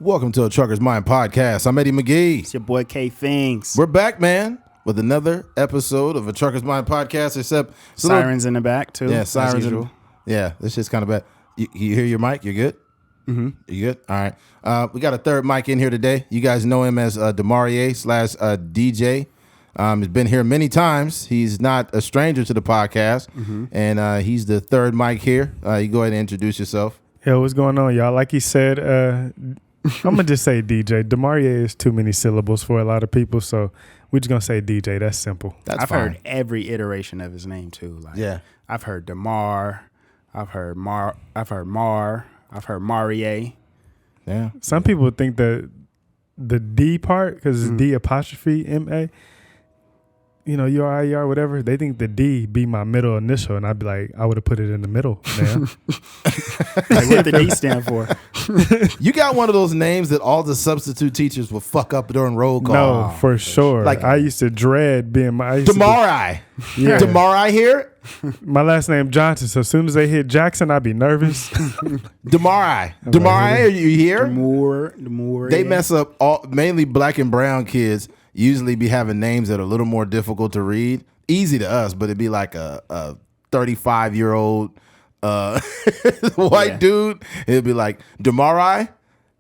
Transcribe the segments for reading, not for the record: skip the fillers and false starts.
Welcome to a Trucker's Mind podcast. I'm Eddie McGee. It's your boy K Fings. We're back, man, with another episode of a Trucker's Mind podcast. Except sirens in the back too. Yeah, sirens. Yeah, this shit's kind of bad. You hear your mic? You're good. Mm-hmm. You good? All right. We got a third mic in here today. You guys know him as Demarie / DJ. He's been here many times. He's not a stranger to the podcast, and he's the third mic here. You go ahead and introduce yourself. Yo, what's going on, y'all? Like he said, I'm gonna just say DJ. Demarie is too many syllables for a lot of people, so we're just gonna say DJ. That's simple. I've heard every iteration of his name too. Like, yeah, I've heard Demar. I've heard Mar. I've heard Mar. I've heard Marie. Yeah. Some people think that the D part, because it's D apostrophe M-A, you know, URIER, whatever, they think the D be my middle initial, and I'd be like, I would have put it in the middle, man. Like, what the D stand for? You got one of those names that all the substitute teachers will fuck up during roll call. No, for sure. Like, I used to dread being my... Demarie. Yeah. Demarie here? My last name Johnson, so as soon as they hit Jackson, I'd be nervous. Demarie. Demarie, are you here? Demore. They mess up mainly black and brown kids usually be having names that are a little more difficult to read. Easy to us, but it'd be like a 35-year-old white dude. It'd be like Demarie,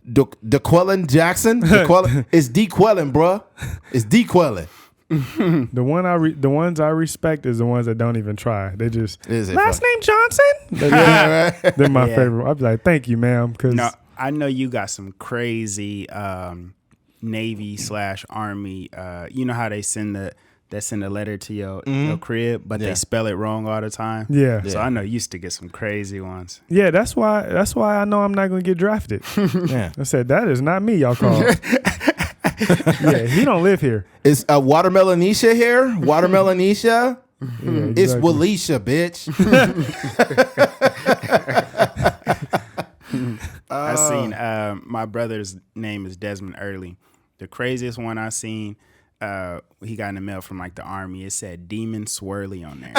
DeQuellen Jackson. It's DeQuellen, bruh. It's DeQuellen. The ones I respect is the ones that don't even try. They just last name Johnson. They're my favorite. I'd be like, thank you, ma'am. Because I know you got some crazy Navy / Army. You know how they send the letter to your crib, but they spell it wrong all the time. Yeah. So I know you used to get some crazy ones. Yeah, that's why I know I'm not gonna get drafted. Yeah. I said that is not me, y'all call. Yeah, he don't live here. Is Watermelonisha here? Watermelonisha? Yeah, It's Walisha, bitch. I seen my brother's name is Desmond Early. The craziest one I seen, he got in the mail from like the Army. It said Demon Swirly on there.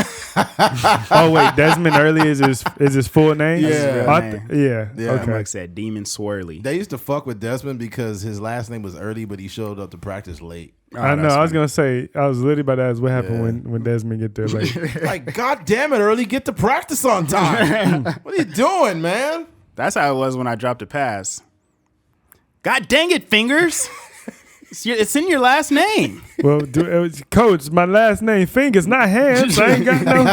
Oh wait, Desmond Early is his full name? Yeah. Yeah. Okay. Like said Demon Swirly. They used to fuck with Desmond because his last name was Early, but he showed up to practice late. I know. I was gonna say I was literally about to ask what happened when Desmond get there late. Like, God damn it, Early, get to practice on time. What are you doing, man? That's how it was when I dropped a pass. God dang it, Fingers. It's in your last name. Well, Coach, my last name Fingers, not Hands. I ain't got no.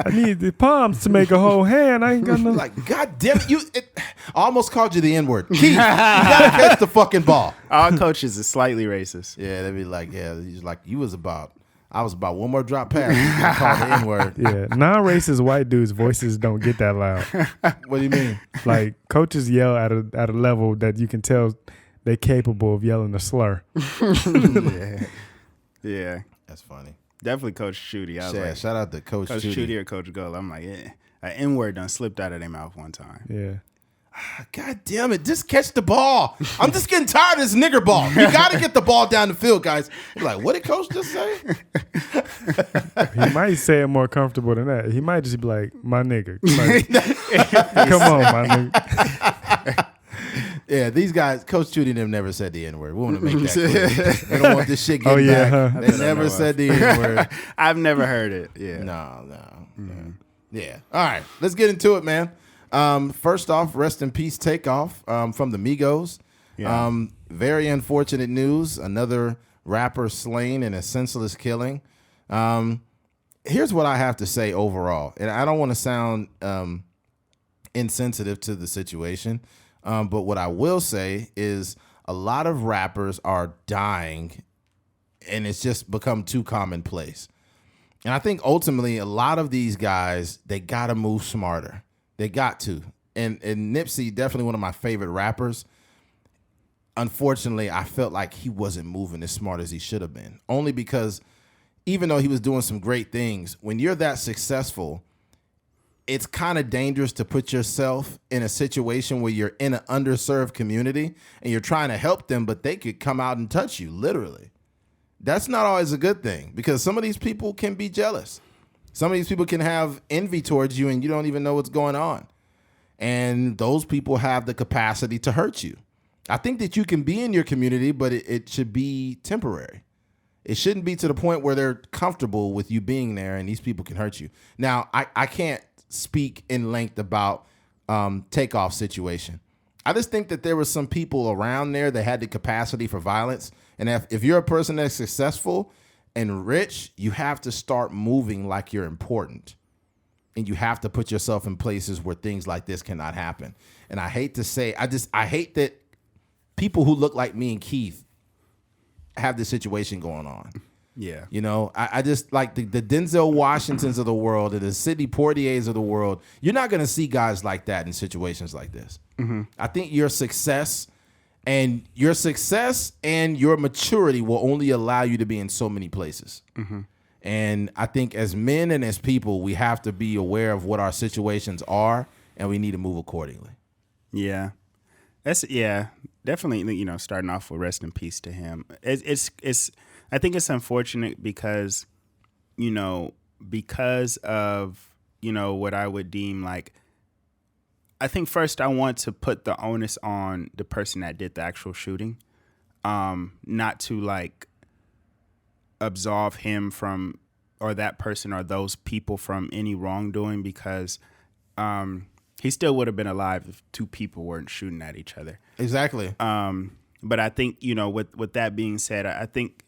I need the palms to make a whole hand. I ain't got no. Like, God damn it, I almost called you the N-word. Keith, you gotta catch the fucking ball. All coaches is slightly racist. Yeah, they'd be like, I was about one more drop pass. You call the N-word. Yeah, non-racist white dudes' voices don't get that loud. What do you mean? Like, coaches yell at a level that you can tell they're capable of yelling a slur. Yeah. That's funny. Definitely Coach Shooty. I was like, shout out to Coach Shooty or Coach Gull. I'm like, an N-word done slipped out of their mouth one time. Yeah. God damn it, just catch the ball. I'm just getting tired of this nigger ball. You got to get the ball down the field, guys. You're like, what did Coach just say? He might say it more comfortable than that. He might just be like, my nigga. Like, come on, my nigga. Yeah, these guys, Coach Shooty and them never said the N-word. We want to make that clear. They don't want this shit getting back. Huh? They never said the N-word. I've never heard it. Yeah. No. Yeah. All right, let's get into it, man. First off, rest in peace, Takeoff from the Migos. Yeah. Very unfortunate news. Another rapper slain in a senseless killing. Here's what I have to say overall, and I don't want to sound insensitive to the situation, but what I will say is a lot of rappers are dying, and it's just become too commonplace. And I think ultimately a lot of these guys, they got to move smarter. They got to. And Nipsey, definitely one of my favorite rappers. Unfortunately, I felt like he wasn't moving as smart as he should have been. Only because even though he was doing some great things, when you're that successful, it's kind of dangerous to put yourself in a situation where you're in an underserved community and you're trying to help them, but they could come out and touch you, literally. That's not always a good thing because some of these people can be jealous. Some of these people can have envy towards you and you don't even know what's going on. and those people have the capacity to hurt you. I think that you can be in your community, but it should be temporary. It shouldn't be to the point where they're comfortable with you being there and these people can hurt you. Now, I can't speak in length about Takeoff situation. I just think that there were some people around there that had the capacity for violence. And if you're a person that's successful and rich, you have to start moving like you're important. And you have to put yourself in places where things like this cannot happen. And I hate to say, I hate that people who look like me and Keith have this situation going on. Yeah. You know, I just like the Denzel Washingtons of the world and the Sidney Poitiers of the world. You're not going to see guys like that in situations like this. Mm-hmm. I think your success and your maturity will only allow you to be in so many places. Mm-hmm. And I think as men and as people, we have to be aware of what our situations are, and we need to move accordingly. Yeah. Definitely, you know, starting off with rest in peace to him. It's I think it's unfortunate because, you know, because of, you know, what I would deem like, I think first I want to put the onus on the person that did the actual shooting, not to like absolve him from, or that person or those people from any wrongdoing, because he still would have been alive if two people weren't shooting at each other. Exactly. But I think, you know, with that being said, I think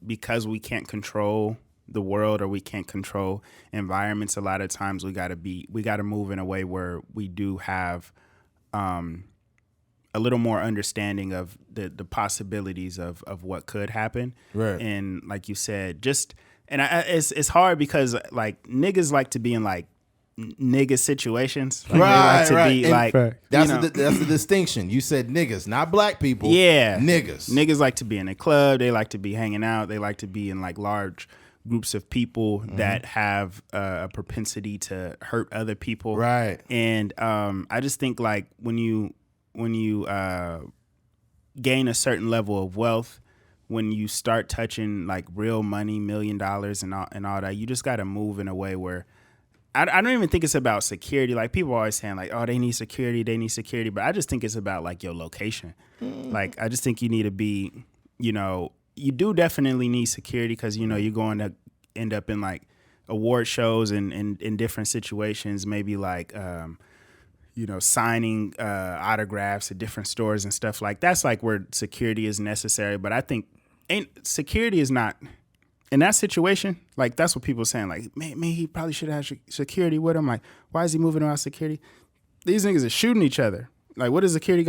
because we can't control the world or we can't control environments, a lot of times we got to move in a way where we do have a little more understanding of the possibilities of what could happen. Right. And like you said, it's hard because like niggas like to be in like nigga situations. Like, right. They like to be like, that's the distinction. You said niggas, not black people. Yeah. Niggas like to be in a club. They like to be hanging out. They like to be in like large groups of people that have a propensity to hurt other people. Right. And I just think like when you gain a certain level of wealth, when you start touching like real money, $1 million and all that, you just got to move in a way where I don't even think it's about security. Like people are always saying like, oh, they need security. But I just think it's about like your location. Like, I just think you need to be, you know, you do definitely need security because, you know, you're going to end up in like award shows and in different situations, maybe like, you know, signing autographs at different stores and stuff like that's like where security is necessary. But I think security is not in that situation. Like that's what people are saying. Like, man, he probably should have security with him. Like, why is he moving around security? These niggas are shooting each other. Like, what is security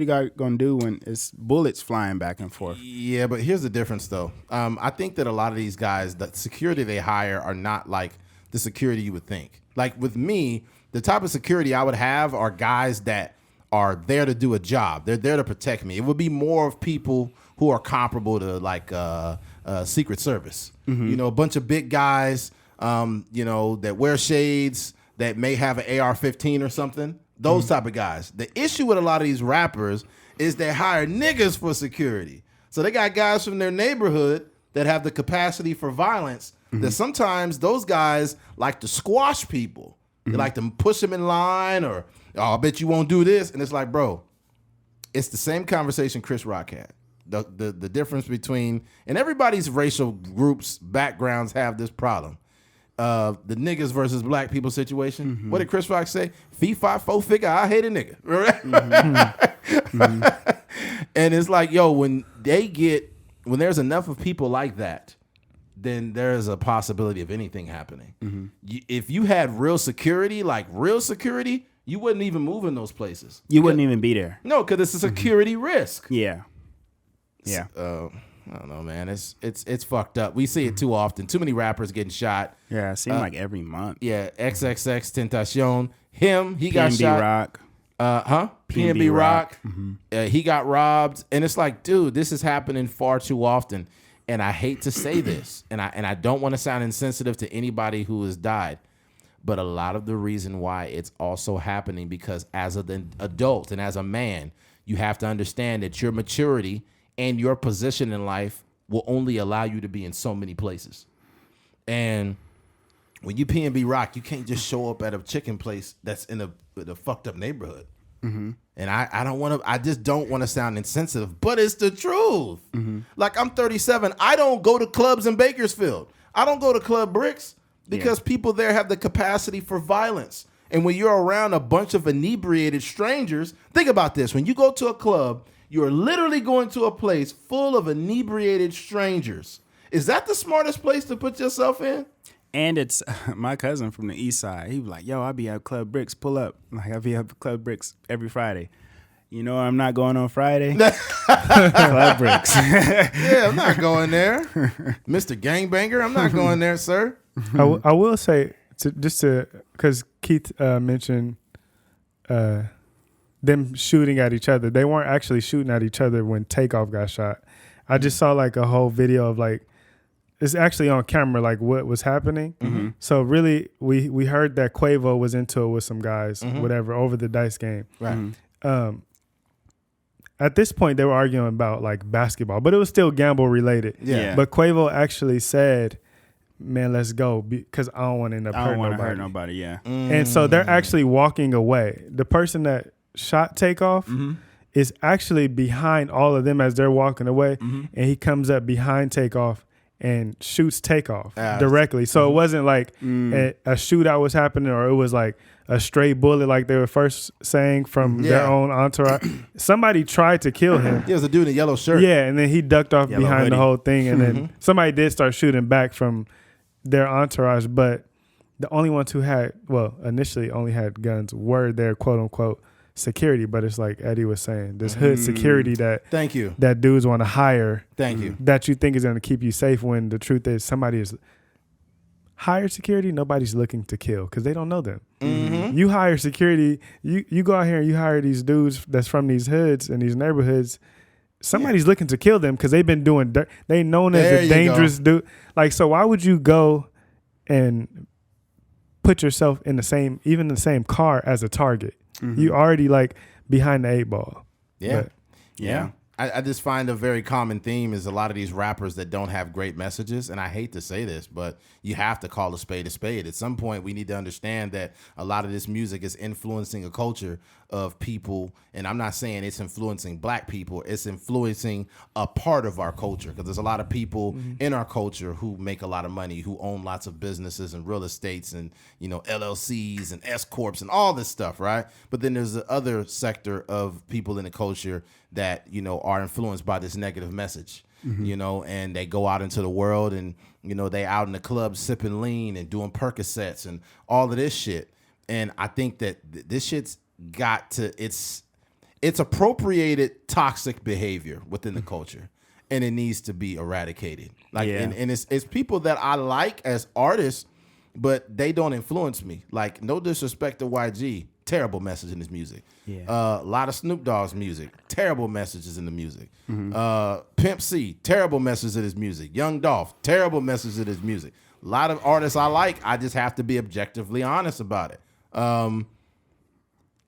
guard gonna do when it's bullets flying back and forth? Yeah, but here's the difference, though. I think that a lot of these guys, the security they hire, are not like the security you would think. Like with me, the type of security I would have are guys that are there to do a job. They're there to protect me. It would be more of people who are comparable to like Secret Service. You know, a bunch of big guys, you know, that wear shades, that may have an AR-15 or something. Those type of guys. The issue with a lot of these rappers is they hire niggas for security. So they got guys from their neighborhood that have the capacity for violence. That sometimes those guys like to squash people. They like to push them in line, or, oh, I bet you won't do this. And it's like, bro, it's the same conversation Chris Rock had. The difference between, and everybody's racial groups, backgrounds have this problem. The niggas versus black people situation. What did Chris Rock say? Fee, 5, 4 figure, I hate a nigga. And it's like, yo, when there's enough of people like that, then there's a possibility of anything happening. If you had real security, you wouldn't even move in those places. You wouldn't even be there. No, because it's a security risk. Yeah. I don't know, man. It's fucked up. We see it too often. Too many rappers getting shot. Yeah, it seems like every month. Yeah, XXX Tentacion. He got shot. Rock. PNB Rock. He got robbed, and it's like, dude, this is happening far too often. And I hate to say this, and I don't want to sound insensitive to anybody who has died, but a lot of the reason why it's also happening because as an adult and as a man, you have to understand that your maturity and your position in life will only allow you to be in so many places. And when you P&B Rock, you can't just show up at a chicken place that's in a fucked up neighborhood. Mm-hmm. And I just don't want to sound insensitive, but it's the truth. Mm-hmm. Like, I'm 37. I don't go to clubs in Bakersfield. I don't go to Club Bricks because people there have the capacity for violence. And when you're around a bunch of inebriated strangers, think about this. When you go to a club, you're literally going to a place full of inebriated strangers. Is that the smartest place to put yourself in? And it's my cousin from the east side. He was like, yo, I'll be at Club Bricks, pull up. Like, I'll be at Club Bricks every Friday. You know, I'm not going on Friday. Club Bricks. Yeah, I'm not going there. Mr. Gangbanger, I'm not going there, sir. I will say, because Keith mentioned them shooting at each other. They weren't actually shooting at each other when Takeoff got shot. I just saw like a whole video of like, it's actually on camera, like what was happening. Mm-hmm. So really, we heard that Quavo was into it with some guys, whatever, over the dice game. Right. At this point, they were arguing about like basketball, but it was still gamble related. Yeah. But Quavo actually said, man, let's go because I don't want to end up hurting nobody. Hurt nobody, yeah. And so they're actually walking away. The person that shot Takeoff is actually behind all of them as they're walking away, and he comes up behind Takeoff and shoots Takeoff directly. So it wasn't like a shootout was happening, or it was like a stray bullet like they were first saying from their own entourage. Somebody tried to kill him. It was a dude in a yellow shirt. Yeah, and then he ducked off Yellow behind hoodie. the whole thing, and then somebody did start shooting back from their entourage, but the only ones who had, well, initially only had guns were their quote unquote security, but it's like Eddie was saying, this hood security Thank you. that dudes want to hire. Thank you. That you think is going to keep you safe, when the truth is somebody is hired security. Nobody's looking to kill because they don't know them. Mm-hmm. You hire security. You go out here and you hire these dudes that's from these hoods and these neighborhoods. Somebody's looking to kill them because they've been doing dirt. They known as a dangerous dude. Like, so why would you go and put yourself in the same car as a target? Mm-hmm. You already like behind the 8-ball. Yeah. But, yeah. I just find a very common theme is a lot of these rappers that don't have great messages. And I hate to say this, but you have to call a spade a spade. At some point, we need to understand that a lot of this music is influencing a culture of people. And I'm not saying it's influencing black people. It's influencing a part of our culture, because there's a lot of people in our culture who make a lot of money, who own lots of businesses and real estates and, you know, LLCs and S Corps and all this stuff, right? But then there's the other sector of people in the culture that, you know, are influenced by this negative message, you know, and they go out into the world and, you know, they out in the club sipping lean and doing Percocets and all of this shit. And I think that this shit's got to, it's appropriated toxic behavior within the culture, and it needs to be eradicated. Like, and it's people that I like as artists, but they don't influence me. Like, no disrespect to YG. Terrible message in his music. A lot of Snoop Dogg's music, terrible messages in the music. Pimp C, terrible messages in his music. Young Dolph, terrible messages in his music. A lot of artists I like, I just have to be objectively honest about it.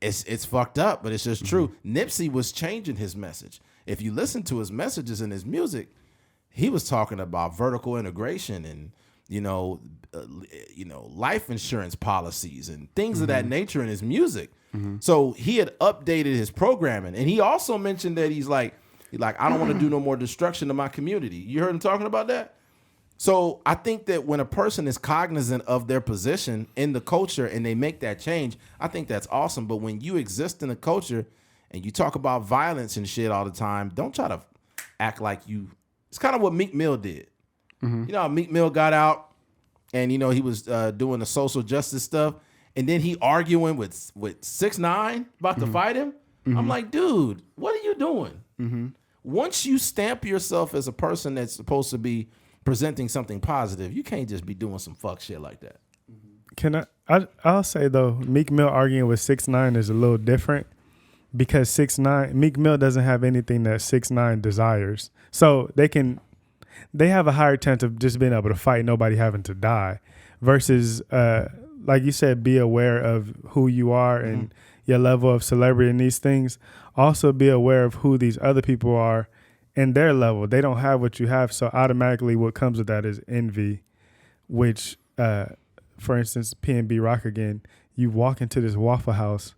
It's fucked up, but it's just true. Nipsey was changing his message. If you listen to his messages in his music, he was talking about vertical integration and, life insurance policies and things of that nature in his music. So he had updated his programming, and he also mentioned that he's like, I don't want to do no more destruction to my community. You heard him talking about that? So I think that when a person is cognizant of their position in the culture and they make that change, I think that's awesome. But when you exist in a culture and you talk about violence and shit all the time, don't try to act like you. It's kind of what Meek Mill did. You know how Meek Mill got out and, he was doing the social justice stuff, and then he arguing with 6ix9ine about to fight him. I'm like, dude, what are you doing? Once you stamp yourself as a person that's supposed to be presenting something positive, you can't just be doing some fuck shit like that. I'll say though, Meek Mill arguing with 6ix9ine is a little different, because Meek Mill doesn't have anything that 6ix9ine desires. So they have a higher chance of just being able to fight, nobody having to die, versus like you said, be aware of who you are and your level of celebrity in these things. Also be aware of who these other people are in their level. They don't have what you have, so automatically what comes with that is envy, which for instance, P&B Rock again, you walk into this Waffle House.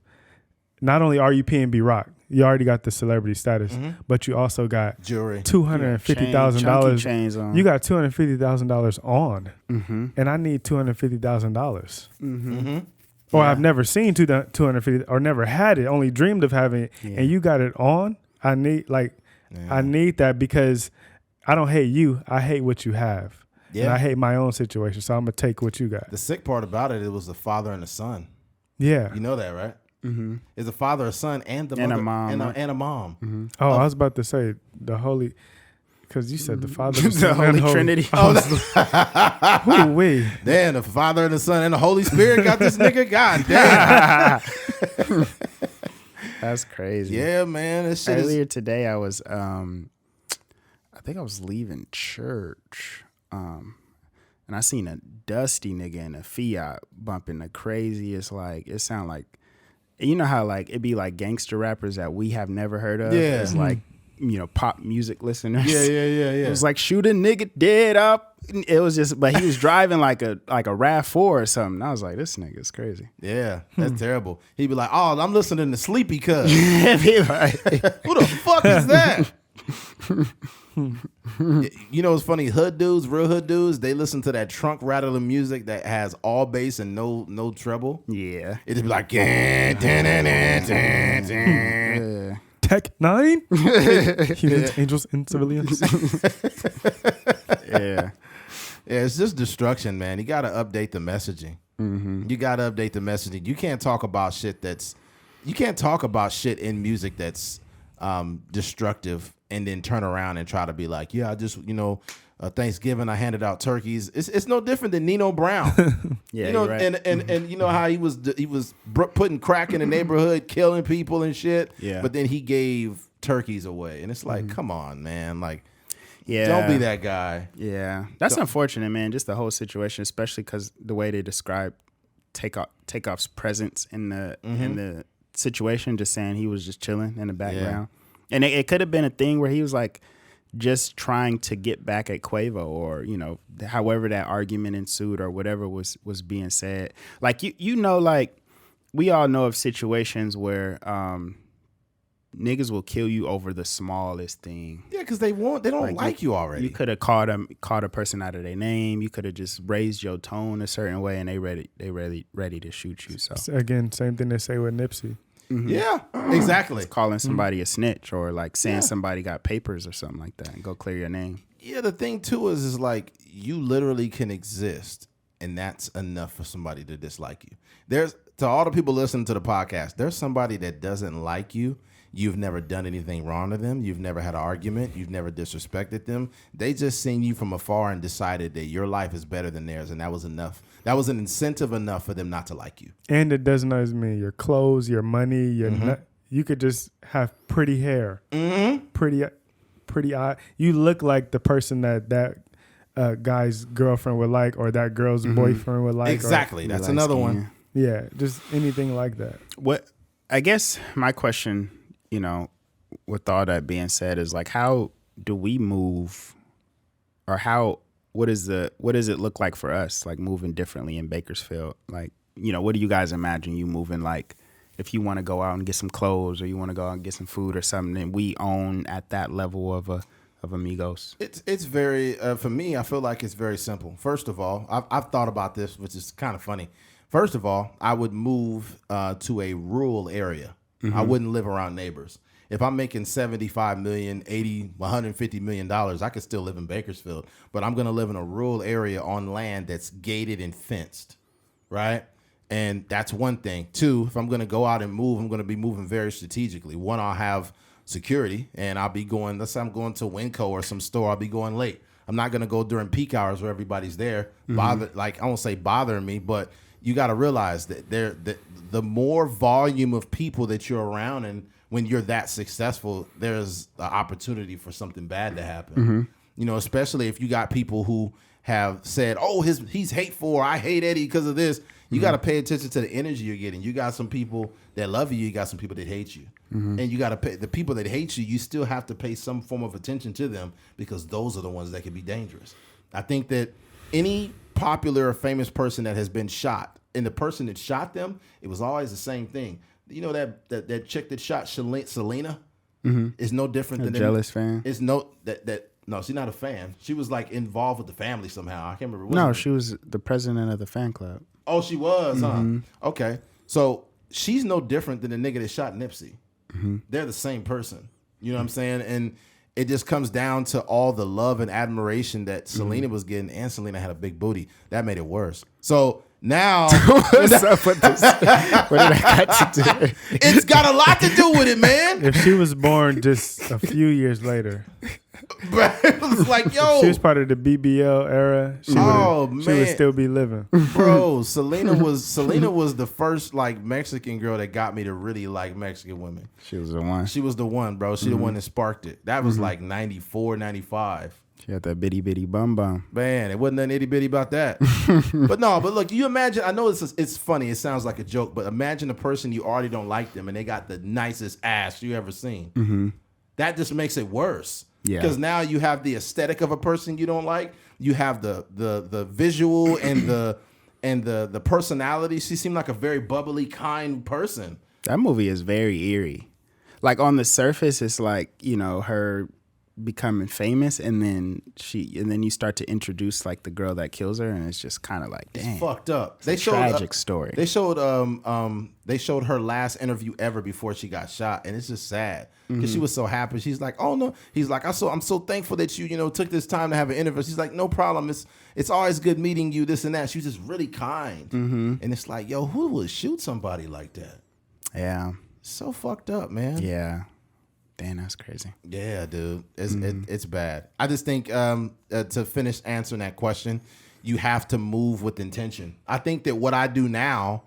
Not only are you P&B Rock, you already got the celebrity status, but you also got jewelry, $250,000 chains on. You got $250,000 on, and I need $250,000. Or I've never seen 250 or never had it, only dreamed of having it, and you got it on. I need I need that because I don't hate you. I hate what you have. Yeah. And I hate my own situation, so I'm gonna take what you got. The sick part about it was the father and the son. Yeah, you know that, right? It's a father, a son, and the mother, a mom, and a mom. Oh, I was about to say the holy, because you said the Father, the, the Son, Holy and Trinity. Ooh-wee. Damn, the Father and the Son and the Holy Spirit got this nigga. God damn. That's crazy. Yeah, man. This shit Earlier today, I was, I think I was leaving church, and I seen a dusty nigga in a Fiat bumping the craziest, like, it sound like, you know how, like, it'd be like gangster rappers that we have never heard of? Yeah. It's like, you know, pop music listeners. Yeah. It was like, shoot a nigga dead up. It was just, but he was driving like a RAV4 or something. I was like, this nigga's crazy. Yeah, that's terrible. He'd be like, oh, I'm listening to Sleepy Cuz. Like, who the fuck is that? You know what's funny? Hood dudes, real hood dudes, they listen to that trunk rattling music that has all bass and no treble. Yeah. It'd be like, Tech 9? Humans, angels, and civilians. Yeah. Yeah, it's just destruction, man. You got to update the messaging. You got to update the messaging. You can't talk about shit in music that's destructive and then turn around and try to be like, yeah, I just, Thanksgiving, I handed out turkeys. It's no different than Nino Brown. Yeah, you know, you're right. and you know how he was putting crack in the neighborhood, killing people and shit. Yeah. But then he gave turkeys away, and it's like, come on, man, like, Yeah. don't be that guy. Yeah. That's unfortunate, man. Just the whole situation, especially because the way they describe Takeoff's presence in the situation, just saying he was just chilling in the background. Yeah. And it could have been a thing where he was like just trying to get back at Quavo, or, however that argument ensued or whatever was being said. Like, like we all know of situations where niggas will kill you over the smallest thing. Yeah, because they don't like you already. You could have called a person out of their name. You could have just raised your tone a certain way, and they ready to shoot you. So again, same thing they say with Nipsey. Mm-hmm. Yeah, exactly. It's calling somebody a snitch, or like saying somebody got papers or something like that, and go clear your name. Yeah, the thing too is like you literally can exist, and that's enough for somebody to dislike you. To all the people listening to the podcast, there's somebody that doesn't like you. You've never done anything wrong to them. You've never had an argument. You've never disrespected them. They just seen you from afar and decided that your life is better than theirs, and that was enough. That was an incentive enough for them not to like you. And it doesn't always mean your clothes, your money, you could just have pretty hair, pretty eye. You look like the person that guy's girlfriend would like, or that girl's boyfriend would like. Exactly. That's another one. Yeah, just anything like that. What I guess my question, with all that being said, is like, how do we move, or what does it look like for us, like moving differently in Bakersfield? Like, what do you guys imagine you moving, like if you want to go out and get some clothes, or you want to go out and get some food or something that we own at that level of Amigos? It's very, for me, I feel like it's very simple. First of all, I've thought about this, which is kind of funny. First of all, I would move to a rural area. I wouldn't live around neighbors. If I'm making $75 million, $80, $150 million, I could still live in Bakersfield. But I'm going to live in a rural area on land that's gated and fenced, right? And that's one thing. Two, if I'm going to go out and move, I'm going to be moving very strategically. One, I'll have security, and I'll be going, let's say I'm going to Winco or some store, I'll be going late. I'm not going to go during peak hours where everybody's there. I won't say bothering me, but you got to realize that the more volume of people that you're around, and when you're that successful, there's an opportunity for something bad to happen. Especially if you got people who have said, "Oh, he's hateful," or "I hate Eddie because of this." You got to pay attention to the energy you're getting. You got some people that love you. You got some people that hate you, and you got to pay the people that hate you. You still have to pay some form of attention to them, because those are the ones that can be dangerous. I think that any popular or famous person that has been shot, and the person that shot them, it was always the same thing. You know that chick that shot Selena is no different than jealous fan. It's no no, she's not a fan. She was like involved with the family somehow. I can't remember. No, she was the president of the fan club. Oh, she was, huh? Okay, so she's no different than the nigga that shot Nipsey. They're the same person. You know what I'm saying? And it just comes down to all the love and admiration that Selena was getting, and Selena had a big booty. That made it worse. So now, What's up with this? What did I got to do? it's got a lot to do with it, man. If she was born just a few years later, It was like, yo, she was part of the BBL era. She would still be living. Bro, Selena was the first like Mexican girl that got me to really like Mexican women. She was the one. She was the one, bro. She the one that sparked it. That was like 94, 95. She had that bitty bitty bum bum. Man, it wasn't nothing itty bitty about that. But look, you imagine, I know it's funny, it sounds like a joke, but imagine a person you already don't like them and they got the nicest ass you ever seen. That just makes it worse. Yeah. Because now you have the aesthetic of a person you don't like. You have the visual and the personality. She seemed like a very bubbly, kind person. That movie is very eerie. Like on the surface, it's like, you know, her becoming famous, and then you start to introduce like the girl that kills her, and it's just kind of like, damn, it's fucked up. They showed tragic story. They showed her last interview ever before she got shot, and it's just sad because she was so happy. She's like, oh no, he's like, I'm so thankful that you took this time to have an interview. She's like, no problem. It's always good meeting you. This and that. She was just really kind, and it's like, yo, who would shoot somebody like that? Yeah, so fucked up, man. Yeah. Damn, that's crazy. Yeah, dude. It's bad. I just think to finish answering that question, you have to move with intention. I think that what I do now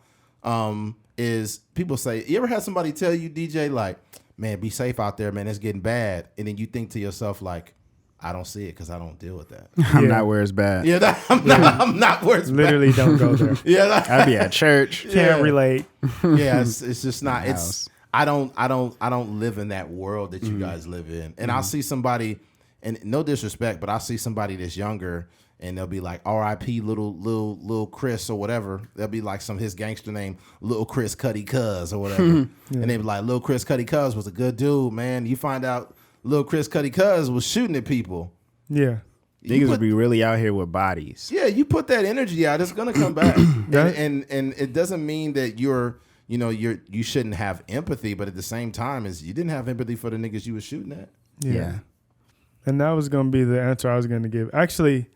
is people say, you ever had somebody tell you, DJ, like, man, be safe out there, man, it's getting bad. And then you think to yourself, like, I don't see it because I don't deal with that. I'm not where it's bad. Yeah, I'm not where it's Literally bad. don't go there. Yeah, I'd be at church. Can't relate. Yeah, it's just not. It's I don't live in that world that you guys live in. And I'll see somebody, and no disrespect, but I'll see somebody that's younger, and they'll be like R.I.P. little Chris or whatever. They'll be like his gangster name, Little Chris Cuddy Cuz or whatever. And they be like, Little Chris Cuddy Cuz was a good dude, man. You find out Little Chris Cuddy Cuz was shooting at people. Yeah. Niggas would be really out here with bodies. Yeah, you put that energy out, it's gonna come back. and it doesn't mean that you shouldn't have empathy, but at the same time, you didn't have empathy for the niggas you was shooting at. Yeah. And that was going to be the answer I was going to give. Actually,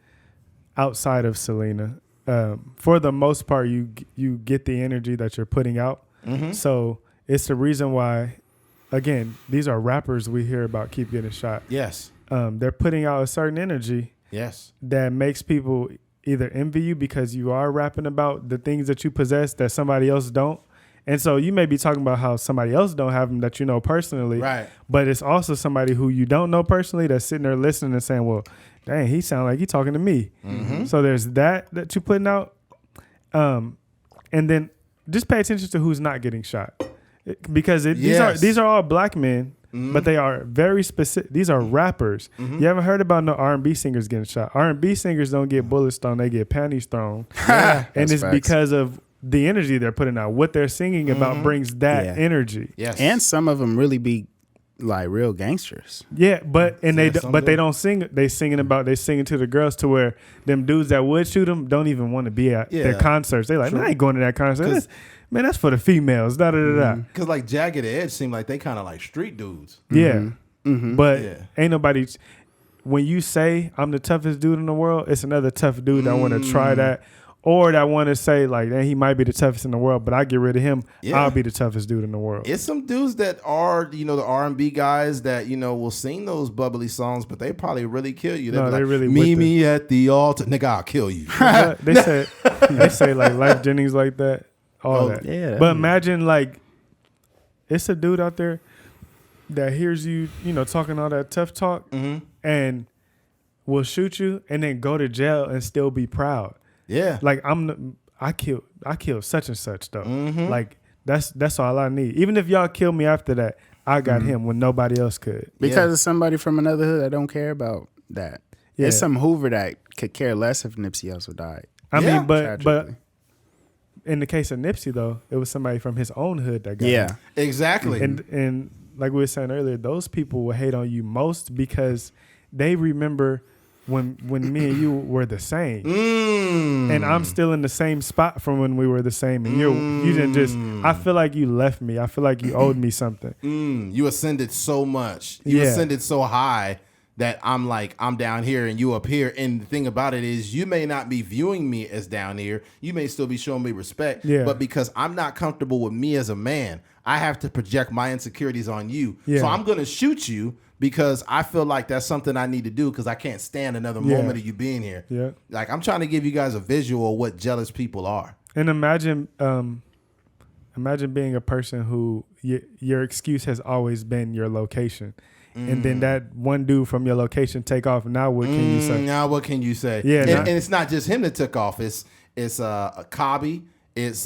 outside of Selena, for the most part, you get the energy that you're putting out. So it's the reason why, again, these are rappers we hear about keep getting shot. Yes. They're putting out a certain energy. Yes. That makes people either envy you because you are rapping about the things that you possess that somebody else don't. And so you may be talking about how somebody else don't have them that you know personally. Right. But it's also somebody who you don't know personally that's sitting there listening and saying, well, dang, he sound like he talking to me. So there's that you're putting out. And then just pay attention to who's not getting shot. Because these are all black men, but they are very specific. These are rappers. You haven't heard about no R&B singers getting shot. R&B singers don't get bullets thrown, they get panties thrown. And it's because of the energy they're putting out. What they're singing about brings that energy. Yes. And some of them really be like real gangsters. Yeah, but they don't sing. They singing to the girls to where them dudes that would shoot them don't even want to be at their concerts. They like, man, I ain't going to that concert. Man, that's for the females. Da da da da. Because like Jagged Edge seemed like they kind of like street dudes. Yeah, but ain't nobody. When you say I'm the toughest dude in the world, it's another tough dude that want to try that. Or that want to say, like, man, he might be the toughest in the world, but I get rid of him, I'll be the toughest dude in the world. It's some dudes that are, the R&B guys that, will sing those bubbly songs, but they probably really kill you. No, they really meet me at the altar. Nigga, I'll kill you. They say, like, Life Jennings like that, all that. Yeah, but imagine, like, it's a dude out there that hears you, talking all that tough talk and will shoot you and then go to jail and still be proud. Yeah, like I killed such and such though. Like that's all I need. Even if y'all kill me after that, I got him when nobody else could. Because it's somebody from another hood that don't care about that. Yeah. It's some Hoover that could care less if Nipsey Hussle died. I Yeah. mean, but Tragically. in the case of Nipsey though, it was somebody from his own hood that got him. Yeah. Exactly. And like we were saying earlier, those people will hate on you most because they remember when me and you were the same. And I'm still in the same spot from when we were the same. And you didn't just, I feel like you left me. I feel like you owed me something. You ascended so much. You ascended so high that I'm down here and you up here. And the thing about it is you may not be viewing me as down here. You may still be showing me respect. Yeah. But because I'm not comfortable with me as a man, I have to project my insecurities on you. Yeah. So I'm going to shoot you because I feel like that's something I need to do because I can't stand another moment of you being here. Yeah. Like, I'm trying to give you guys a visual of what jealous people are. And imagine being a person who your excuse has always been your location. And then that one dude from your location take off. Now what can you say? Now what can you say? Yeah, and it's not just him that took off. It's Cobby. It's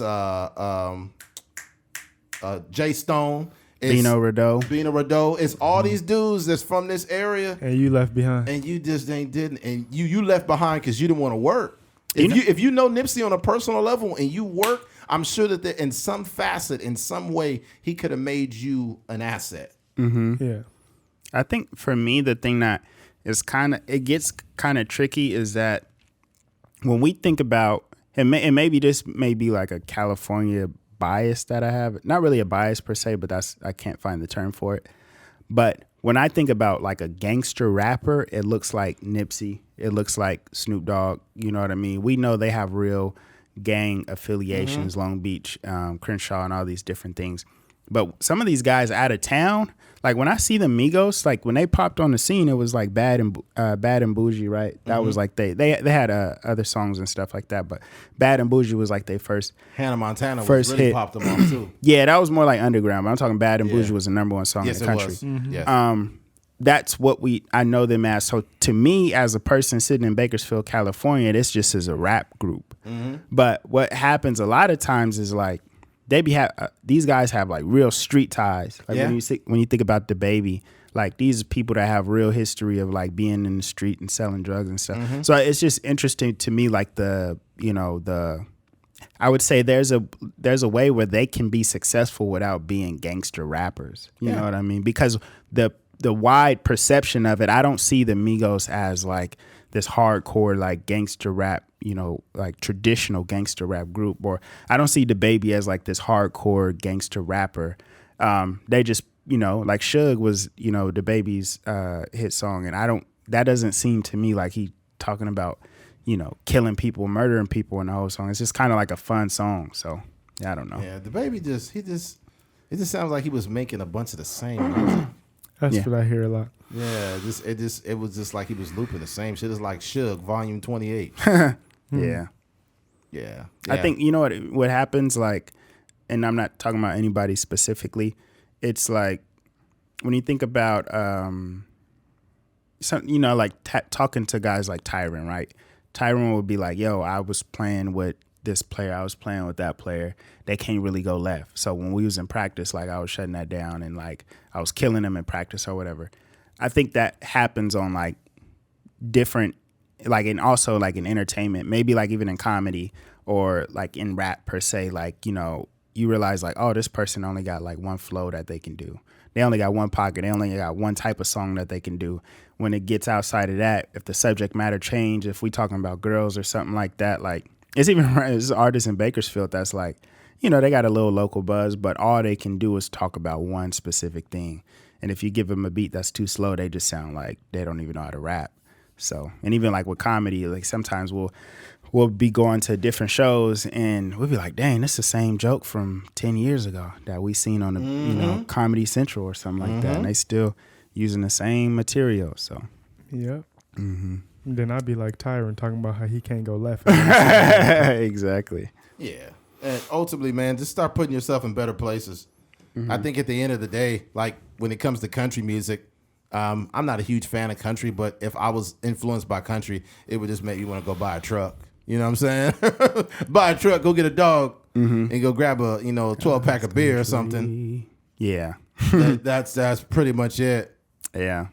Jay Stone. It's Bino Radeau. It's all these dudes that's from this area, And you left behind. and you just didn't. And you left behind because you didn't want to work. If you know Nipsey on a personal level and you work, I'm sure that in some facet, in some way, he could have made you an asset. Yeah. I think for me, the thing that is it gets kind of tricky is that when we think about, and maybe this may be like a California bias that I have, not really a bias per se, but I can't find the term for it. But when I think about like a gangster rapper, it looks like Nipsey, it looks like Snoop Dogg. You know what I mean? We know they have real gang affiliations, Long Beach, Crenshaw, and all these different things. But some of these guys out of town, like when I see the Migos, like when they popped on the scene, it was like Bad and Bougie, right? That was like they had other songs and stuff like that, but Bad and Bougie was like their first. Hannah Montana First really hit. popped them off too. Yeah, that was more like underground. But I'm talking Bad and Bougie was the number one song Yes, in the it country. was. Yes. That's what I know them as. So to me, as a person sitting in Bakersfield, California, this just is a rap group. But what happens a lot of times is like these guys have like real street ties. Like when you think about the Baby, like these are people that have real history of like being in the street and selling drugs and stuff. So it's just interesting to me, like I would say there's a way where they can be successful without being gangster rappers. You know what I mean? Because the wide perception of it, I don't see the Migos as like this hardcore like gangster rap, like traditional gangster rap group, or I don't see the Baby as like this hardcore gangster rapper. They just, like Suge was, the Baby's hit song, and that doesn't seem to me like he talking about, killing people, murdering people in the whole song. It's just kind of like a fun song. So yeah, I don't know. Yeah, the Baby it just sounds like he was making a bunch of the same music. That's what I hear a lot. Yeah, it was just like he was looping the same shit. It's like Suge, Volume 28. Yeah. Yeah. I think what happens, like, and I'm not talking about anybody specifically. It's like when you think about talking to guys like Tyron, right? Tyron would be like, "Yo, I was playing with this player, I was playing with that player. They can't really go left. So when we was in practice, like I was shutting that down and like I was killing them in practice or whatever." I think that happens on like different, like, and also like in entertainment, maybe like even in comedy or like in rap per se, like, you realize like, oh, this person only got like one flow that they can do. They only got one pocket. They only got one type of song that they can do. When it gets outside of that, if the subject matter change, if we talking about girls or something like that, like it's even there's artists in Bakersfield that's like, they got a little local buzz, but all they can do is talk about one specific thing. And if you give them a beat that's too slow, they just sound like they don't even know how to rap. So, and even like with comedy, like sometimes we'll be going to different shows and we'll be like, dang, this is the same joke from 10 years ago that we seen on the, Comedy Central or something like that. And they still using the same material. So, yeah. Then I'd be like Tyron talking about how he can't go left. Exactly. Yeah. And ultimately, man, just start putting yourself in better places. I think at the end of the day, like when it comes to country music, I'm not a huge fan of country, but if I was influenced by country, it would just make me want to go buy a truck. You know what I'm saying? Buy a truck, go get a dog, and go grab a 12-pack of beer or something. Yeah. That's pretty much it. Yeah.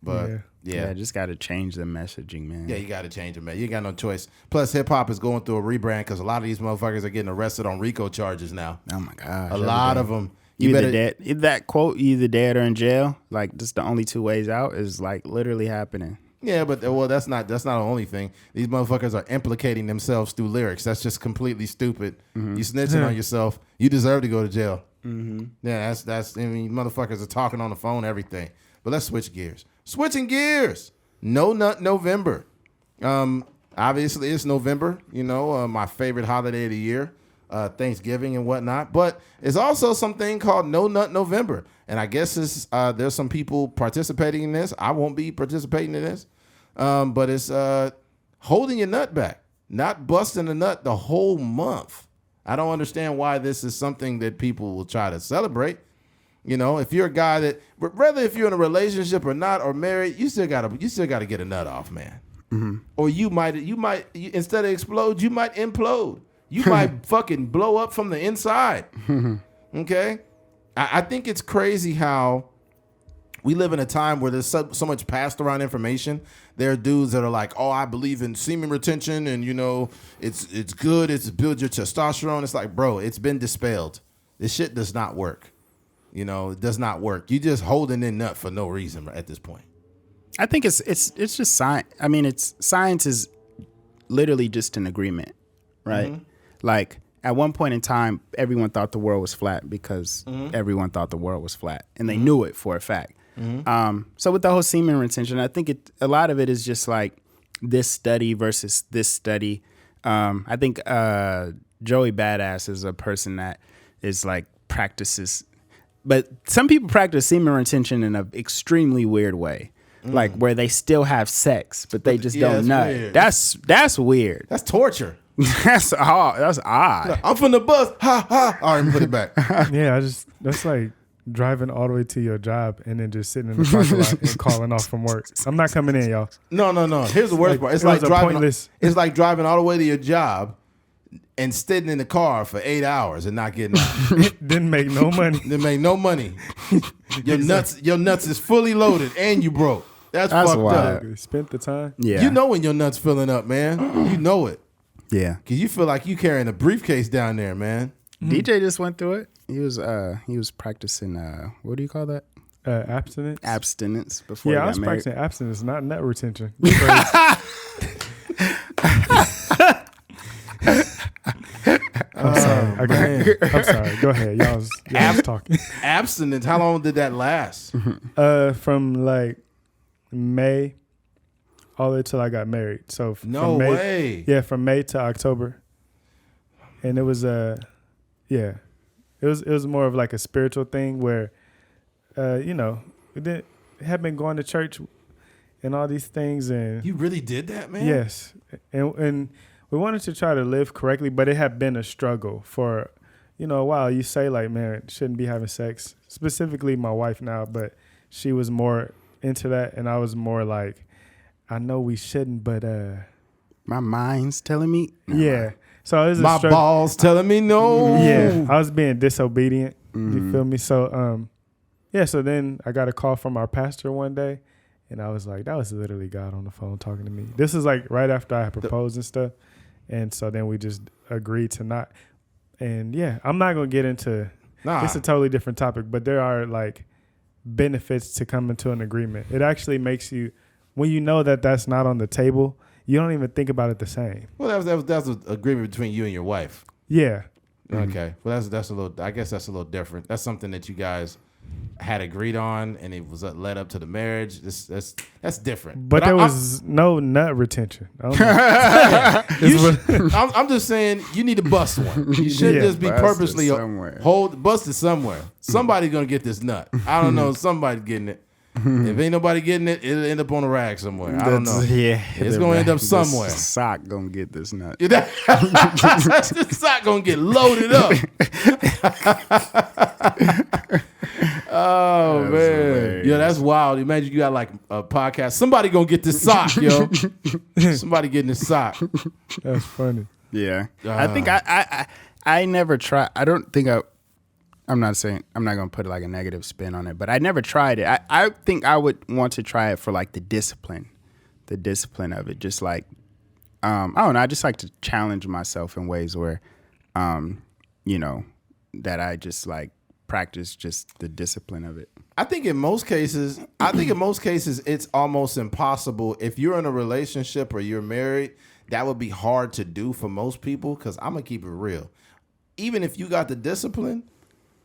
But yeah, just got to change the messaging, man. Yeah, you got to change it, man. You ain't got no choice. Plus, hip hop is going through a rebrand because a lot of these motherfuckers are getting arrested on RICO charges now. Oh my gosh, a lot of them. You either dead. That quote, either dead or in jail. Like, just the only two ways out is like literally happening. Yeah, but that's not the only thing. These motherfuckers are implicating themselves through lyrics. That's just completely stupid. You snitching on yourself. You deserve to go to jail. Yeah, that's. I mean, motherfuckers are talking on the phone, everything. But let's switch gears. Switching gears. No Nut November. Obviously, it's November. You know, my favorite holiday of the year, Thanksgiving and whatnot. But it's also something called No Nut November, and I guess there's some people participating in this. I won't be participating in this, but it's holding your nut back, not busting a nut the whole month. I don't understand why this is something that people will try to celebrate. You know, if you're a guy that, whether if you're in a relationship or not, or married, you still gotta get a nut off, man. Or you might instead of explode, you might implode. You might fucking blow up from the inside. Okay, I think it's crazy how we live in a time where there's so much passed around information. There are dudes that are like, oh, I believe in semen retention, and you know, it's good. It's build your testosterone. It's like, bro, it's been dispelled. This shit does not work. You know, it does not work. You just holding in nut for no reason at this point. I think it's just science. I mean, science is literally just an agreement, right? Like at one point in time, everyone thought the world was flat because everyone thought the world was flat, and they knew it for a fact. So with the whole semen retention, I think a lot of it is just like this study versus this study. I think Joey Badass is a person that is like practices. But some people practice semen retention in an extremely weird way, like where they still have sex, but they just don't nut. Weird. That's weird. That's torture. That's odd. That's odd. I'm from the bus. Ha ha. All right, put it back. Yeah, that's like driving all the way to your job and then just sitting in the parking lot and calling off from work. I'm not coming in, y'all. No. Here's the worst part. It's like driving. It's like driving all the way to your job and sitting in the car for 8 hours and not getting out. Didn't make no money. Didn't make no money. Your nuts is fully loaded and you broke. That's fucked up. Spent the time. Yeah. You know when your nuts filling up, man. You know it. Yeah. Cause you feel like you carrying a briefcase down there, man. DJ just went through it. He was practicing what do you call that? Abstinence. Abstinence before. Yeah, I was practicing abstinence, not nut retention. I'm sorry. I'm sorry. Go ahead. Y'all was talking. Abstinence. How long did that last? From like May all the way till I got married. So no way. Yeah, from May to October. And it was it was more of like a spiritual thing where you know, we had been going to church and all these things, and you really did that, man? Yes. And we wanted to try to live correctly, but it had been a struggle for, you know, a while. You say like, man, shouldn't be having sex. Specifically my wife now, but she was more into that, and I was more like, I know we shouldn't, but my mind's telling me. Yeah. So it was my balls telling me no. Yeah. I was being disobedient. You feel me? So yeah, so then I got a call from our pastor one day, and I was like, that was literally God on the phone talking to me. This is like right after I had proposed and stuff. And so then we just agreed to not. And yeah, I'm not going to get into, it's a totally different topic, but there are like benefits to coming to an agreement. It actually makes you, when you know that that's not on the table, you don't even think about it the same. Well, that's an agreement between you and your wife. Yeah. Okay. Well, that's a little, I guess that's a little different. That's something that you guys had agreed on, and it was led up to the marriage. That's different. But there was no nut retention. I'm just saying you need to bust one. You shouldn't just be purposely bust it somewhere. Somebody's gonna get this nut. I don't know. Somebody's getting it. If ain't nobody getting it, it'll end up on a rag somewhere. I don't know. Yeah, it's gonna end up somewhere. The sock gonna get this nut. The sock gonna get loaded up. Oh that's man, hilarious. Yo, that's wild. Imagine you got like a podcast. Somebody gonna get this sock, yo. Somebody getting this sock. That's funny. Yeah, I think I never tried. I don't think I'm not gonna put like a negative spin on it, but I never tried it. I think I would want to try it for like the discipline of it. Just like I don't know. I just like to challenge myself in ways where, that I just like practice just the discipline of it. I think in most cases, it's almost impossible. If you're in a relationship or you're married, that would be hard to do for most people. Because I'm gonna keep it real. Even if you got the discipline,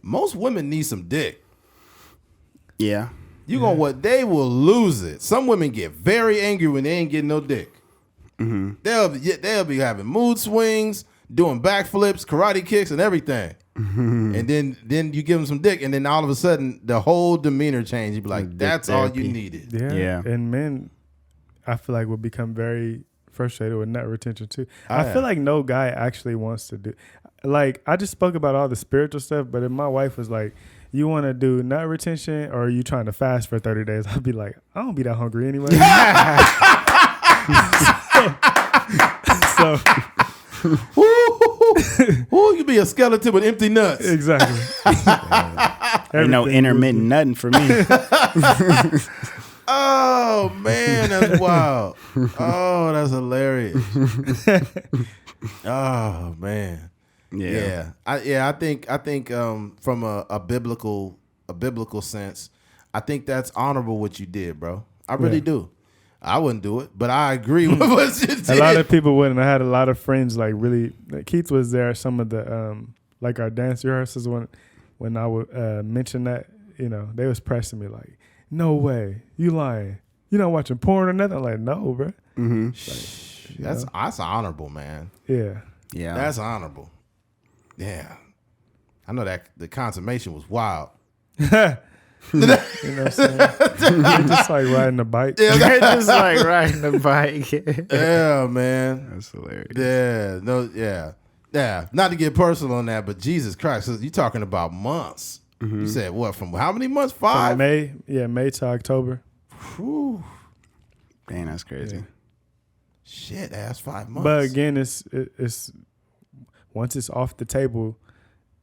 most women need some dick. Yeah. They will lose it. Some women get very angry when they ain't getting no dick. Mm-hmm. They'll be having mood swings, doing backflips, karate kicks, and everything. Mm-hmm. And then you give them some dick, and then all of a sudden the whole demeanor change. You be like, that's all you needed. Yeah. And men, I feel like will become very frustrated with nut retention too. I feel like no guy actually wants to do. Like, I just spoke about all the spiritual stuff, but if my wife was like, you want to do nut retention or are you trying to fast for 30 days? I'd be like, I don't be that hungry anyway. You be a skeleton with empty nuts. Exactly. Ain't no intermittent nothing for me. Oh, man, that's wild. Oh, that's hilarious. Oh, man. Yeah. I think from a biblical sense, I think that's honorable what you did, bro. I really do. I wouldn't do it, but I agree with what you did. A lot of people wouldn't. I had a lot of friends like Keith was there at some of the like our dance rehearsals when I would mention that, they was pressing me like, no way, you lying. You not watching porn or nothing? I'm like, no, bro. Mm-hmm. Like, that's honorable, man. Yeah. That's honorable. Yeah. I know that the consummation was wild. You know what I'm saying? They're just like riding a bike. Yeah, they're just like riding a bike. Yeah, man. That's hilarious. Yeah. No, yeah. Yeah. Not to get personal on that, but Jesus Christ, you're talking about months. Mm-hmm. You said what, from how many months? 5? From May to October. Whew. Dang, that's crazy. Yeah. Shit, that's 5 months. But again, it's once it's off the table,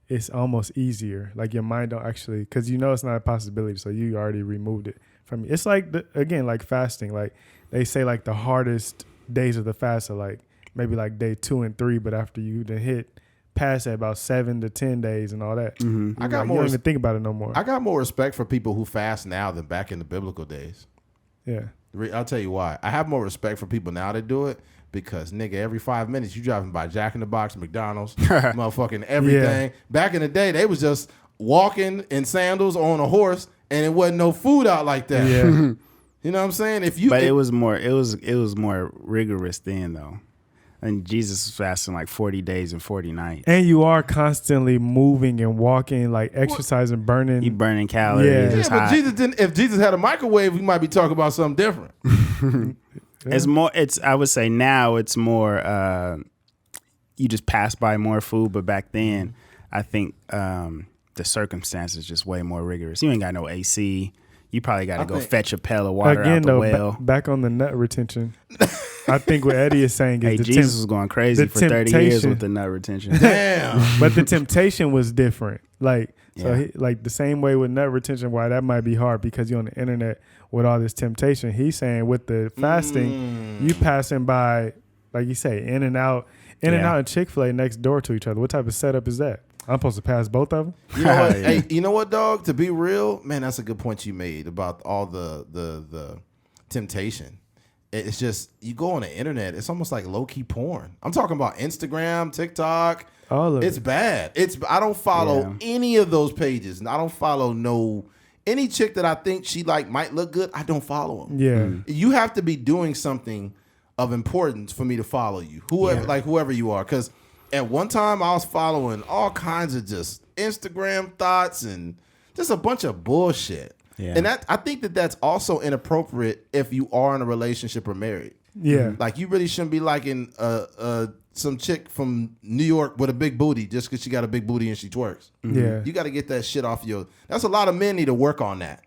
it's almost easier. Like your mind don't actually, because it's not a possibility, so you already removed it from you. It's like like fasting. Like they say, like the hardest days of the fast are like maybe like day 2 and 3, but after you then hit past that about 7 to 10 days and all that, mm-hmm. you don't even think about it no more. I got more respect for people who fast now than back in the biblical days. Yeah, I'll tell you why. I have more respect for people now that do it. Because, nigga, every 5 minutes you driving by Jack in the Box, McDonald's, motherfucking everything. Yeah. Back in the day, they was just walking in sandals on a horse, and it wasn't no food out like that. Yeah. You know what I'm saying? But it was more rigorous then, though. And Jesus was fasting like 40 days and 40 nights. And you are constantly moving and walking, like exercising, burning. You burning calories. Yeah, but if Jesus had a microwave, we might be talking about something different. Yeah. I would say now it's more, you just pass by more food. But back then, I think the circumstances just way more rigorous. You ain't got no AC. You probably got to go fetch a pail of water out the well. Back on the nut retention, I think what Eddie is saying is Jesus was going crazy for 30 years with the nut retention. Damn. But the temptation was different. Like, so like the same way with nut retention, why that might be hard because you're on the internet with all this temptation. He's saying with the fasting, you passing by, like you say, in and out and Chick-fil-A next door to each other. What type of setup is that? I'm supposed to pass both of them? You know what? Hey, you know what, dog? To be real, man, that's a good point you made about all the temptation. It's just, you go on the internet, it's almost like low-key porn. I'm talking about Instagram, TikTok. All of it's it. Bad. I don't follow any of those pages. And I don't follow any chick that I think she like might look good. I don't follow them. Yeah. You have to be doing something of importance for me to follow you. Whoever you are. Because at one time I was following all kinds of just Instagram thoughts and just a bunch of bullshit. Yeah. And I think that's also inappropriate if you are in a relationship or married. Yeah. Like you really shouldn't be liking some chick from New York with a big booty just because she got a big booty and she twerks. Yeah. You got to get that shit off that's a lot of men need to work on that.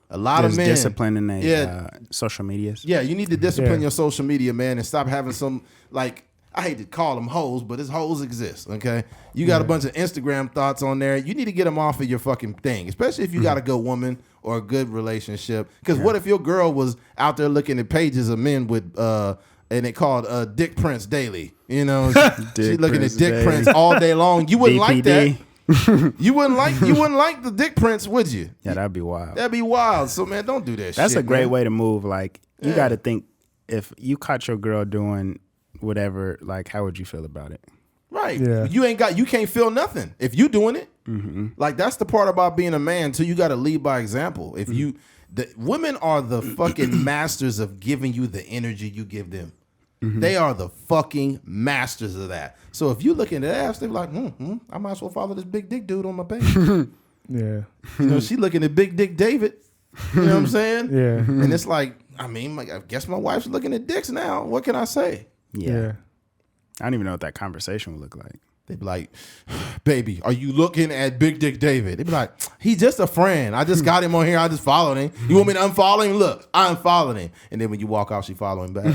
A lot of men. Discipline in social medias. Yeah, you need to discipline your social media, man, and stop having some, like, I hate to call them hoes, but it's hoes exist, okay? You got a bunch of Instagram thoughts on there. You need to get them off of your fucking thing, especially if you got a good woman or a good relationship. Because what if your girl was out there looking at pages of men with, and it called Dick Prints Daily? You know, she's looking at dick prints all day long. You wouldn't like that. You wouldn't like the dick prints, would you? Yeah, that'd be wild. That'd be wild. So, man, don't do that shit. That's a great man. way to move. Like, you got to think, if you caught your girl doing whatever, like, how would you feel about it? Right. Yeah. You can't feel nothing if you doing it. Like, that's the part about being a man too. You got to lead by example. If the women are the fucking masters of giving you the energy you give them. They are the fucking masters of that. So if you look at the ass, they're like, I might as well follow this big dick dude on my page. Yeah. You know, she looking at Big Dick David. You know what I'm saying? Yeah. And it's like, I mean, like, I guess my wife's looking at dicks now. What can I say? Yeah. I don't even know what that conversation would look like. They'd be like, baby, are you looking at Big Dick David? They'd be like, he's just a friend. I just got him on here. I just followed him. You want me to unfollow him? Look, I unfollowed him. And then when you walk off, she follow him back.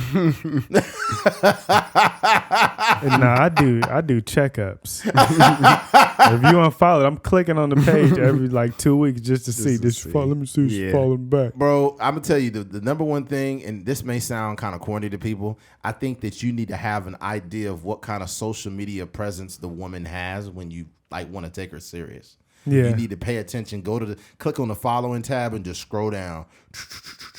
Nah, I do checkups. If you unfollow, I'm clicking on the page every like 2 weeks just to see. Let me see she's following back. Bro, I'm going to tell you the number one thing, and this may sound kind of corny to people, I think that you need to have an idea of what kind of social media presence the woman has when you like want to take her serious. Yeah. You need to pay attention. Click on the following tab and just scroll down.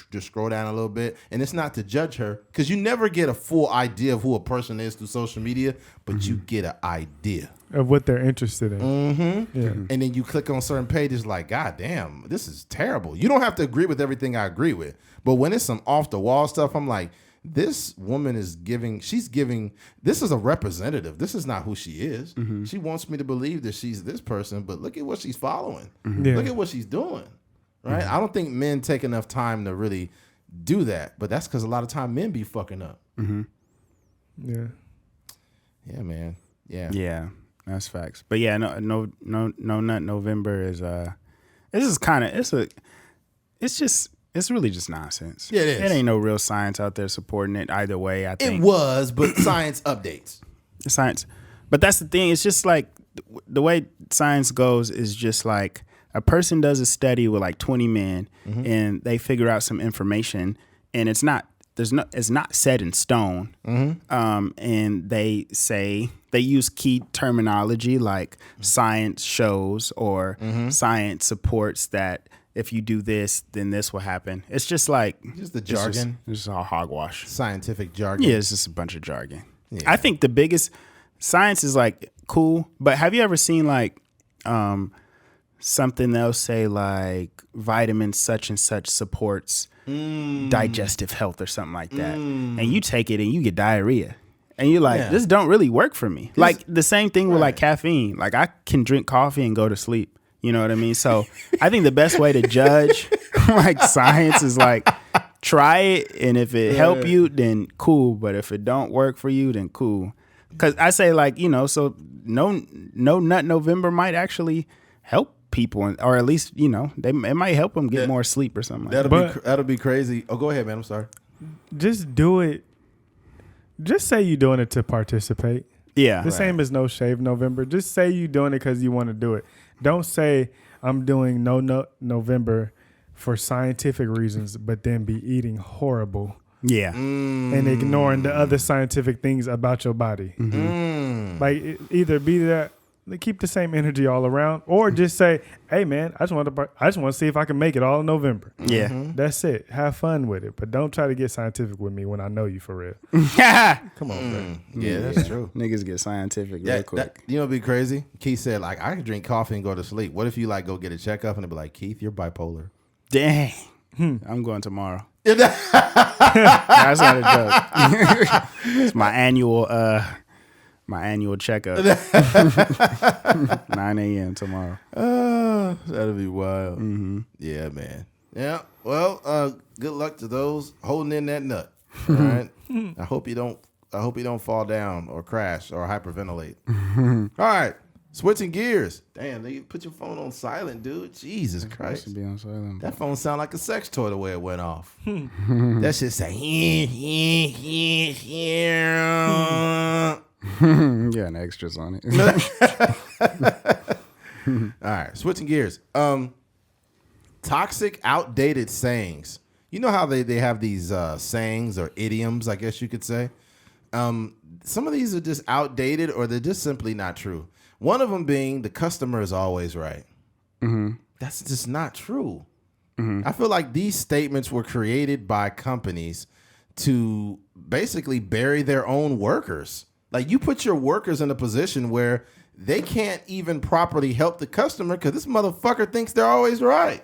Just scroll down a little bit. And it's not to judge her, because you never get a full idea of who a person is through social media, but you get an idea of what they're interested in. Yeah. And then you click on certain pages like, God damn, this is terrible. You don't have to agree with everything I agree with. But when it's some off the wall stuff, I'm like, this woman is giving, this is a representative. This is not who she is. She wants me to believe that she's this person, but look at what she's following. Yeah. Look at what she's doing. Right? I don't think men take enough time to really do that, but that's because a lot of time men be fucking up. Yeah. Yeah, man. Yeah. Yeah, that's facts. But yeah, no nut November is this is kind of it's really just nonsense. Yeah, it is. It ain't no real science out there supporting it either way. I think It was, but science updates. Science, but that's the thing. It's just like the way science goes is just like a person does a study with like 20 men and they figure out some information, and it's not set in stone. And they say they use key terminology like science shows or science supports that if you do this, then this will happen. It's just like Just the jargon. It's just all hogwash. Scientific jargon. Yeah, it's just a bunch of jargon. Yeah. I think the biggest science is like cool, but have you ever seen like something they'll say like vitamin such and such supports digestive health or something like that, and you take it and you get diarrhea, and you're like, this don't really work for me. Like the same thing with like caffeine. Like I can drink coffee and go to sleep. You know what I mean? So I think the best way to judge like science is like try it, and if it help you, then cool. But if it don't work for you, then cool. Because I say like, you know, so no nut November might actually help people, or at least, you know, it might help them get more sleep or something like that. That'll be crazy. Oh, go ahead, man. I'm sorry. Just do it. Just say you're doing it to participate. Yeah. The same as No Shave November. Just say you're doing it because you want to do it. Don't say I'm doing No Nut November for scientific reasons, but then be eating horrible. Yeah. And ignoring the other scientific things about your body. Like either be that, keep the same energy all around, or just say, "Hey, man, I just want to see if I can make it all in November." Yeah. That's it. Have fun with it, but don't try to get scientific with me when I know you for real. Come on, bro. Yeah, that's true. Niggas get scientific real quick. You know what'd be crazy? Keith said, like, I can drink coffee and go to sleep. What if you like go get a checkup and they be like, Keith, you're bipolar. Dang. I'm going tomorrow. That's That's not a joke. It's my annual checkup. 9 a.m. tomorrow. that'll be wild. Yeah, man. Yeah. Well, good luck to those holding in that nut. All right. I hope you don't fall down or crash or hyperventilate. All right. Switching gears. Damn, you put your phone on silent, dude. Jesus Christ. Should be on silent. That phone sound like a sex toy the way it went off. That shit say, Yeah, and extras on it. All right, switching gears. Toxic, outdated sayings. You know how they have these sayings or idioms, I guess you could say. Some of these are just outdated or they're just simply not true. One of them being the customer is always right. Mm-hmm. That's just not true. Mm-hmm. I feel like these statements were created by companies to basically bury their own workers. Like you put your workers in a position where they can't even properly help the customer because this motherfucker thinks they're always right.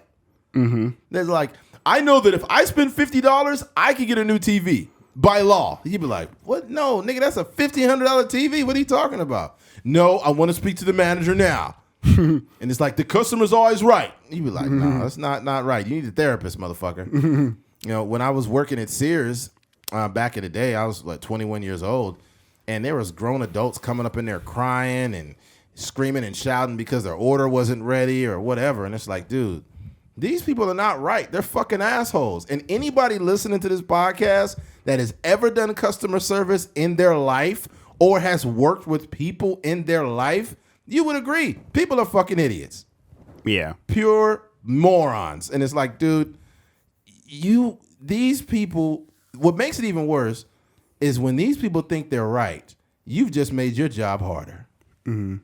Mm-hmm. They're like, I know that if I spend $50, I can get a new TV by law. You'd be like, what? No, nigga, that's a $1,500 TV. What are you talking about? No, I want to speak to the manager now. And it's like, the customer's always right. You'd be like, no, that's not right. You need a therapist, motherfucker. You know, when I was working at Sears back in the day, I was like 21 years old, and there was grown adults coming up in there crying and screaming and shouting because their order wasn't ready or whatever. And it's like, dude, these people are not right. They're fucking assholes. And anybody listening to this podcast that has ever done customer service in their life or has worked with people in their life, you would agree. People are fucking idiots. Yeah. Pure morons. And it's like, dude, these people, what makes it even worse is when these people think they're right, you've just made your job harder. Mm-hmm.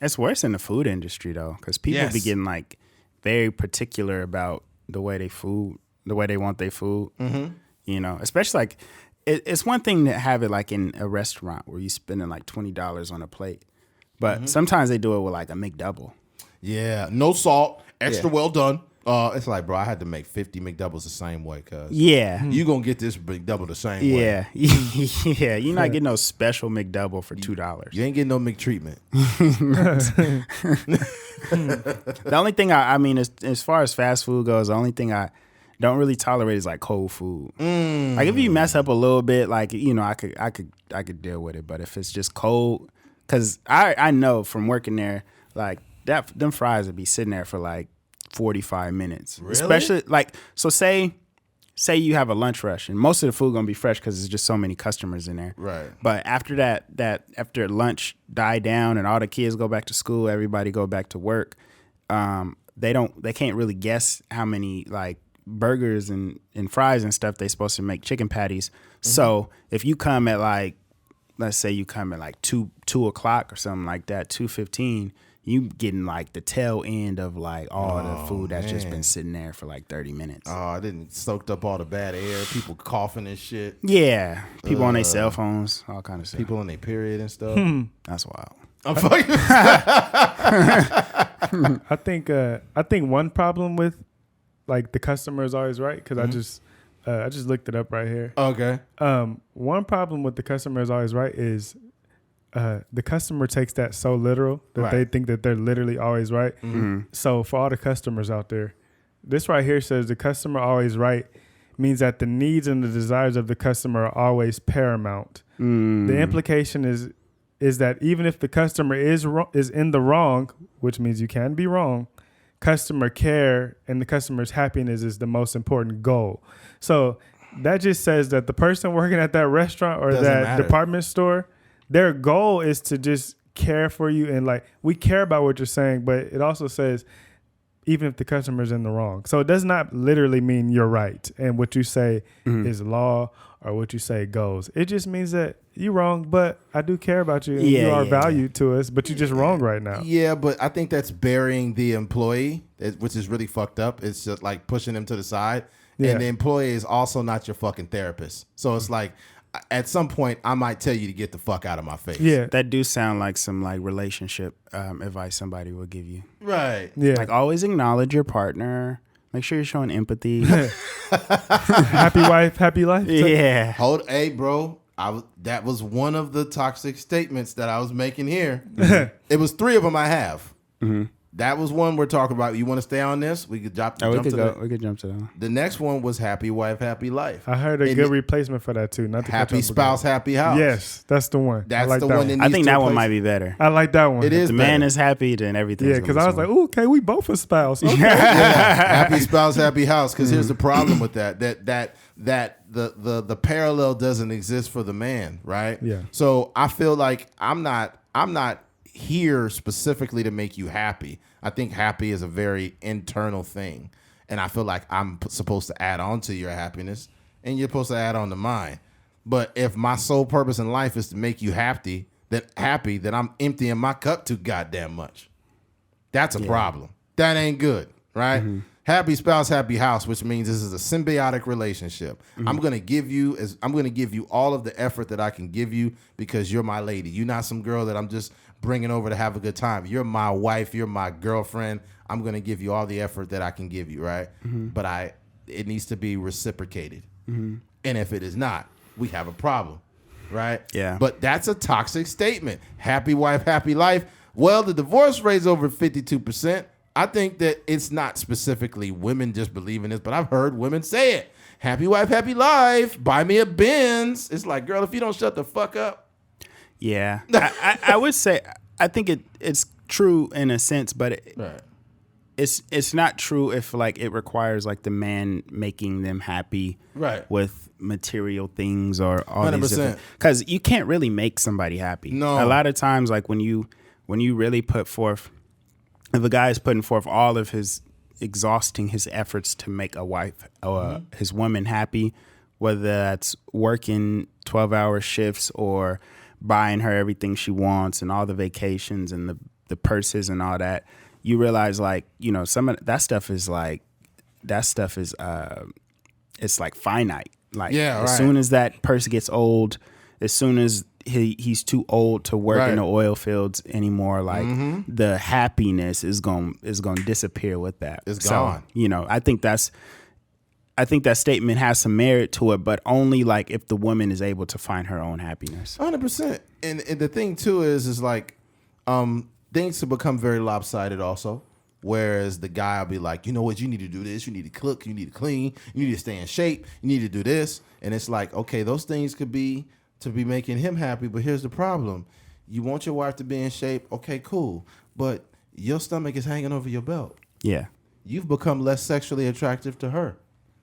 It's worse in the food industry, though, because people be getting like very particular about the way they want their food. Mm-hmm. You know, especially like it's one thing to have it like in a restaurant where you're spending like $20 on a plate, but sometimes they do it with like a McDouble. Yeah, no salt, extra well done. It's like, bro, I had to make 50 McDoubles the same way, cuz. Yeah. You gonna get this McDouble the same way. Yeah. Yeah. You're not getting no special McDouble for $2. You ain't getting no McTreatment. The only thing I mean, as far as fast food goes, the only thing I don't really tolerate is like cold food. Like if you mess up a little bit, like, you know, I could deal with it. But if it's just cold, because I know from working there, like them fries would be sitting there for like 45 minutes. Really? Especially like, so say you have a lunch rush and most of the food gonna be fresh because there's just so many customers in there. Right. But after that after lunch die down and all the kids go back to school, everybody go back to work, they can't really guess how many like burgers and fries and stuff they supposed to make, chicken patties. Mm-hmm. So if you come at like, let's say you come at like 2 o'clock or something like that, 2:15, you getting like the tail end of like all the food that's just been sitting there for like 30 minutes. Oh, I didn't soaked up all the bad air, people coughing and shit. Yeah. People on their cell phones, all kind of stuff. People on their period and stuff. That's wild. I'm fucking I think one problem with like the customer is always right, because I just looked it up right here. Okay. One problem with the customer is always right is the customer takes that so literal that they think that they're literally always right. Mm-hmm. So for all the customers out there, this right here says the customer always right means that the needs and the desires of the customer are always paramount. The implication is that even if the customer is in the wrong, which means you can be wrong, customer care and the customer's happiness is the most important goal. So that just says that the person working at that restaurant or that department store, their goal is to just care for you. And like, we care about what you're saying, but it also says even if the customer's in the wrong. So it does not literally mean you're right and what you say is law or what you say goes. It just means that you're wrong, but I do care about you and you are valued to us, but you're just wrong right now. Yeah, but I think that's burying the employee, which is really fucked up. It's just like pushing them to the side. Yeah. And the employee is also not your fucking therapist. So it's like, at some point, I might tell you to get the fuck out of my face. Yeah. That do sound like some like relationship advice somebody will give you. Right. Yeah. Like always acknowledge your partner. Make sure you're showing empathy. Happy wife, happy life. Yeah. Hey, bro. That was one of the toxic statements that I was making here. It was 3 of them I have. Mm-hmm. that was one we're talking about. You want to stay on this? We could jump to We that. could jump to that. The next one was Happy Wife, Happy Life. I heard a good replacement for that too. Not to Happy Spouse, Happy House. Yes, that's the one. That's I like the that one. That I think that one replace- might be better. I like that one. It is. If the man is happy, then everything. Yeah, because I was like, "Ooh, okay, we both a spouse." Okay. Happy Spouse, Happy House. Because here's the problem with that the parallel doesn't exist for the man, right? Yeah. So I feel like I'm not here specifically to make you happy. I think happy is a very internal thing, and I feel like I'm supposed to add on to your happiness, and you're supposed to add on to mine. But if my sole purpose in life is to make you happy, then I'm emptying my cup too goddamn much. That's a problem. That ain't good, right? Mm-hmm. Happy spouse, happy house, which means this is a symbiotic relationship. Mm-hmm. I'm gonna give you all of the effort that I can give you because you're my lady. You're not some girl that I'm just bringing over to have a good time. You're my wife. You're my girlfriend. I'm gonna give you all the effort that I can give you, right? Mm-hmm. But it needs to be reciprocated. Mm-hmm. And if it is not, we have a problem, right? Yeah. But that's a toxic statement. Happy wife, happy life. Well, the divorce rate's over 52%. I think that it's not specifically women just believing this, but I've heard women say it. Happy wife, happy life. Buy me a Benz. It's like, girl, if you don't shut the fuck up. Yeah. I would say, I think it's true in a sense, but it's not true if like it requires like the man making them happy with material things or all 100%. These different, because you can't really make somebody happy. No. A lot of times, like when you really put forth, if a guy is putting forth all of exhausting his efforts to make a wife, his woman happy, whether that's working 12-hour shifts or buying her everything she wants and all the vacations and the purses and all that, you realize like, you know, some of that stuff is it's like finite. Like as soon as that purse gets old, as soon as he's too old to work in the oil fields anymore, like the happiness is going to disappear with that. It's gone. You know, I think that statement has some merit to it, but only like if the woman is able to find her own happiness. 100%. And the thing too is like things have become very lopsided also. Whereas the guy will be like, you know what, you need to do this, you need to cook, you need to clean, you need to stay in shape, you need to do this. And it's like, okay, those things could be to be making him happy, but here's the problem. You want your wife to be in shape, okay, cool. But your stomach is hanging over your belt. Yeah. You've become less sexually attractive to her.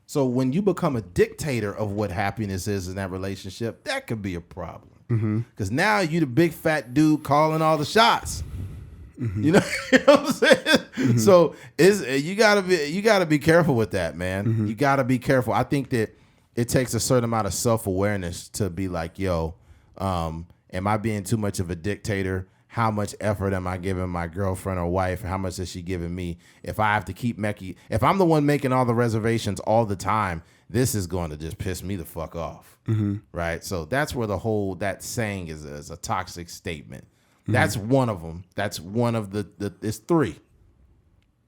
So when you become a dictator of what happiness is in that relationship, that could be a problem. Because now you the big fat dude calling all the shots. You know what I'm saying? So you gotta be careful with that, man. You gotta be careful. I think that it takes a certain amount of self-awareness to be like, yo, am I being too much of a dictator? How much effort am I giving my girlfriend or wife? How much is she giving me? If I have to keep if I'm the one making all the reservations all the time, this is going to just piss me the fuck off. Right? So that's where that saying is a toxic statement. That's one of them. That's one of it's three.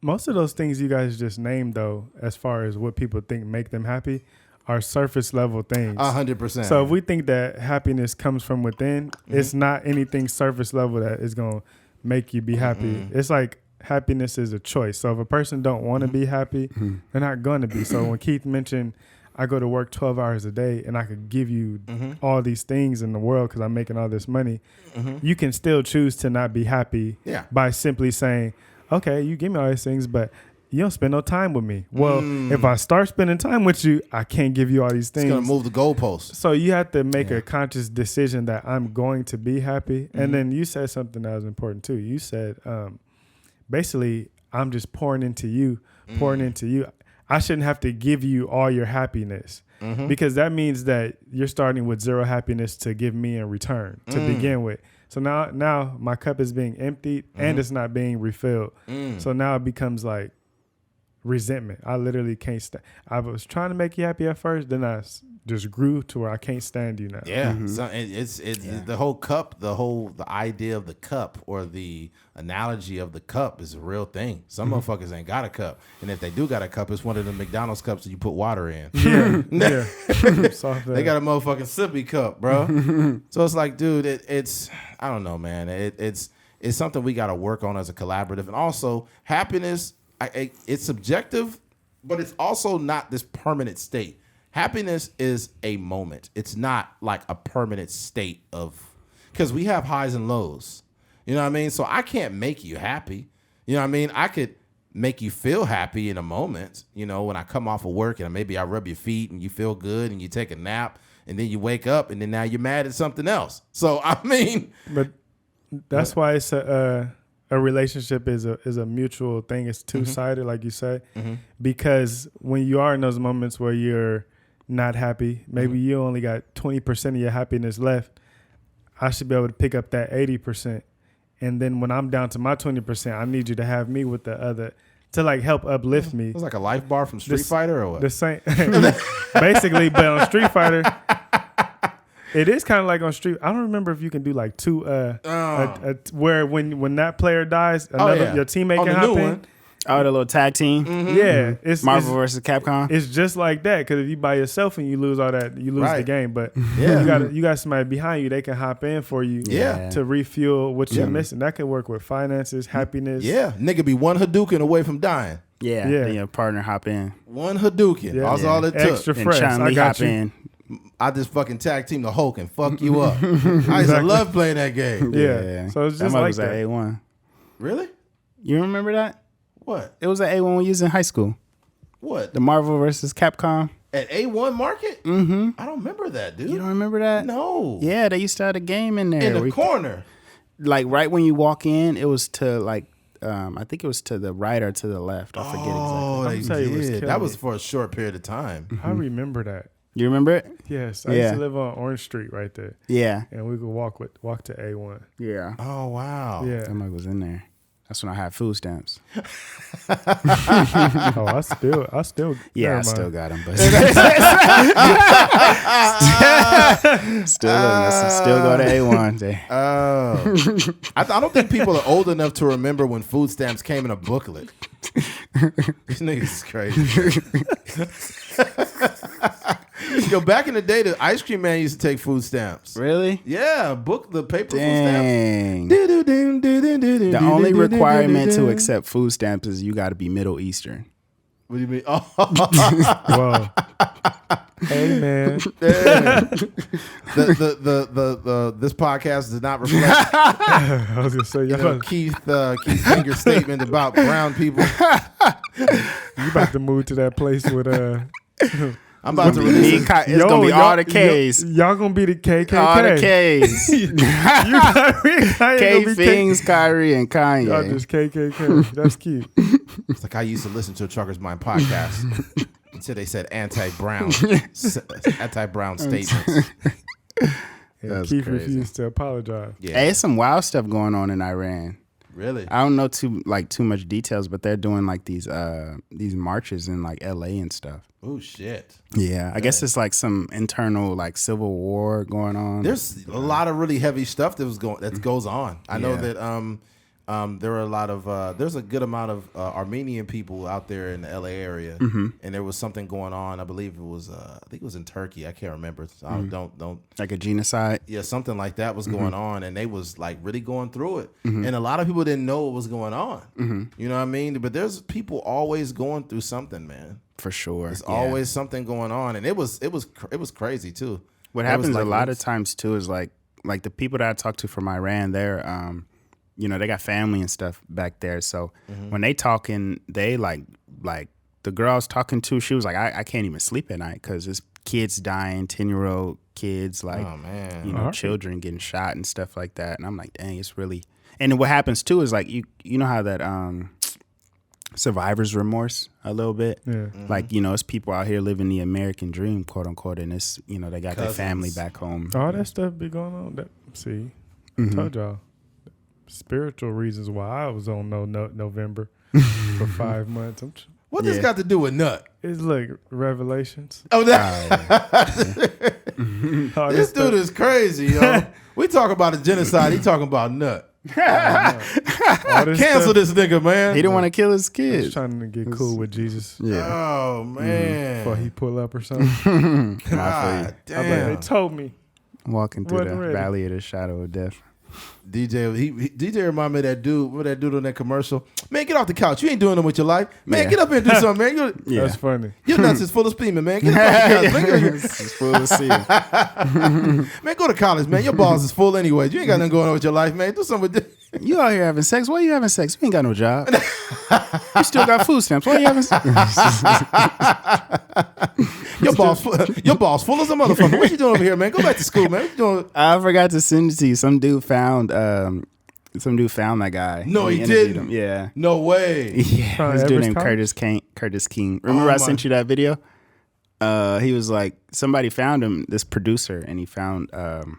Most of those things you guys just named, though, as far as what people think make them happy, are surface level things. 100%. So if we think that happiness comes from within, it's not anything surface level that is going to make you be happy. It's like happiness is a choice. So if a person don't want to be happy, they're not going to be. So when Keith mentioned, I go to work 12 hours a day and I could give you all these things in the world because I'm making all this money, you can still choose to not be happy by simply saying, okay, you give me all these things, but you don't spend no time with me. Well, if I start spending time with you, I can't give you all these things. It's going to move the goalposts. So you have to make a conscious decision that I'm going to be happy. And then you said something that was important too. You said, basically, I'm just pouring into you. I shouldn't have to give you all your happiness because that means that you're starting with zero happiness to give me in return to begin with. So now my cup is being emptied and it's not being refilled. So now it becomes like resentment. I literally can't stand. I was trying to make you happy at first, then I just grew to where I can't stand you now. Yeah, so it's the whole cup, the idea of the cup or the analogy of the cup is a real thing. Some motherfuckers ain't got a cup, and if they do got a cup, it's one of the McDonald's cups that you put water in. Yeah. They got a motherfucking sippy cup, bro. So it's like, dude, it's I don't know, man. is something we got to work on as a collaborative. And also, happiness, it's subjective, but it's also not this permanent state. Happiness is a moment. It's not like a permanent state of, because we have highs and lows. You know what I mean? So I can't make you happy. You know what I mean? I could make you feel happy in a moment, you know, when I come off of work and maybe I rub your feet and you feel good and you take a nap and then you wake up and then now you're mad at something else. So, I mean. But that's why it's a relationship is a mutual thing. It's two-sided, like you say, because when you are in those moments where you're not happy, maybe you only got 20% of your happiness left, I should be able to pick up that 80%. And then when I'm down to my 20%, I need you to have me with the other to like help uplift me. It's like a life bar from Street Fighter or what? The same, basically. But on Street Fighter, it is kind of like on Street. I don't remember if you can do like two. Where when that player dies, your teammate can hop in. Oh, the little tag team. Yeah, it's Marvel versus Capcom. It's just like that, because if you by yourself and you lose all that, you lose the game. But you got somebody behind you, they can hop in for you to refuel what you're missing. That could work with finances, happiness. Yeah, nigga be one Hadouken away from dying. Then your partner hop in. One Hadouken. That's all it took. Extra fresh. I got you. I just fucking tag team the Hulk and fuck you up. I used to love playing that game. Yeah. So it's just like was that. at A1. Really? You remember that? What? It was at A1 we used in high school. What? The Marvel versus Capcom. At A1 Market? Mm-hmm. I don't remember that, dude. You don't remember that? No. Yeah, they used to have a game in there. In the corner. Like right when you walk in, it was to like, I think it was to the right or to the left. I forget exactly. Oh, they did. That was for a short period of time. I remember that. You remember it? Yes. I used to live on Orange Street right there. Yeah. And we could walk to A1. Yeah. Oh, wow. Yeah. Somebody was in there. That's when I had food stamps. I still. Yeah, I still got them, but still go to A1. Oh, I don't think people are old enough to remember when food stamps came in a booklet. This nigga's crazy. Yo, back in the day, the ice cream man used to take food stamps. Really? Yeah, the paper Dang. food stamps. The only requirement to accept food stamps is you got to be Middle Eastern. What do you mean? Oh. Whoa. Hey, man. This podcast does not reflect I was going to say, Keith's finger statement about brown people. You about to move to that place with I'm about to release it's gonna be all the K's. Y'all gonna be the KKK. All the K's. K Things, Kyrie, and Kanye. Y'all just KKK. That's cute. It's like I used to listen to a Trucker's Mind podcast until they said anti-brown statements. And Keith refused to apologize. Yeah. Hey, it's some wild stuff going on in Iran. Really? I don't know too much details, but they're doing like these marches in like LA and stuff. Oh shit. Yeah, I guess it's like some internal like civil war going on. There's a lot of really heavy stuff that goes on. I know that there are a lot of there's a good amount of Armenian people out there in the LA area, and there was something going on. I believe it was I think it was in Turkey. I can't remember. So don't like a genocide. Yeah, something like that was going on, and they was like really going through it, and a lot of people didn't know what was going on. You know what I mean? But there's people always going through something, man. For sure, there's always something going on, and it was crazy too. What happens a lot of times too is like the people that I talked to from Iran, they're they got family and stuff back there. So when they talking, they like the girl I was talking to, she was like, I can't even sleep at night because there's kids dying, 10-year-old kids, like, oh, man. Children getting shot and stuff like that. And I'm like, dang, it's really. And what happens too is like, you know how that survivor's remorse a little bit. Yeah. Like, it's people out here living the American dream, quote unquote. And it's, they got their family back home. All that stuff be going on. I told y'all. Spiritual reasons why I was on November for 5 months. What this got to do with nut? It's like Revelations. Oh, this dude is crazy, yo. We talk about a genocide. He talking about nut. Cancel this nigga, man. He didn't want to kill his kids. He's trying to get cool with Jesus. Yeah. Oh man. Before he pull up or something. God damn. They told me. Walking through the valley of the shadow of death. DJ remind me of that dude. Remember that dude on that commercial? Man, get off the couch. You ain't doing it with your life. Man, get up here and do something, man. That's funny. Your nuts is full of steaming, man. Get up off the couch. It's full of semen. Man, go to college, man. Your balls is full anyway. You ain't got nothing going on with your life, man. Do something with this. You out here having sex? Why you having sex? You ain't got no job. You still got food stamps. Why you having sex? Your balls full of some motherfucker. What you doing over here, man? Go back to school, man. What you doing? I forgot to send it to you. Some dude found that guy. No, he interviewed didn't. him. Yeah. No way. Yeah. This dude named Curtis King. Remember I sent you that video? He was like, somebody found him, this producer, and he found him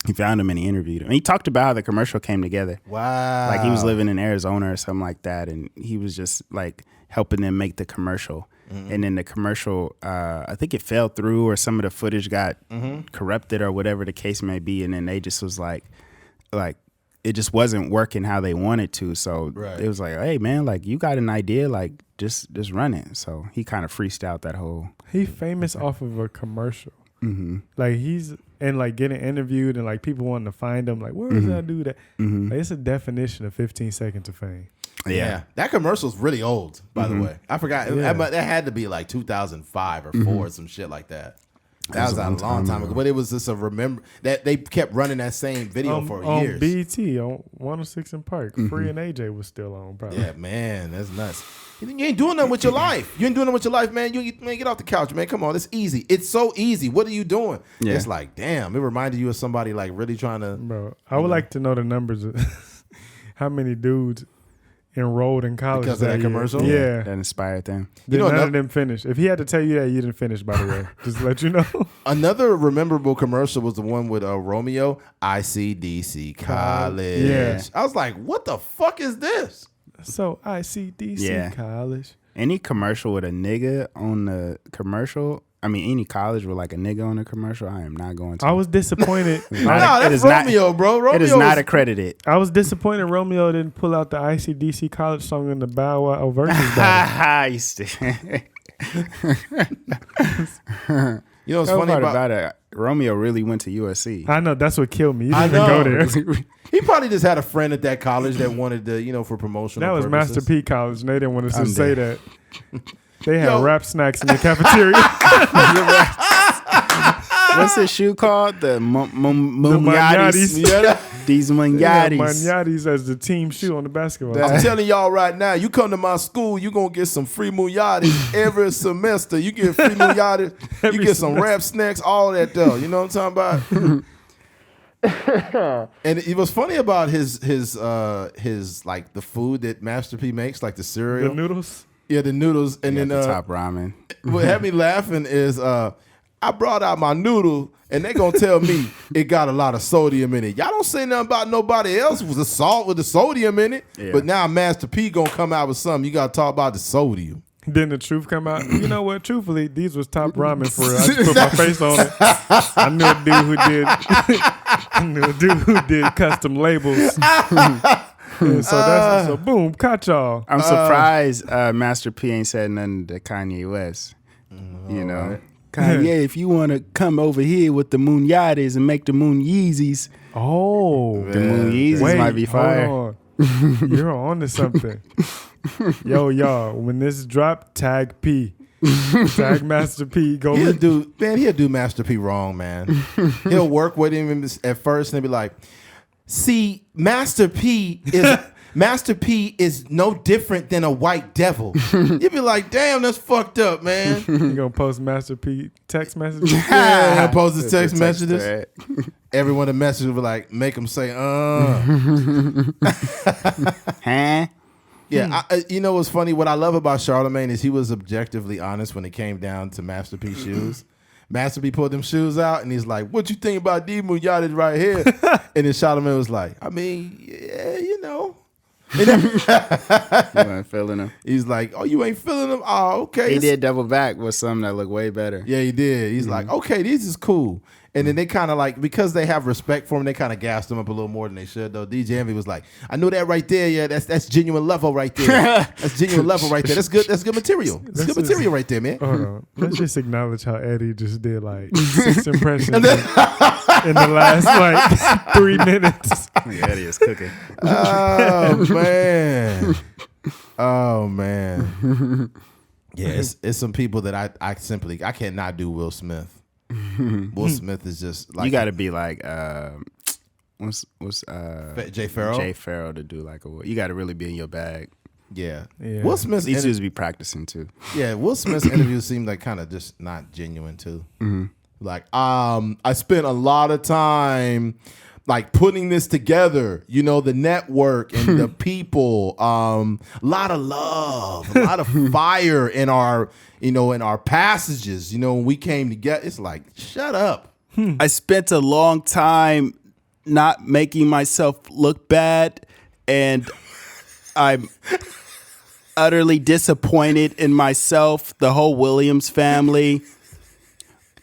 and he interviewed him. And he talked about how the commercial came together. Wow. Like he was living in Arizona or something like that, and he was just like helping them make the commercial. Mm-hmm. And then the commercial, I think it fell through, or some of the footage got corrupted, or whatever the case may be. And then they just was like it just wasn't working how they wanted to. So it was like, hey man, like you got an idea, like just run it. So he kind of freestyled that whole. He famous off of a commercial. Mm-hmm. Like he's and like getting interviewed and like people wanting to find him. Like where does that dude at? Like, it's a definition of 15 seconds of fame. Yeah. That commercial's really old, by the way. I forgot. That had to be like 2005 or 4 or some shit like that. That was a long time ago. But it was just a remember that they kept running that same video for years. On BET, on 106 in Park. Free and AJ was still on, probably. Yeah, man, that's nuts. You ain't doing nothing with your life. You ain't doing nothing with your life, man. Man, get off the couch, man. Come on, it's easy. It's so easy. What are you doing? Yeah. It's like, damn, it reminded you of somebody like really trying to. Bro, I would like to know the numbers of how many dudes enrolled in college because of that commercial. Yeah, that inspired them. None of them finished. If he had to tell you that, you didn't finish. By the way, just to let you know. Another memorable commercial was the one with Romeo, ICDC College. Yeah, I was like, what the fuck is this? So ICDC College. Any commercial with a nigga on the commercial. I mean, any college with like a nigga on the commercial, I am not going to. I was disappointed. That's Romeo, bro. Romeo it is not accredited. I was disappointed Romeo didn't pull out the ICDC College song in the Bow Wow versus battle. You know what's funny about it? Romeo really went to USC. I know, that's what killed me. He didn't even go there. He probably just had a friend at that college that wanted to, for promotional That was purposes. Master P College, and they didn't want us to say that. They had rap snacks in the cafeteria. What's this shoe called? The Munyatis. These Munyatis. Munyatis as the team shoe on the basketball. I'm telling y'all right now, you come to my school, you're going to get some free Munyatis every semester. You get free Munyatis. You get some rap snacks, all that though. You know what I'm talking about? And it was funny about his like the food that Master P makes, like the cereal. The noodles? Yeah, the noodles. And then the top ramen. What had me laughing is I brought out my noodle, and they gonna tell me it got a lot of sodium in it. Y'all don't say nothing about nobody else with the salt with the sodium in it. Yeah. But now Master P gonna come out with something. You gotta talk about the sodium. Then the truth come out. You know what? Truthfully, these was top ramen for real. I just put my face on it. I knew a dude who did custom labels. So boom, caught y'all. I'm surprised Master P ain't said nothing to Kanye West. You know. Right. Kanye, if you want to come over here with the Moon Yachties and make the Moon Yeezys. Oh. The Moon Yeezys might be fire. You're on to something. Yo, y'all, when this drop, tag P. Tag Master P. He'll do Master P wrong, man. He'll work with him at first and he'll be like, see, Master P is no different than a white devil. You'd be like, damn, that's fucked up, man. You gonna post Master P text messages? Yeah, he'll post his text messages. Everyone the message will be like, make him say, Huh? Yeah, you know what's funny? What I love about Charlamagne is he was objectively honest when it came down to Master P shoes. Master P pulled them shoes out, and he's like, what you think about these Munyatis right here? And then Charlamagne was like, I mean, yeah, you know. You ain't feeling them. He's like, oh, you ain't feeling them? Oh, okay. He did double back with some that look way better. Yeah, he did. He's like, okay, this is cool. And then they kind of like, because they have respect for him, they kind of gassed him up a little more than they should, though. DJ Envy was like, I know that right there. Yeah, that's genuine level right there. That's genuine level right there. That's good material. That's good material right there, man. Hold on. Let's just acknowledge how Eddie just did like 6 impressions in the last like 3 minutes. Yeah, Eddie is cooking. Oh man. Yeah, it's some people that I cannot do Will Smith. Will Smith is just like, you got to be like what's Jay Farrell. Jay Farrell to do like you got to really be in your bag. Yeah. Yeah. Will Smith's He should be practicing too. Yeah, Will Smith's interviews seem like kind of just not genuine too. Like, I spent a lot of time like putting this together, you know, the network and the people, a lot of love, a lot of fire in our passages, you know, when we came together. It's like, shut up. I spent a long time not making myself look bad, and I'm utterly disappointed in myself, the whole Williams family.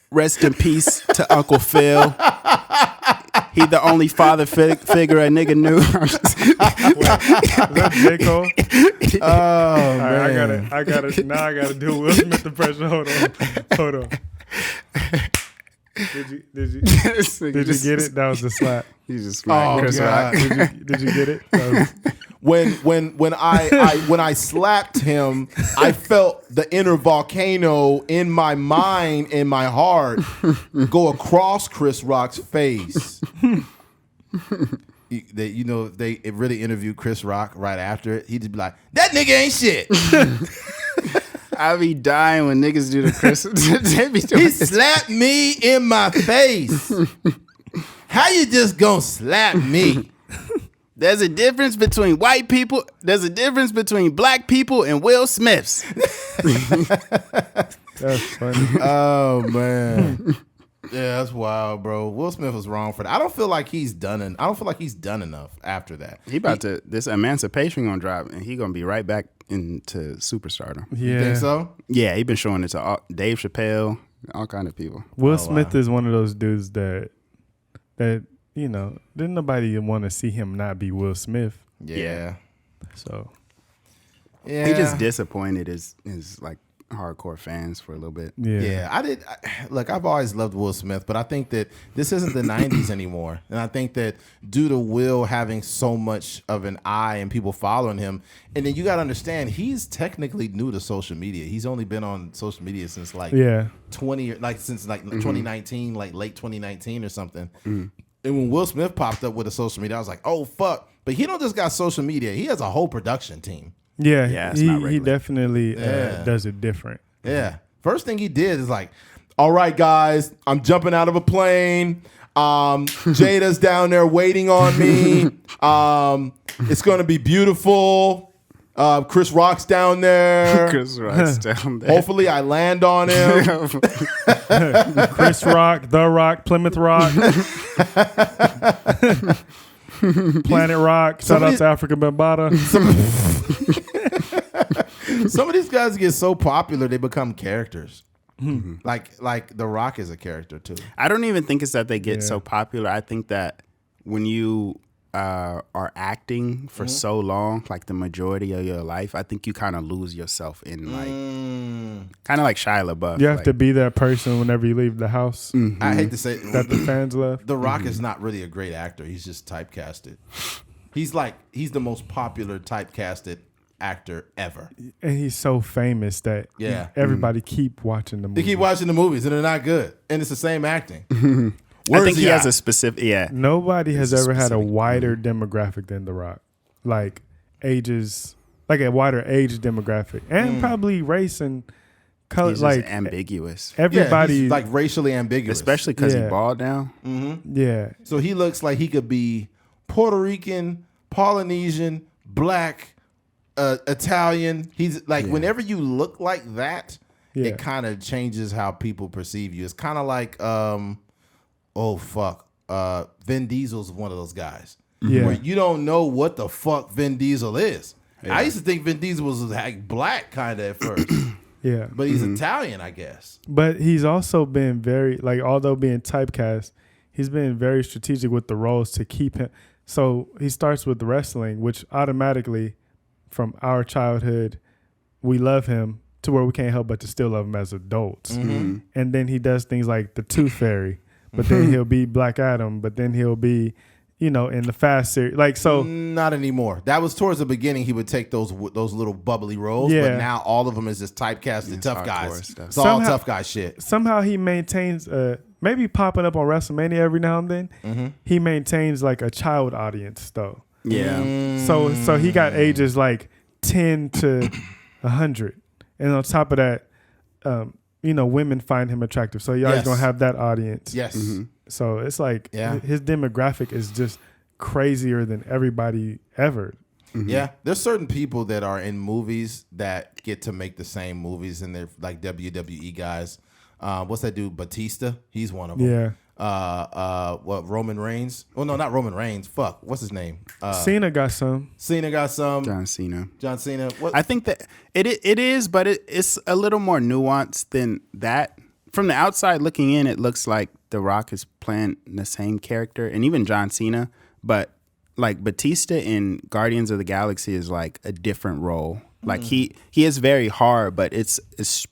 Rest in peace to Uncle Phil. He the only father figure a nigga knew. Is that J. Cole? Oh, man. I gotta do Will Smith impression. Hold on. Did you get it? That was the slap. You just smacked Chris Rock. Did you get it? When I slapped him, I felt the inner volcano in my mind and my heart go across Chris Rock's face. They really interviewed Chris Rock right after it, he'd just be like, "That nigga ain't shit." I be dying when niggas do the Chris. He slapped me in my face. How you just gonna slap me? There's a difference between white people. There's a difference between black people and Will Smiths. That's funny. Oh man. Yeah, that's wild, bro. Will Smith was wrong for that. I don't feel like he's done enough after that. This Emancipation gonna drop, and he gonna be right back into superstardom. Yeah. You think so? Yeah, he been showing it to Dave Chappelle, all kind of people. Will Smith is one of those dudes that you know, didn't nobody want to see him not be Will Smith. Yeah. So yeah, he just disappointed his like hardcore fans for a little bit. Yeah. I've always loved Will Smith, but I think that this isn't the 90s anymore. And I think that due to Will having so much of an eye and people following him, and then you got to understand, he's technically new to social media. He's only been on social media since like 2019, like late 2019 or something. And when Will Smith popped up with a social media, I was like, oh, fuck. But he don't just got social media. He has a whole production team. Yeah, he definitely does it different. Yeah. First thing he did is like, all right, guys, I'm jumping out of a plane. Jada's down there waiting on me. It's going to be beautiful. Chris Rock's down there. Hopefully I land on him. Chris Rock, The Rock, Plymouth Rock. Planet Rock. Shout out to Africa Bambaataa. Some of these guys get so popular they become characters. Like The Rock is a character too. I don't even think it's that they get so popular. I think that when you are acting for so long, like the majority of your life, I think you kind of lose yourself in like kind of like Shia LaBeouf. You have to be that person whenever you leave the house. I hate to say that the fans love. The Rock is not really a great actor. He's just typecasted. He's the most popular typecasted actor ever, and he's so famous that everybody keep watching the movies. They keep watching the movies and they're not good, and it's the same acting. I think he has a specific Nobody has ever had a wider demographic than The Rock, like ages, like a wider age demographic, and probably race and color. He's like ambiguous. Everybody he's like racially ambiguous, especially because he bald now. Yeah, so he looks like he could be Puerto Rican, Polynesian, black, Italian. He's like whenever you look like that, it kind of changes how people perceive you. It's kind of like Vin Diesel's one of those guys where you don't know what the fuck Vin Diesel is. I used to think Vin Diesel was like black kind of at first. But he's Italian, I guess. But he's also been very, like, although being typecast, he's been very strategic with the roles to keep him. So he starts with wrestling, which automatically, from our childhood, we love him to where we can't help but to still love him as adults. And then he does things like the Tooth Fairy, but then he'll be Black Adam, but then he'll be, in the Fast series. Like, so. Not anymore. That was towards the beginning. He would take those little bubbly roles, but now all of them is just typecasted tough guys. It's all tough guy shit. Somehow he maintains, maybe popping up on WrestleMania every now and then, he maintains like a child audience though. Yeah. So he got ages like 10 to 100. And on top of that, women find him attractive. So you're always going to have that audience. Yes. So it's like his demographic is just crazier than everybody ever. Yeah. There's certain people that are in movies that get to make the same movies, and they're like WWE guys. What's that dude? Batista? He's one of them. Yeah. What, Roman Reigns? Well, no, not Roman Reigns. Fuck, what's his name? Cena got some. John Cena. John Cena. What? I think that it is, but it's a little more nuanced than that. From the outside looking in, it looks like The Rock is playing the same character, and even John Cena. But like Batista in Guardians of the Galaxy is like a different role. Like he is very hard, but it's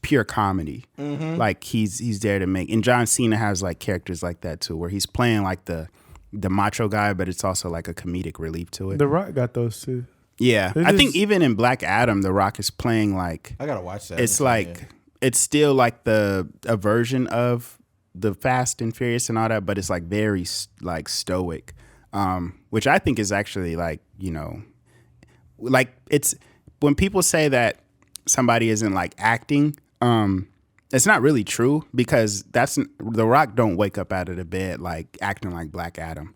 pure comedy. Like he's there to make. And John Cena has like characters like that too, where he's playing like the macho guy, but it's also like a comedic relief to it. The Rock got those too. Yeah, I think even in Black Adam, The Rock is playing like. I gotta watch that. It's like it's still like a version of the Fast and Furious and all that, but it's like very like stoic, which I think is actually like like it's. When people say that somebody isn't like acting, it's not really true, because The Rock don't wake up out of the bed like acting like Black Adam.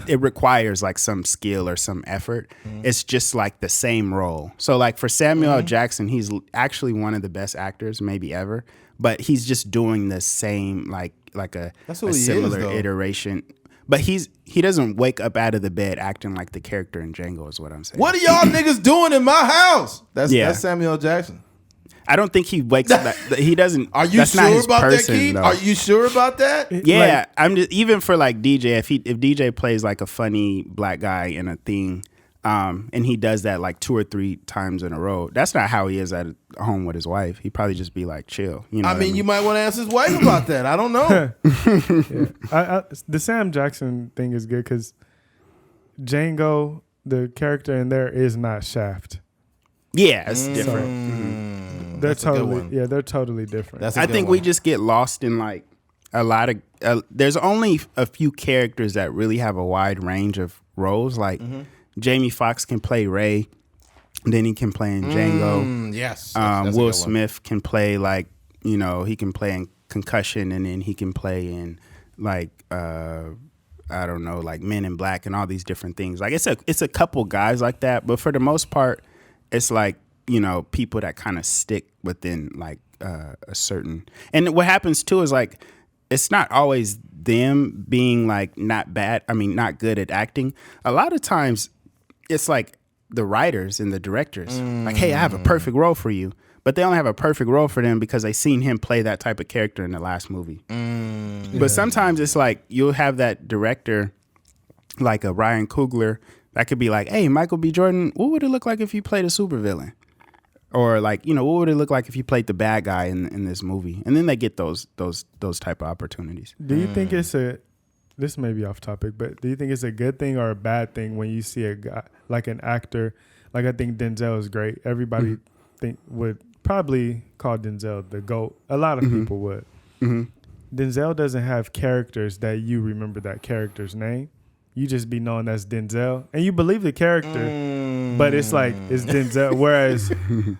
It requires like some skill or some effort. It's just like the same role. So like for Samuel L. Jackson, he's actually one of the best actors maybe ever, but he's just doing the same like a similar iteration. But he doesn't wake up out of the bed acting like the character in Django is what I'm saying. What are y'all niggas doing in my house? That's Samuel L. Jackson. I don't think he wakes up. He doesn't. Are you sure about that, Keith? Are you sure about that? Yeah, I'm just, even for like DJ. If DJ plays like a funny black guy in a thing, and he does that like 2 or 3 times in a row, that's not how he is at home with his wife. He'd probably just be like chill. You know. I mean, you might want to ask his wife about that. I don't know. The Sam Jackson thing is good because Django, the character in there, is not Shaft. Yeah, it's different. They're totally different. I think we just get lost in like a lot of. There's only a few characters that really have a wide range of roles. Like Jamie Foxx can play Ray, then he can play in Django. Yes. Will Smith can play like he can play in Concussion, and then he can play in like I don't know, like Men in Black and all these different things. Like it's a couple guys like that, but for the most part, it's like, people that kind of stick within like a certain. And what happens too is like, it's not always them being like not good at acting. A lot of times it's like the writers and the directors like, hey, I have a perfect role for you. But they only have a perfect role for them because they seen him play that type of character in the last movie. But sometimes it's like you'll have that director like a Ryan Coogler that could be like, hey, Michael B. Jordan, what would it look like if you played a supervillain? Or like, what would it look like if you played the bad guy in this movie? And then they get those type of opportunities. Do you think this may be off topic, but do you think it's a good thing or a bad thing when you see a guy, like an actor, like I think Denzel is great. Everybody would probably call Denzel the GOAT. A lot of people would. Denzel doesn't have characters that you remember that character's name. You just be known as Denzel, and you believe the character, but it's like it's Denzel. Whereas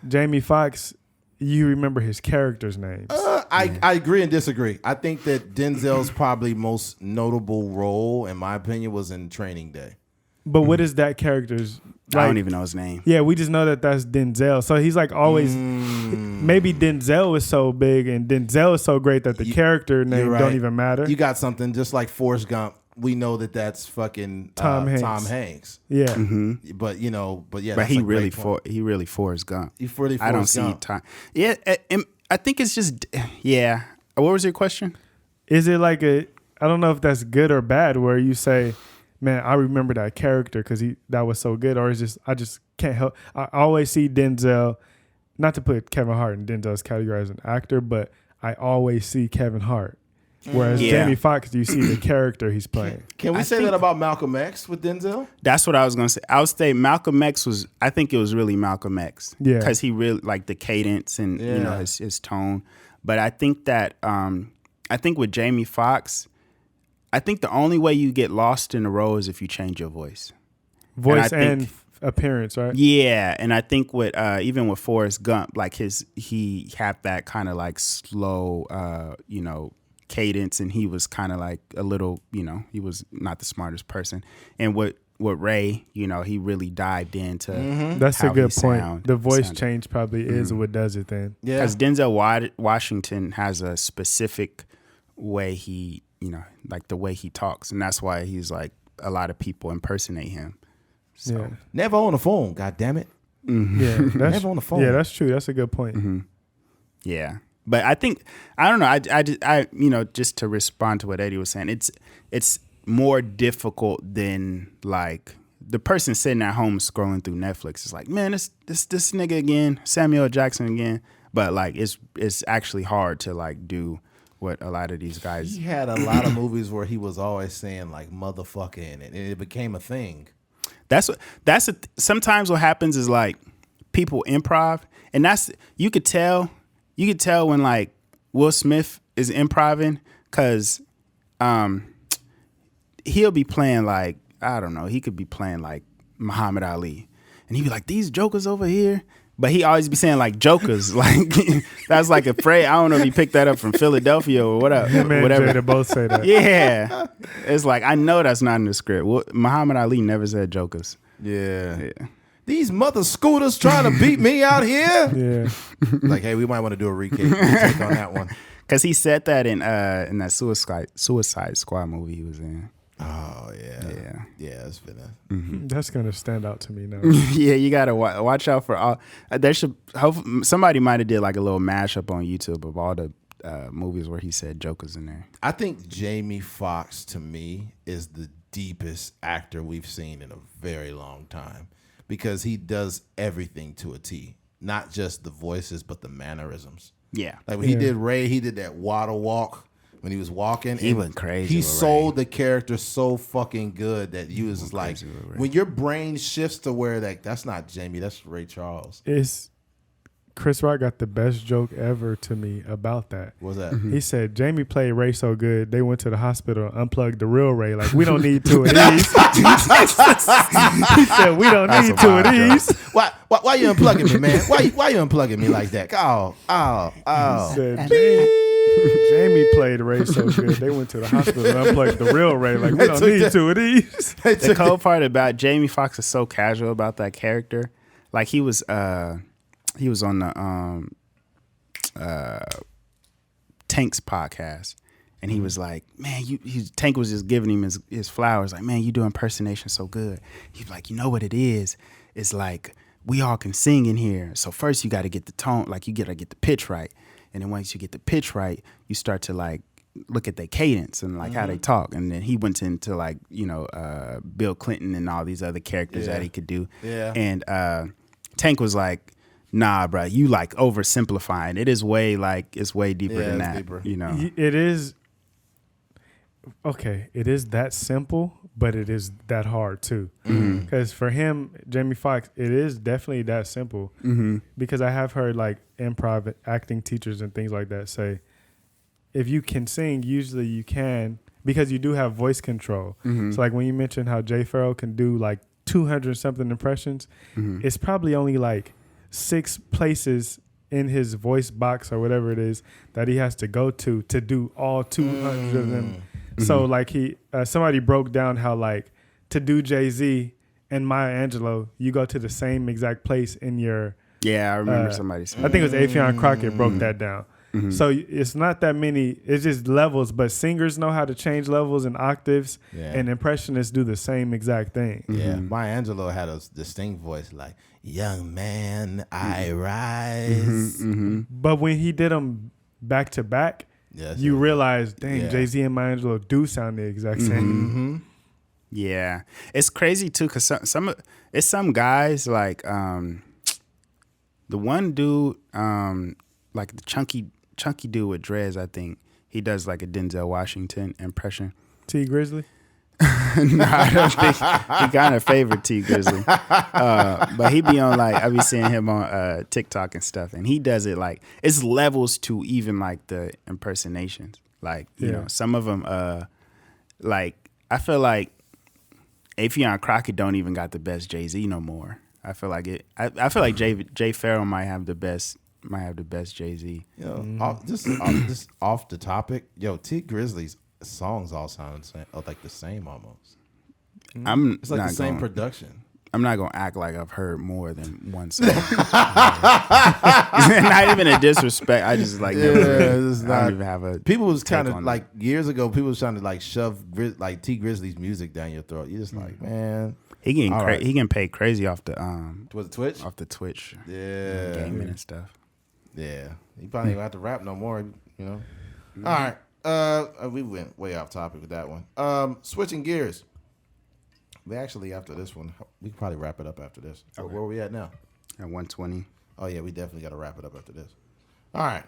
Jamie Foxx, you remember his character's names. I agree and disagree. I think that Denzel's probably most notable role, in my opinion, was in Training Day. But what is that character's? Like, I don't even know his name. Yeah, we just know that that's Denzel. So he's like always. Maybe Denzel is so big and Denzel is so great that the character name don't even matter. You got something just like Forrest Gump. We know that that's fucking Tom Hanks. Yeah, but yeah. But he really Forrest Gump. I don't see time. Yeah, I think it's just yeah. What was your question? Is it like I don't know if that's good or bad. Where you say, man, I remember that character because that was so good, or is just I just can't help. I always see Denzel. Not to put Kevin Hart in Denzel's category as an actor, but I always see Kevin Hart. Whereas Yeah. Jamie Foxx, you see the character he's playing. Can we say that about Malcolm X with Denzel? That's what I was gonna say. I would say Malcolm X was. I think it was really Malcolm X. Yeah. because he really like the cadence and his tone. But I think that I think with Jamie Foxx, I think the only way you get lost in a role is if you change your voice. Voice And I and think- appearance, right? Yeah, and I think with even with Forrest Gump, like he had that kind of like slow, cadence, and he was kind of like a little, he was not the smartest person. And with Ray, he really dived into. That's a how good he point. The voice sounded. change probably is what does it then. Yeah. Because Denzel Washington has a specific way he, like the way he talks, and that's why he's like a lot of people impersonate him. So. Yeah. Never on the phone, God damn it. Yeah, that's, Never on the phone. Yeah, that's true. That's a good point. Yeah, but I think I don't know. I just to respond to what Eddie was saying, it's more difficult than like the person sitting at home scrolling through Netflix. It's like, man, this nigga again, Samuel L. Jackson again. But like, it's actually hard to like do what a lot of these guys. He had a lot of movies where he was always saying like motherfucker in it, and it became a thing. Sometimes what happens is like people improv, and you could tell when like Will Smith is improving because he'll be playing like, I don't know, he could be playing like Muhammad Ali, and he'd be like, these jokers over here. But he always be saying like jokers, like that's like a phrase. I don't know if he picked that up from Philadelphia or whatever. Him and whatever. Jada both say that. Yeah, it's like I know that's not in the script. Well, Muhammad Ali never said jokers. Yeah. These mother scooters trying to beat me out here. Yeah. Like, hey, we might want to do a retake on that one. Because he said that in that Suicide Squad movie he was in. Oh yeah, yeah. It's been That's gonna stand out to me now. Yeah, you gotta watch out for all. There should somebody might have did like a little mashup on YouTube of all the movies where he said jokers in there. I think Jamie Foxx to me is the deepest actor we've seen in a very long time because he does everything to a T, not just the voices but the mannerisms. Yeah, like when he did Ray, he did that waddle walk. When he was walking, he went crazy. He sold the character so fucking good that you was just like, when your brain shifts to where that's not Jamie, that's Ray Charles. It's Chris Rock got the best joke ever to me about that. What was that? He said Jamie played Ray so good they went to the hospital and unplugged the real Ray. Like, we don't need two of these. He said we don't need two of these. Why you unplugging me, man? Why you unplugging me like that? He said Jamie played Ray so good they went to the hospital and unplugged the real Ray. Like, we don't need two of these. The cool part about Jamie Foxx is so casual about that character. Like he was on the Tank's podcast, and he was like, man, Tank was just giving him his flowers. Like, man, you do impersonation so good. He's like, you know what it is? It's like we all can sing in here. So first you got to get the tone, like you got to get the pitch right. And then once you get the pitch right, you start to like look at their cadence and like how they talk. And then he went into like, Bill Clinton and all these other characters that he could do. Yeah. And Tank was like, nah, bro, you like oversimplifying. It is way deeper than that. Deeper. It is. Okay, it is that simple, but it is that hard too. Because for him, Jamie Foxx, it is definitely that simple. Because I have heard like improv acting teachers and things like that say, if you can sing, usually you can, because you do have voice control. So like when you mentioned how Jay Farrell can do like 200 something impressions, it's probably only like 6 places in his voice box or whatever it is that he has to go to do all 200 of them. So like somebody broke down how like to do Jay-Z and Maya Angelou, you go to the same exact place in your. Yeah, I remember somebody saying. I think it was Afion Crockett broke that down. So it's not that many. It's just levels, but singers know how to change levels and octaves, and impressionists do the same exact thing. Yeah, Maya Angelou had a distinct voice like, young man, I rise. But when he did them back to back, you realize, dang, Jay-Z and Maya Angelou do sound the exact same. Yeah, it's crazy too because some guys like the one dude like the chunky dude with dreads. I think He does like a Denzel Washington impression. T Grizzly. No, I don't think he kind of favored T Grizzly, but he be on like I be seeing him on TikTok and stuff, and he does it like it's levels to even like the impersonations. Like you know, some of them, like I feel like Afion Crockett don't even got the best Jay-Z no more. I feel like it. I feel like Jay Farrell might have the best Jay-Z. Yo, just off the topic, yo, T Grizzly's songs all sound like the same almost. It's like the same production. I'm not gonna act like I've heard more than one song. Not even a disrespect. I just like never, I don't even have a. People was kind of like years ago. People was trying to like shove like T Grizzly's music down your throat. You just like, man, he getting paid crazy off the was it Twitch? Off the Twitch, gaming and stuff. Yeah, he probably don't have to rap no more. You know. All right. We went way off topic with that one. Switching gears. We actually, after this one, we can probably wrap it up after this. Okay. Where are we at now? At 120. Oh, yeah, we definitely got to wrap it up after this. All right.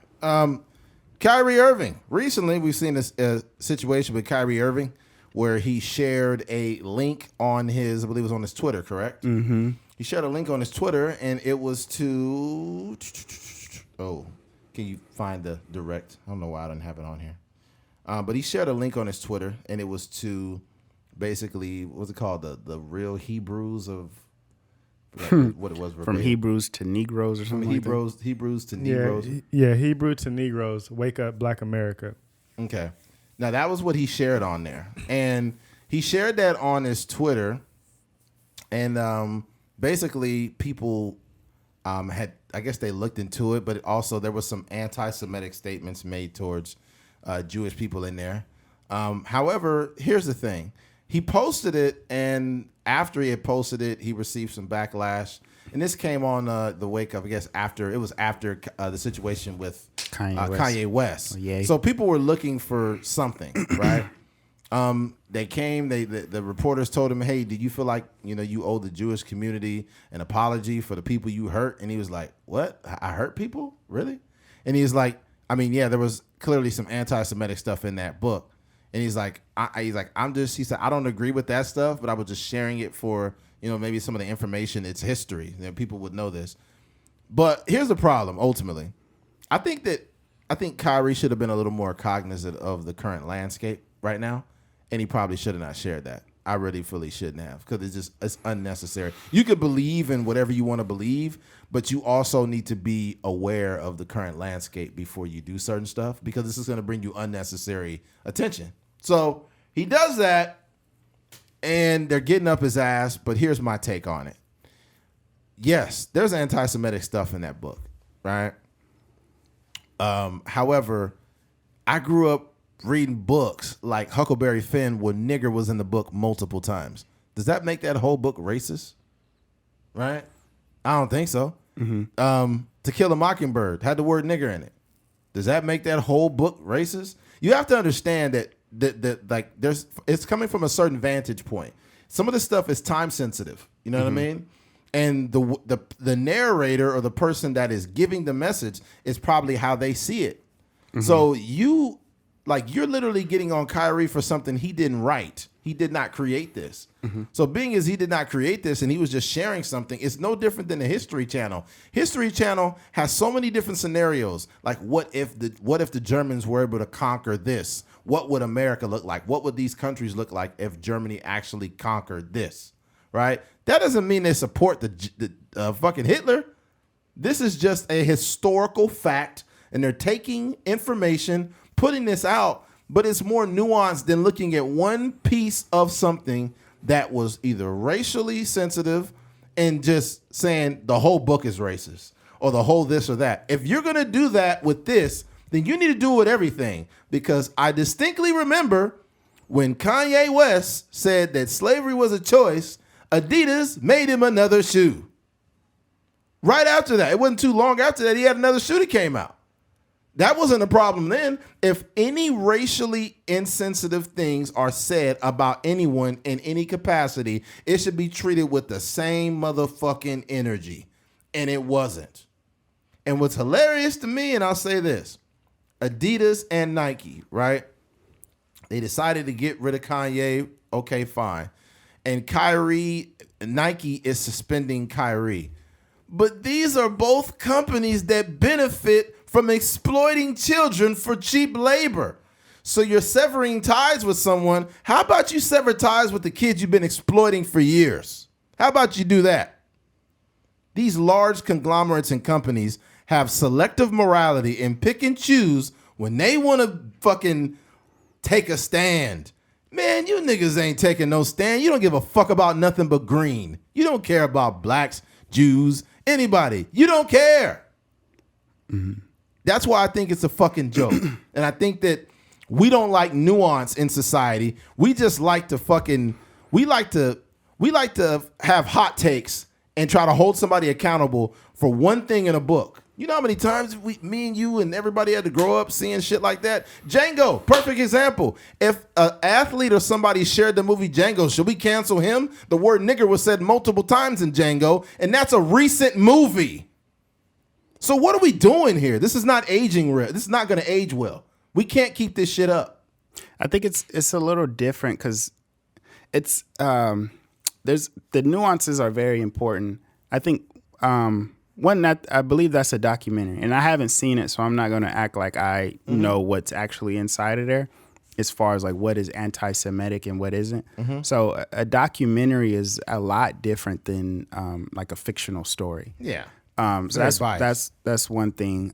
Kyrie Irving. Recently, we've seen this situation with Kyrie Irving where he shared a link on his, I believe it was on his Twitter, correct? Mm-hmm. He shared a link on his Twitter, and it was to, can you find the direct? I don't know why I don't have it on here. But he shared a link on his Twitter, and it was to basically, what's it called? The real Hebrews of what it was. From Hebrews to Negroes or something. Hebrews to Negroes. Yeah, Hebrew to Negroes. Wake up, Black America. Okay. Now, that was what he shared on there. And he shared that on his Twitter. And basically, people had, I guess they looked into it, but also there was some anti-Semitic statements made towards Jewish people in there. However, here's the thing. He posted it, and after he had posted it, he received some backlash. And this came on the wake up, I guess, after the situation with Kanye West. Oh, so people were looking for something, right? They came, the reporters told him, hey, did you feel like, you owe the Jewish community an apology for the people you hurt? And he was like, what? I hurt people? Really? And he was like, there was clearly some anti-Semitic stuff in that book. And he's like, he said, I don't agree with that stuff, but I was just sharing it for, maybe some of the information. It's history. People would know this. But here's the problem, ultimately. I think Kyrie should have been a little more cognizant of the current landscape right now, and he probably should have not shared that. I really fully shouldn't have, because it's unnecessary. You could believe in whatever you want to believe, but you also need to be aware of the current landscape before you do certain stuff, because this is going to bring you unnecessary attention. So he does that, and they're getting up his ass, but here's my take on it. Yes, there's anti-Semitic stuff in that book, right? However, I grew up reading books like Huckleberry Finn where nigger was in the book multiple times. Does that make that whole book racist? Right? I don't think so. Mm-hmm. To Kill a Mockingbird had the word nigger in it. Does that make that whole book racist? You have to understand that it's coming from a certain vantage point. Some of this stuff is time sensitive. You know what I mean? And the narrator or the person that is giving the message is probably how they see it. Mm-hmm. So you're literally getting on Kyrie for something he didn't write. He did not create this. Mm-hmm. So being as he did not create this and he was just sharing something, it's no different than the History Channel. History Channel has so many different scenarios. Like what if the Germans were able to conquer this? What would America look like? What would these countries look like if Germany actually conquered this? Right? That doesn't mean they support the fucking Hitler. This is just a historical fact, and they're taking information, putting this out, but it's more nuanced than looking at one piece of something that was either racially sensitive and just saying the whole book is racist or the whole this or that. If you're going to do that with this, then you need to do it with everything, because I distinctly remember when Kanye West said that slavery was a choice, Adidas made him another shoe. Right after that, it wasn't too long after that, he had another shoe that came out. That wasn't a problem then. If any racially insensitive things are said about anyone in any capacity, it should be treated with the same motherfucking energy. And it wasn't. And what's hilarious to me, and I'll say this, Adidas and Nike, right? They decided to get rid of Kanye. Okay, fine. And Nike is suspending Kyrie. But these are both companies that benefit from exploiting children for cheap labor. So you're severing ties with someone. How about you sever ties with the kids you've been exploiting for years? How about you do that? These large conglomerates and companies have selective morality and pick and choose when they want to fucking take a stand. Man, you niggas ain't taking no stand. You don't give a fuck about nothing but green. You don't care about blacks, Jews, anybody. You don't care. Mm-hmm. That's why I think it's a fucking joke. And I think that we don't like nuance in society. We just like to fucking, we like to have hot takes and try to hold somebody accountable for one thing in a book. You know how many times me and you and everybody had to grow up seeing shit like that? Django, perfect example. If an athlete or somebody shared the movie Django, should we cancel him? The word nigger was said multiple times in Django, and that's a recent movie. So what are we doing here? This is not aging real. This is not going to age well. We can't keep this shit up. I think it's a little different because it's there's the nuances are very important. I think one that I believe that's a documentary, and I haven't seen it, so I'm not going to act like I know what's actually inside of there, as far as like what is anti-Semitic and what isn't. Mm-hmm. So a documentary is a lot different than like a fictional story. Yeah. So that's one thing.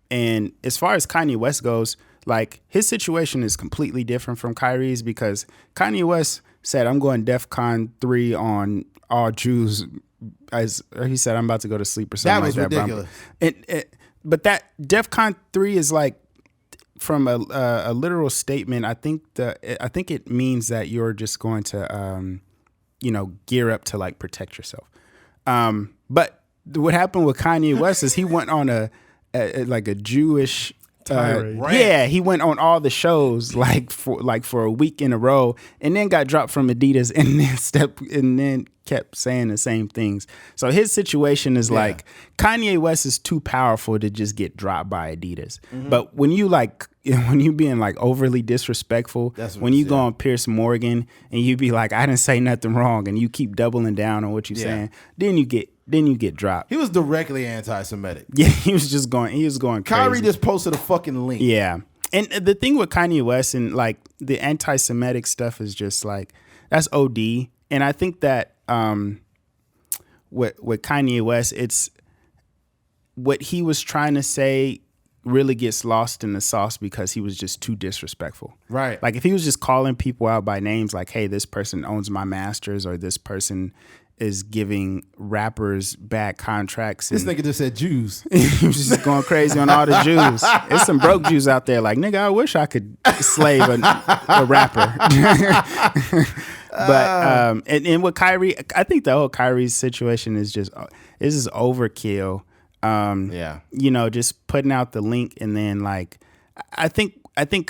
And as far as Kanye West goes, like his situation is completely different from Kyrie's because Kanye West said, "I'm going DEFCON 3 on all Jews." He said, "I'm about to go to sleep" or something like that. That was ridiculous. But that DEFCON 3 is like from a literal statement. I think it means that you're just going to, gear up to like protect yourself. But what happened with Kanye West is he went on a Jewish tirade. Yeah, he went on all the shows for a week in a row, and then got dropped from Adidas, and then kept saying the same things. So his situation is like Kanye West is too powerful to just get dropped by Adidas. Mm-hmm. But when you being like overly disrespectful, when you go on Piers Morgan and you be like, "I didn't say nothing wrong," and you keep doubling down on what you're saying, then you get dropped. He was directly anti-Semitic. Yeah, he was going crazy. Kyrie just posted a fucking link. Yeah. And the thing with Kanye West and like the anti-Semitic stuff is just like, that's OD. And I think that with Kanye West, it's what he was trying to say really gets lost in the sauce because he was just too disrespectful. Right. Like if he was just calling people out by names like, "Hey, this person owns my masters," or "This person is giving rappers bad contracts." This nigga just said Jews. He was just going crazy on all the Jews. There's some broke Jews out there like, nigga, I wish I could slave a rapper. But and with Kyrie, I think the whole Kyrie situation is just overkill. Just putting out the link and then like I think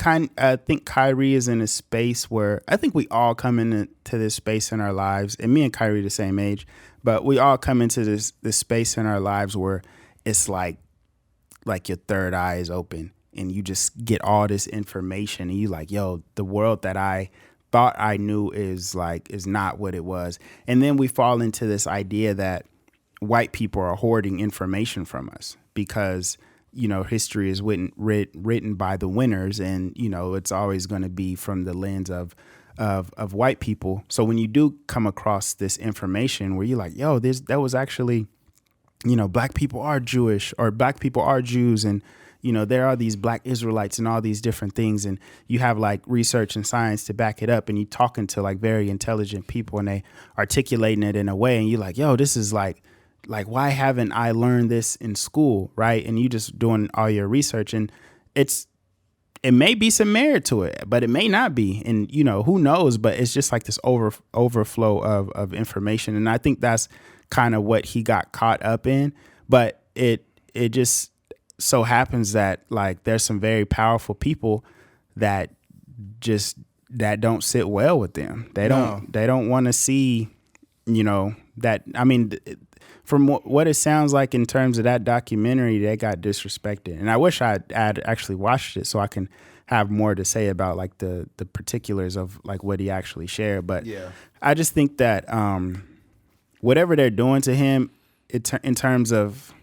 Kyrie is in a space where I think we all come into this space in our lives, and me and Kyrie the same age, but we all come into this space in our lives where it's like your third eye is open and you just get all this information and you like, yo, the world that I thought I knew is not what it was. And then we fall into this idea that white people are hoarding information from us because history is written by the winners, and it's always going to be from the lens of white people. So when you do come across this information where you're like, yo, that was actually, black people are Jewish or black people are Jews, and there are these black Israelites and all these different things, and you have like research and science to back it up, and you talking to like very intelligent people and they articulating it in a way, and you're like, yo, this is like why haven't I learned this in school, right? And you just doing all your research, and it may be some merit to it, but it may not be, and who knows? But it's just like this overflow of information, and I think that's kind of what he got caught up in. But it just so happens that like there's some very powerful people that don't sit well with them. They don't want to see that. I mean, from what it sounds like in terms of that documentary, they got disrespected. And I wish I'd actually watched it so I can have more to say about like the particulars of like what he actually shared. But Yeah. I just think that whatever they're doing to him in terms of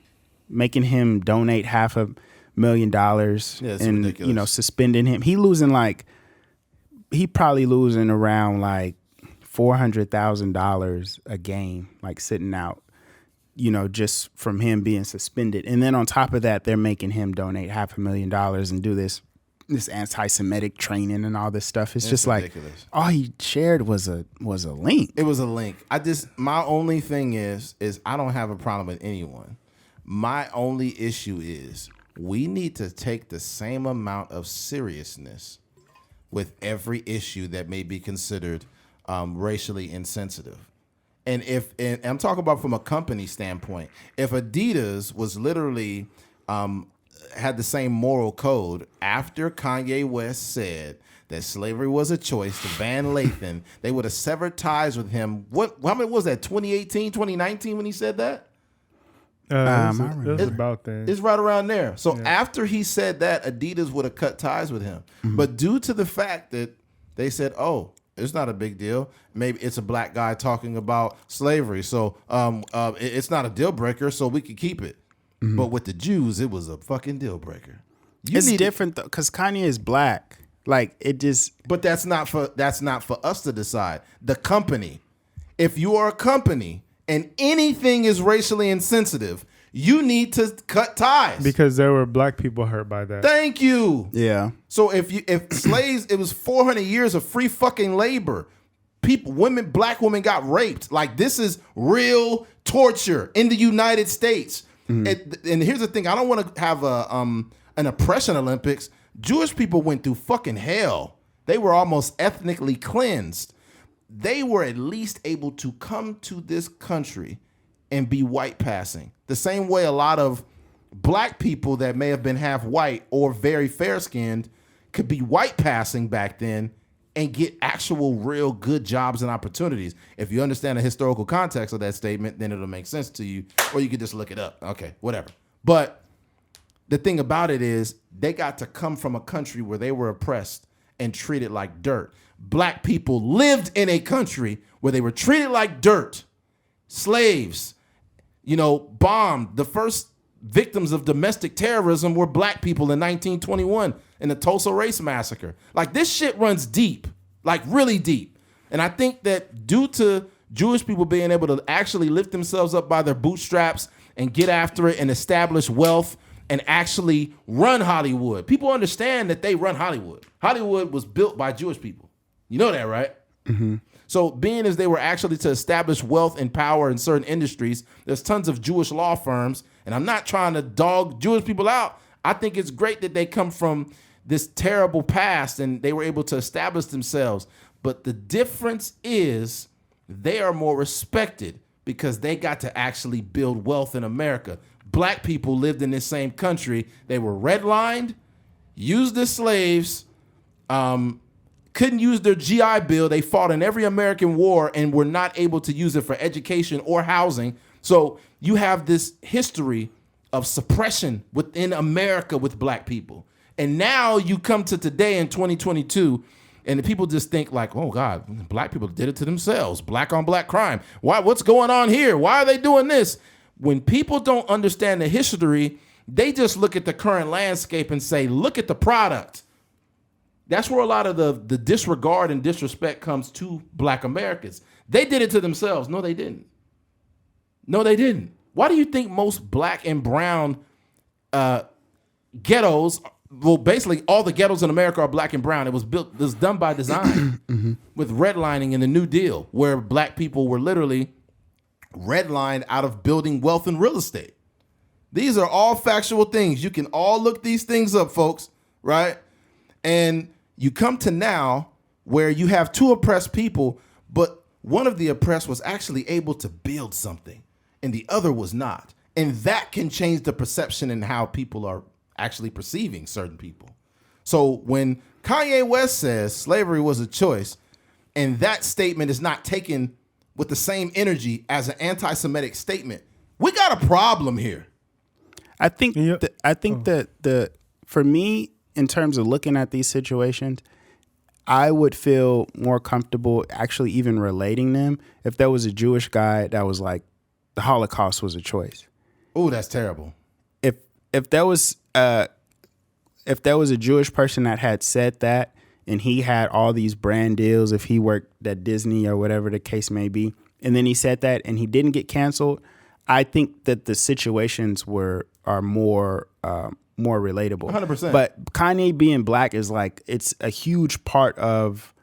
making him donate $500,000 and ridiculous. suspending him, he probably losing around like $400,000 a game, like sitting out, just from him being suspended. And then on top of that, they're making him donate $500,000 and do this anti-Semitic training and all this stuff. It's just ridiculous. Like all he shared was a link. It was a link. My only thing is I don't have a problem with anyone. My only issue is we need to take the same amount of seriousness with every issue that may be considered racially insensitive. And I'm talking about from a company standpoint, if Adidas was literally had the same moral code after Kanye West said that slavery was a choice to ban Lathan, they would have severed ties with him. How many was that, 2018, 2019 when he said that? It was about then. It's right around there. So after he said that, Adidas would have cut ties with him. Mm-hmm. But due to the fact that they said, oh, it's not a big deal. Maybe it's a black guy talking about slavery. So it's not a deal breaker, so we could keep it. Mm-hmm. But with the Jews, it was a fucking deal breaker. It's different though, because Kanye is black. Like it just. But that's not for us to decide. The company. If you are a company and anything is racially insensitive, you need to cut ties. Because there were black people hurt by that. Thank you. Yeah. So if slaves, it was 400 years of free fucking labor. Black women got raped. Like this is real torture in the United States. Mm-hmm. And here's the thing: I don't want to have an oppression Olympics. Jewish people went through fucking hell. They were almost ethnically cleansed. They were at least able to come to this country and be white passing. The same way a lot of black people that may have been half white or very fair skinned could be white passing back then and get actual real good jobs and opportunities. If you understand the historical context of that statement, then it'll make sense to you, or you could just look it up. Okay, whatever. But the thing about it is they got to come from a country where they were oppressed and treated like dirt. Black people lived in a country where they were treated like dirt. Slaves, bombed. The first victims of domestic terrorism were black people in 1921 in the Tulsa Race Massacre. Like this shit runs deep, like really deep. And I think that due to Jewish people being able to actually lift themselves up by their bootstraps and get after it and establish wealth and actually run Hollywood. People understand that they run Hollywood. Hollywood was built by Jewish people. You know that, right? Mm-hmm. So being as they were actually to establish wealth and power in certain industries, there's tons of Jewish law firms, and I'm not trying to dog Jewish people out. I think it's great that they come from this terrible past and they were able to establish themselves. But the difference is they are more respected because they got to actually build wealth in America. Black people lived in this same country. They were redlined, used as slaves, couldn't use their GI Bill. They fought in every American war and were not able to use it for education or housing. So you have this history of suppression within America with black people. And now you come to today in 2022 and the people just think like, oh God, black people did it to themselves. Black on black crime. What's going on here? Why are they doing this? When people don't understand the history, they just look at the current landscape and say, look at the product. That's where a lot of the disregard and disrespect comes to black Americans. They did it to themselves. No, they didn't. No, they didn't. Why do you think most black and brown ghettos, well, basically all the ghettos in America are black and brown. It was done by design with redlining in the New Deal, where black people were literally redlined out of building wealth and real estate. These are all factual things. You can all look these things up, folks, right? And you come to now where you have two oppressed people, but one of the oppressed was actually able to build something and the other was not. And that can change the perception and how people are actually perceiving certain people. So when Kanye West says slavery was a choice, and that statement is not taken with the same energy as an anti-Semitic statement, we got a problem here. I think that for me, in terms of looking at these situations, I would feel more comfortable actually even relating them if there was a Jewish guy that was like, the Holocaust was a choice. Oh, that's terrible. If there was a Jewish person that had said that, and he had all these brand deals, if he worked at Disney or whatever the case may be, and then he said that and he didn't get canceled, I think that the situations are more relatable. 100%. But Kanye being black is like, it's a huge part of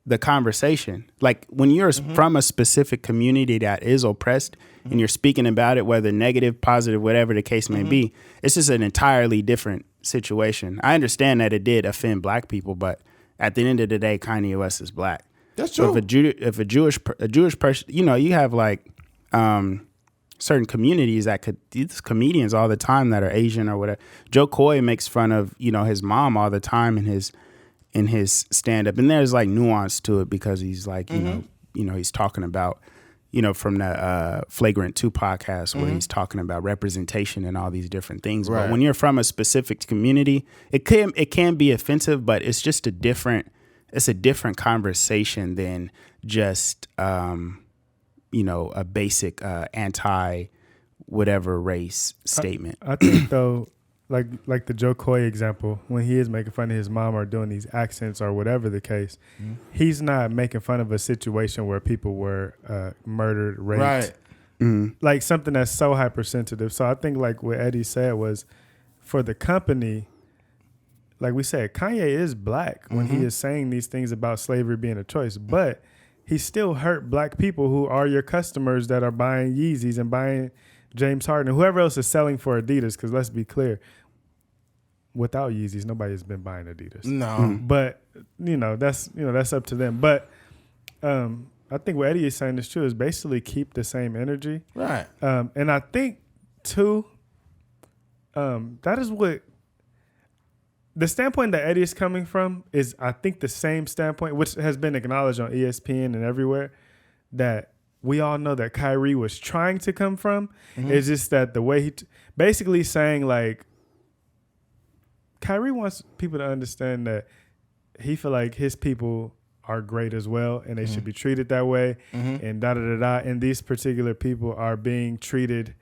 the conversation. Like when you're from a specific community that is oppressed and you're speaking about it, whether negative, positive, whatever the case may be, it's just an entirely different situation. I understand that it did offend black people, but at the end of the day, Kanye West is black. That's true. So if a Jewish person, you have like certain communities that these comedians all the time that are Asian or whatever. Joe Coy makes fun of his mom all the time in his stand up, and there's like nuance to it because he's like he's talking about from the Flagrant 2 podcast where he's talking about representation and all these different things. Right. But when you're from a specific community, it can be offensive, but it's just a different conversation than just a basic anti whatever race statement. I think though, like the Joe Coy example, when he is making fun of his mom or doing these accents or whatever the case, he's not making fun of a situation where people were murdered, raped. Right. Like something that's so hypersensitive. So I think like what Eddie said was, for the company, like we said, Kanye is black when he is saying these things about slavery being a choice, but he still hurt black people who are your customers that are buying Yeezys and buying James Harden and whoever else is selling for Adidas. Because let's be clear, without Yeezys, nobody's been buying Adidas. No, but that's up to them. But I think what Eddie is saying is true. Is basically keep the same energy, right? And I think too, that is what the standpoint that Eddie is coming from is, I think, the same standpoint, which has been acknowledged on ESPN and everywhere, that we all know that Kyrie was trying to come from. It's just that the way he basically saying like, Kyrie wants people to understand that he feel like his people are great as well and they should be treated that way and da-da-da-da. And these particular people are being treated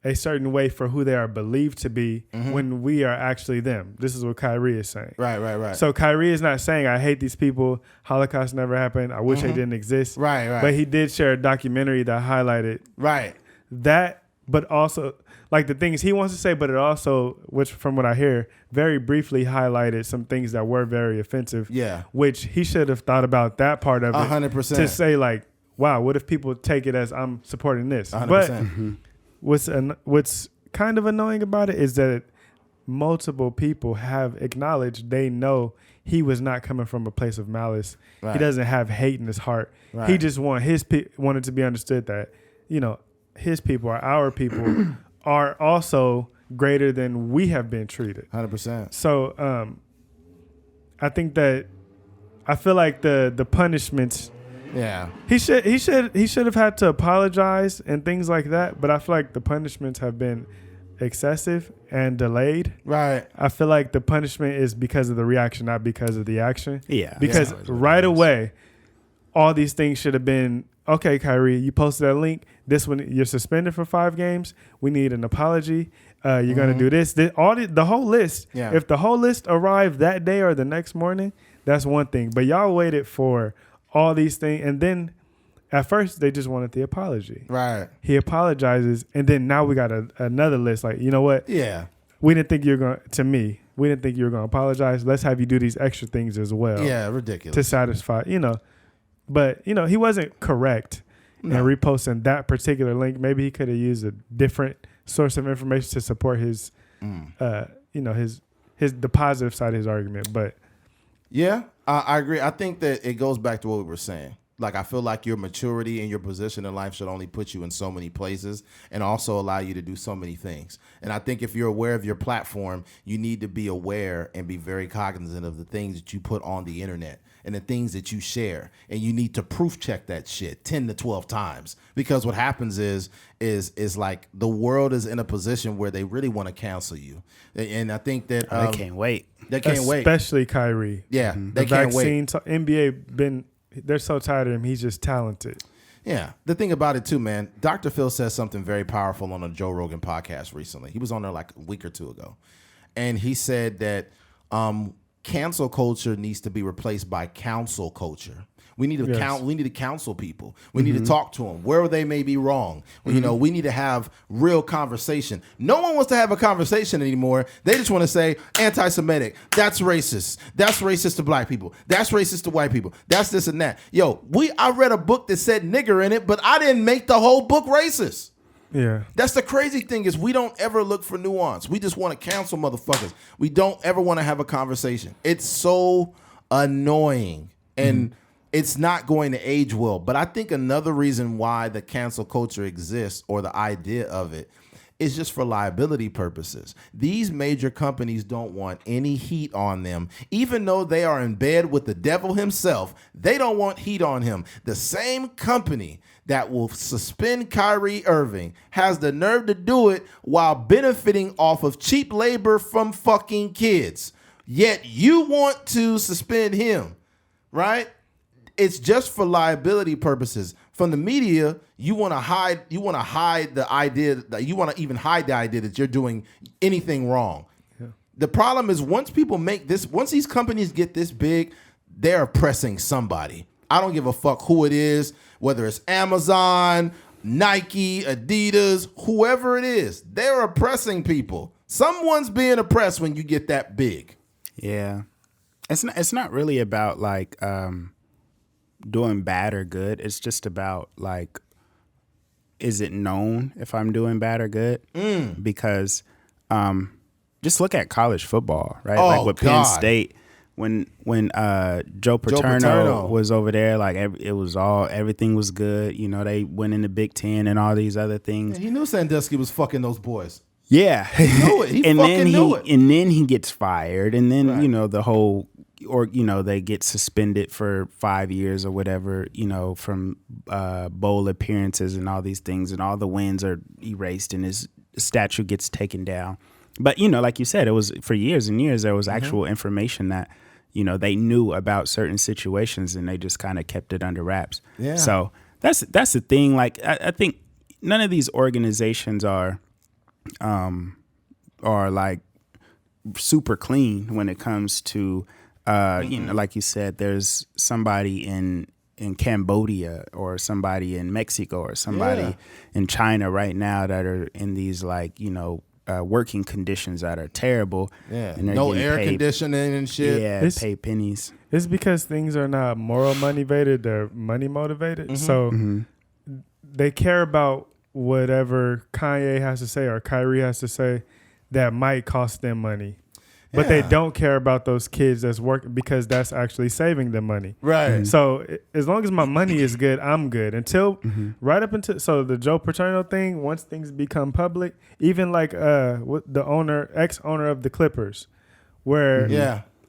a certain way for who they are believed to be when we are actually them. This is what Kyrie is saying. Right. So Kyrie is not saying, I hate these people, Holocaust never happened, I wish they didn't exist. Right. But he did share a documentary that highlighted that, but also like the things he wants to say, but it also, which from what I hear, very briefly highlighted some things that were very offensive. Yeah. Which he should have thought about that part of it. 100%. To say like, wow, what if people take it as I'm supporting this? 100%. But what's kind of annoying about it is that multiple people have acknowledged they know he was not coming from a place of malice. Right. He doesn't have hate in his heart. Right. He just wanted to be understood that, his people are our people are also greater than we have been treated. 100%. So I think that I feel like the punishments. Yeah, he should have had to apologize and things like that. But I feel like the punishments have been excessive and delayed. Right. I feel like the punishment is because of the reaction, not because of the action. Yeah. Because right away, all these things should have been, okay, Kyrie, you posted that link. This one, you're suspended for 5 games. We need an apology. You're gonna do this. The whole list. Yeah. If the whole list arrived that day or the next morning, that's one thing. But y'all waited for all these things, and then at first they just wanted the apology. Right. He apologizes, and then now we got another list. Like, you know what? Yeah. We didn't think we didn't think you were going to apologize. Let's have you do these extra things as well. Yeah, ridiculous. To satisfy, But, he wasn't correct in reposting that particular link. Maybe he could have used a different source of information to support his, the positive side of his argument. But yeah, I agree. I think that it goes back to what we were saying. Like, I feel like your maturity and your position in life should only put you in so many places and also allow you to do so many things. And I think if you're aware of your platform, you need to be aware and be very cognizant of the things that you put on the internet and the things that you share. And you need to proof check that shit 10 to 12 times, because what happens is like the world is in a position where they really want to cancel you. And I think that they can't wait. They can't wait. Especially Kyrie. Yeah, they the can't vaccine, wait. NBA they're so tired of him. He's just talented. Yeah. The thing about it too, man, Dr. Phil says something very powerful on a Joe Rogan podcast recently. He was on there like a week or two ago. And he said that cancel culture needs to be replaced by counsel culture. We need to we need to counsel people. We need to talk to them where they may be wrong. You know, we need to have real conversation. No one wants to have a conversation anymore. They just want to say anti-Semitic. That's racist. That's racist to black people. That's racist to white people. That's this and that. Yo, I read a book that said nigger in it, but I didn't make the whole book racist. Yeah. That's the crazy thing, is we don't ever look for nuance. We just want to cancel motherfuckers. We don't ever want to have a conversation. It's so annoying. And it's not going to age well. But I think another reason why the cancel culture exists, or the idea of it, is just for liability purposes. These major companies don't want any heat on them. Even though they are in bed with the devil himself, they don't want heat on him. The same company that will suspend Kyrie Irving has the nerve to do it while benefiting off of cheap labor from fucking kids. Yet you want to suspend him, right? It's just for liability purposes. From the media, you want to hide the idea that you want to even hide the idea that you're doing anything wrong. Yeah. The problem is once these companies get this big, they're oppressing somebody. I don't give a fuck who it is, whether it's Amazon, Nike, Adidas, whoever it is, they're oppressing people. Someone's being oppressed when you get that big. Yeah. It's not really about like doing bad or good. It's just about like, is it known if I'm doing bad or good? Because just look at college football, right? Oh, like with God. Penn State, when Joe Paterno was over there, like everything was good. You know, they went in the Big Ten and all these other things. Yeah, he knew Sandusky was fucking those boys. Yeah, he knew it. He fucking knew it. And then he gets fired, and then you know the whole. Or, you know, they get suspended for 5 years or whatever, you know, from bowl appearances and all these things, and all the wins are erased and his statue gets taken down. But, you know, like you said, it was for years and years, there was actual information that, you know, they knew about certain situations and they just kind of kept it under wraps. Yeah. So that's the thing. Like, I think none of these organizations are like super clean when it comes to, you know, like you said, there's somebody in Cambodia or somebody in Mexico or somebody in China right now that are in these, like, you know, working conditions that are terrible. Yeah, and no air conditioning and shit. Yeah, pay pennies. It's because things are not moral motivated; they're money motivated. So they care about whatever Kanye has to say or Kyrie has to say that might cost them money. But they don't care about those kids that's working, because that's actually saving them money. Right. So as long as my money is good, I'm good. Until right up until the Joe Paterno thing, once things become public, even like the ex-owner of the Clippers, where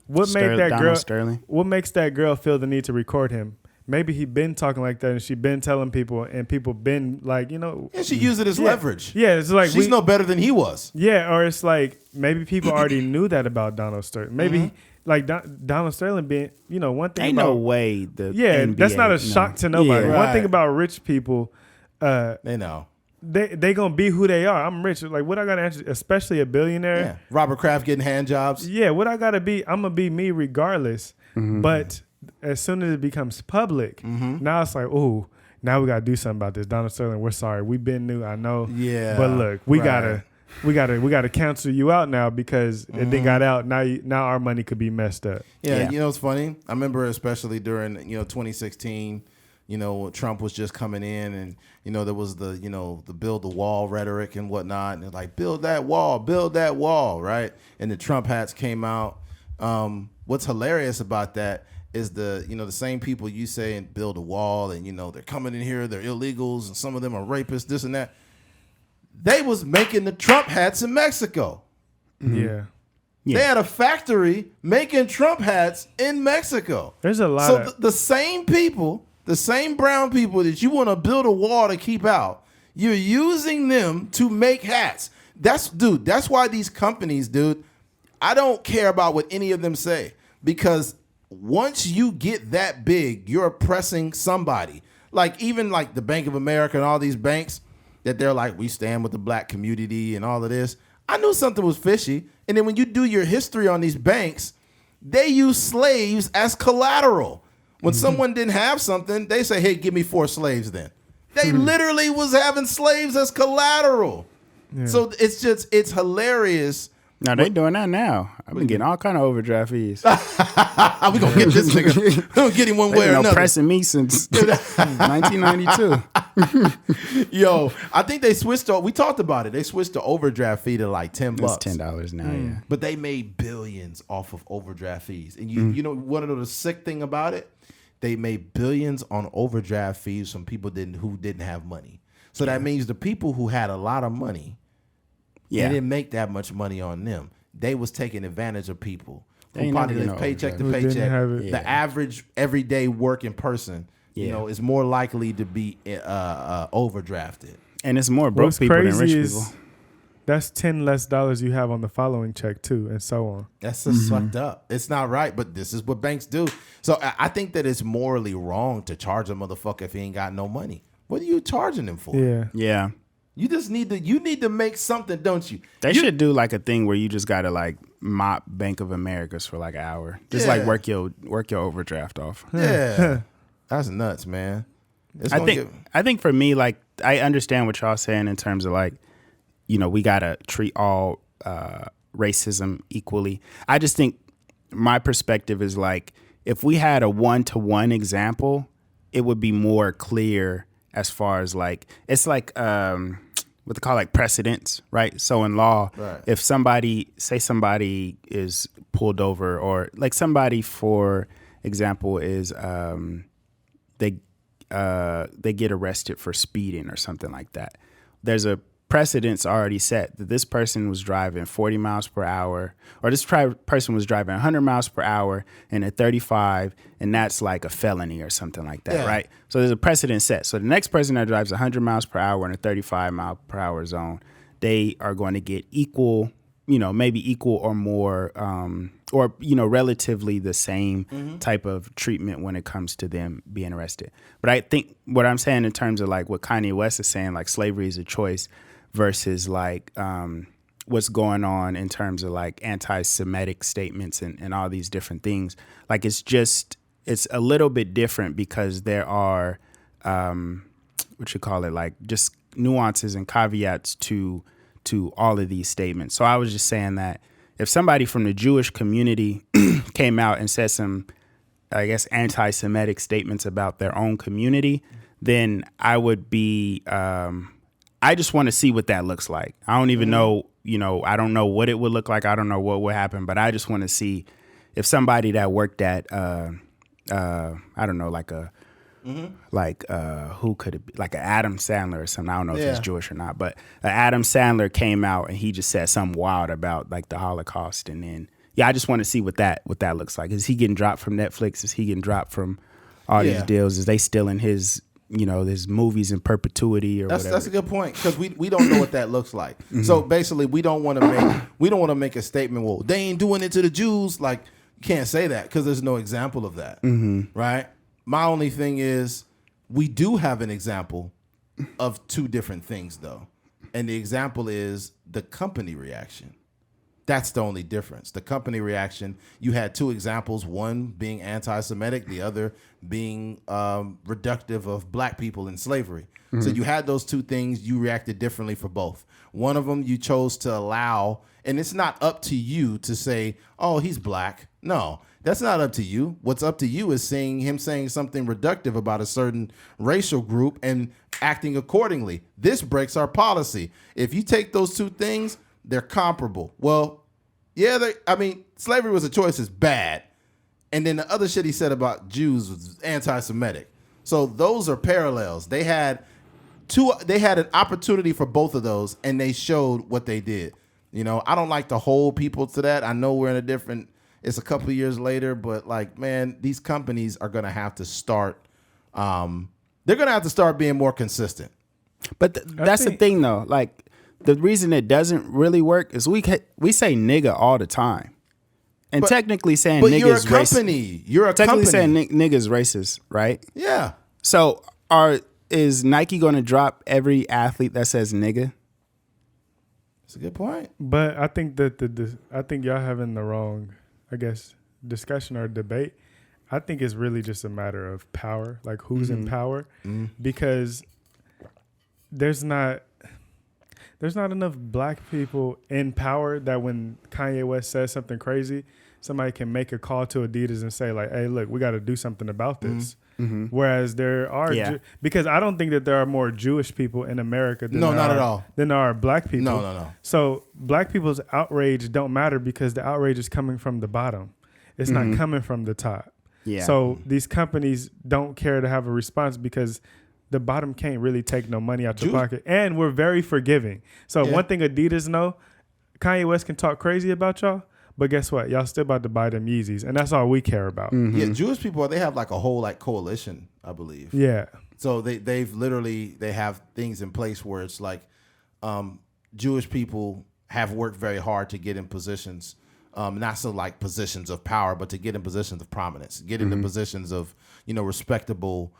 what makes that girl feel the need to record him? Maybe he been talking like that and she been telling people and people been like, you know. And she used it as leverage. Yeah, it's like she's no better than he was. Yeah, or it's like maybe people already knew that about Donald Sterling. Maybe like Donald Sterling being, you know, one thing ain't about. no way the NBA, that's not a shock to nobody. Yeah, one thing about rich people. They know. They gonna be who they are. I'm rich. Like what I gotta answer, especially a billionaire. Yeah. Robert Kraft getting hand jobs. Yeah, what I gotta be, I'm gonna be me regardless. But as soon as it becomes public, now it's like, oh, now we gotta do something about this. Donald Sterling, we're sorry. We've been new, I know. Yeah. But look, we gotta cancel you out now because it didn't got out. Now our money could be messed up. Yeah, you know it's funny. I remember especially during 2016. You know, Trump was just coming in, and you know there was the build the wall rhetoric and whatnot, and like build that wall, right? And the Trump hats came out. What's hilarious about that is the same people you say and build a wall and they're coming in here, they're illegals and some of them are rapists, this and that. They was making the Trump hats in Mexico. Yeah. They had a factory making Trump hats in Mexico. There's a lot So the same people, the same brown people that you want to build a wall to keep out, you're using them to make hats. That's why these companies, dude, I don't care about what any of them say, because once you get that big, you're oppressing somebody. Like even like the Bank of America and all these banks that they're like, we stand with the black community and all of this. I knew something was fishy. And then when you do your history on these banks, they use slaves as collateral. When someone didn't have something, they say, hey, give me 4 slaves then. They literally was having slaves as collateral. Yeah. So it's hilarious. No, they doing that now. I've been getting all kind of overdraft fees. We gonna get this nigga. We gonna get him one way or another. Pressing me since 1992. Yo, I think they switched. We talked about it. They switched the overdraft fee to like $10. It's $10 now. Yeah, but they made billions off of overdraft fees. And you know, want to know the sick thing about it? They made billions on overdraft fees from people who didn't have money. So that means the people who had a lot of money. Yeah. They didn't make that much money on them. They was taking advantage of people who probably live paycheck to paycheck. The average everyday working person, is more likely to be overdrafted. And it's more broke people than rich people. That's $10 less you have on the following check too, and so on. That's just fucked up. It's not right, but this is what banks do. So I think that it's morally wrong to charge a motherfucker if he ain't got no money. What are you charging him for? Yeah. You just need to make something, don't you? They should do like a thing where you just gotta like mop Bank of America's for like an hour. Just like work your overdraft off. Yeah. That's nuts, man. I think for me, like, I understand what y'all saying in terms of like, we gotta treat all racism equally. I just think my perspective is like, if we had a 1-to-1 example, it would be more clear as far as like, it's like what they call like precedents, right? So in law, if somebody is pulled over, or like somebody, for example, is they get arrested for speeding or something like that, there's a precedent's already set that this person was driving 40 miles per hour, or this person was driving 100 miles per hour in a 35, and that's like a felony or something like that, right? So there's a precedent set. So the next person that drives 100 miles per hour in a 35 mile per hour zone, they are going to get equal, maybe equal or more, or relatively the same type of treatment when it comes to them being arrested. But I think what I'm saying in terms of like what Kanye West is saying, like slavery is a choice, versus like what's going on in terms of like anti-Semitic statements and all these different things. Like it's a little bit different because there are like just nuances and caveats to all of these statements. So I was just saying that if somebody from the Jewish community came out and said some, I guess, anti-Semitic statements about their own community, then I would be I just want to see what that looks like. I don't even know, I don't know what it would look like. I don't know what would happen, but I just want to see if somebody that worked at, I don't know, like who could it be? Like an Adam Sandler or something. I don't know if he's Jewish or not, but Adam Sandler came out and he just said something wild about like the Holocaust. And then, I just want to see what that looks like. Is he getting dropped from Netflix? Is he getting dropped from all these deals? Is they still in his there's movies in perpetuity or whatever. That's a good point, because we don't know what that looks like. So basically, we don't want to make a statement. Well, they ain't doing it to the Jews. Like, you can't say that because there's no example of that, right? My only thing is we do have an example of 2 different things, though, and the example is the company reaction. That's the only difference. The company reaction, you had 2 examples, one being anti-Semitic, the other being reductive of black people in slavery. So you had those 2 things. You reacted differently for both. One of them you chose to allow, and it's not up to you to say, oh, he's black. No, that's not up to you. What's up to you is saying something reductive about a certain racial group and acting accordingly. This breaks our policy. If you take those 2 things, they're comparable. Well, slavery was a choice is bad. And then the other shit he said about Jews was anti-Semitic. So those are parallels. They had an opportunity for both of those, and they showed what they did. You know, I don't like to hold people to that. I know we're in it's a couple of years later, but like, man, these companies are going to have to start, they're going to have to start being more consistent. But that's the thing, though. Like, the reason it doesn't really work is we say nigga all the time. And technically saying nigga you're is a company. You're a technically company. saying nigga is racist, right? Yeah. So is Nike going to drop every athlete that says nigga? That's a good point. But I think that I think y'all having the wrong, I guess, discussion or debate. I think it's really just a matter of power, like who's in power, because there's not enough black people in power that when Kanye West says something crazy, somebody can make a call to Adidas and say like, hey, look, we got to do something about this. Whereas there are, because I don't think that there are more Jewish people in America than there are black people. No. So black people's outrage don't matter because the outrage is coming from the bottom. It's not coming from the top. Yeah. So these companies don't care to have a response because the bottom can't really take no money out your pocket. And we're very forgiving. So one thing Adidas know, Kanye West can talk crazy about y'all, but guess what? Y'all still about to buy them Yeezys. And that's all we care about. Yeah, Jewish people, they have like a whole like coalition, I believe. Yeah. So they have things in place where it's like Jewish people have worked very hard to get in positions, not so like positions of power, but to get in positions of prominence, get into positions of, respectable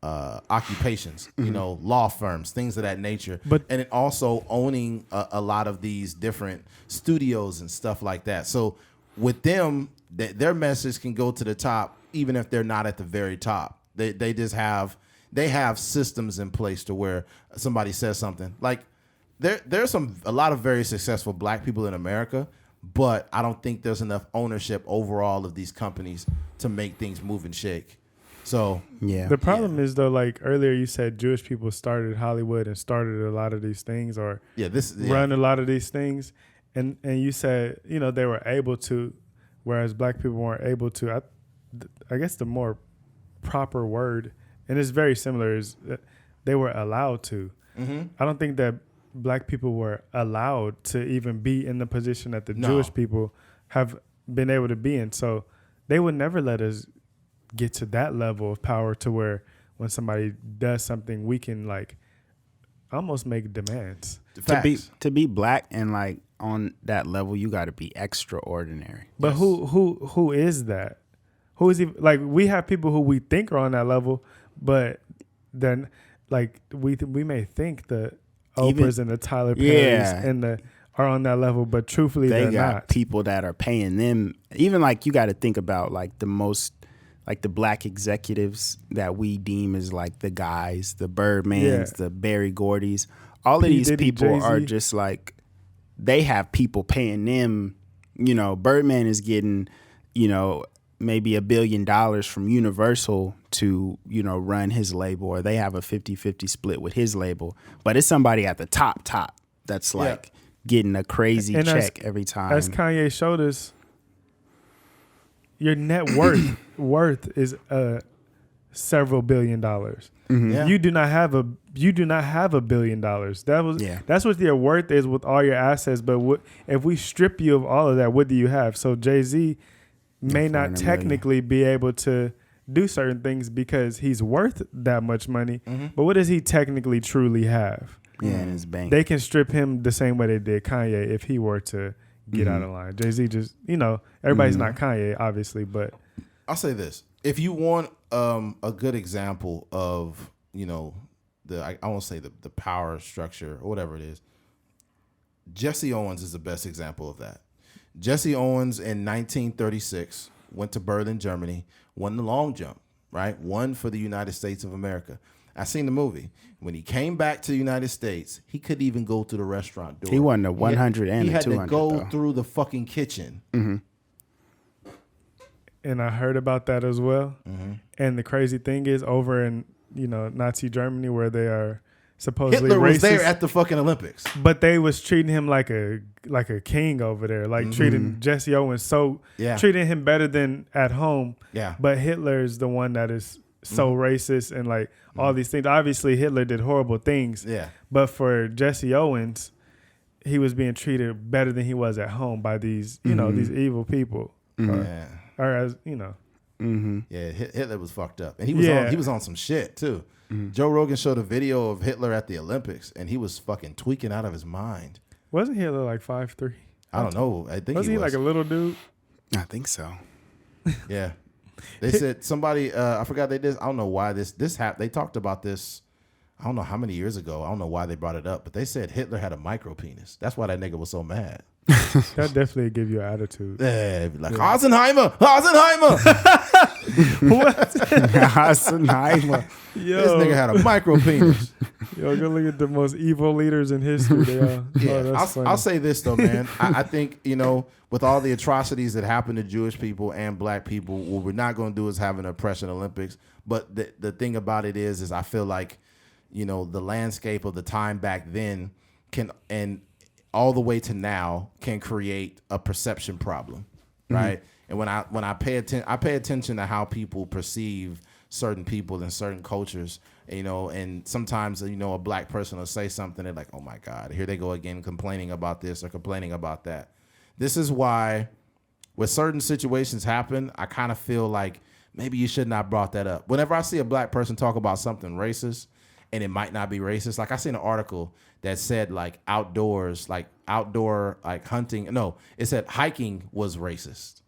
occupations, law firms, things of that nature. And it also owning a lot of these different studios and stuff like that. So with them, their message can go to the top, even if they're not at the very top. They just have systems in place to where somebody says something like there's a lot of very successful black people in America, but I don't think there's enough ownership overall of these companies to make things move and shake. So the problem is though, like earlier you said Jewish people started Hollywood and started a lot of these things or run a lot of these things. And you said, they were able to, whereas black people weren't able to. I guess the more proper word, and it's very similar, is that they were allowed to. I don't think that black people were allowed to even be in the position that the Jewish people have been able to be in. So they would never let us get to that level of power to where when somebody does something, we can like almost make demands. To be black and like on that level, you got to be extraordinary. But who is that? Who is even like we have people who we think are on that level, but then like we may think the Oprahs and the Tyler Perrys and are on that level, but truthfully they they're got not. People that are paying them. Even like you got to think about like the most. Like the black executives that we deem as like the guys, the Birdmans, the Barry Gordys, all of these people Jay-Z. Are just like, they have people paying them, Birdman is getting, maybe $1 billion from Universal to, run his label, or they have a 50-50 split with his label, but it's somebody at the top that's like getting a crazy check every time. As Kanye showed us, your net worth is several $1 billion. Yeah. You do not have $1 billion. That's what your worth is with all your assets. But if we strip you of all of that, what do you have? So Jay-Z may not technically be able to do certain things because he's worth that much money. But what does he technically truly have? Yeah, in his bank. They can strip him the same way they did Kanye if he were to get out of line. Jay-Z just, everybody's not Kanye, obviously, but I'll say this. If you want a good example of, I won't say the power structure or whatever it is, Jesse Owens is the best example of that. Jesse Owens in 1936 went to Berlin, Germany, won the long jump, right? Won for the United States of America. I seen the movie. When he came back to the United States, he couldn't even go through the restaurant door. He won the 100 and the 200. He had to go through the fucking kitchen. And I heard about that as well. And the crazy thing is over in, Nazi Germany where they are supposedly Hitler was racist, there at the fucking Olympics. but they was treating him like a king over there, like treating Jesse Owens treating him better than at home. Yeah. But Hitler is the one that is so racist and like all these things. Obviously, Hitler did horrible things. Yeah. But for Jesse Owens, he was being treated better than he was at home by these, you know, these evil people. Yeah. Or as you know. Yeah, Hitler was fucked up, and he was on some shit too. Joe Rogan showed a video of Hitler at the Olympics, and he was fucking tweaking out of his mind. Wasn't Hitler like 5'3"? I don't know. I think Wasn't he like a little dude? I think so. Yeah, they said somebody. I forgot they did. I don't know why this happened. They talked about this. I don't know how many years ago. I don't know why they brought it up, but they said Hitler had a micro penis. That's why that nigga was so mad. That definitely give you an attitude. Yeah, like Heisenheimer. What? Heisenheimer. Yo, This nigga had a micro penis. Yo, go look at the most evil leaders in history. They are. Yeah, I'll say this though, man. I think, you know, with all the atrocities that happen to Jewish people and black people, what we're not going to do is have an oppression Olympics. But the thing about it is I feel like, you know, the landscape of the time back then can, and all the way to now, can create a perception problem, right? And when I pay attention to how people perceive certain people in certain cultures, you know, and sometimes, you know, a black person will say something, they're like, oh my God, here they go again complaining about this or complaining about that. This is why when certain situations happen, I kind of feel like maybe you should not have brought that up. Whenever I see a black person talk about something racist, and it might not be racist. Like I seen an article that said like outdoor like hunting. No, it said hiking was racist,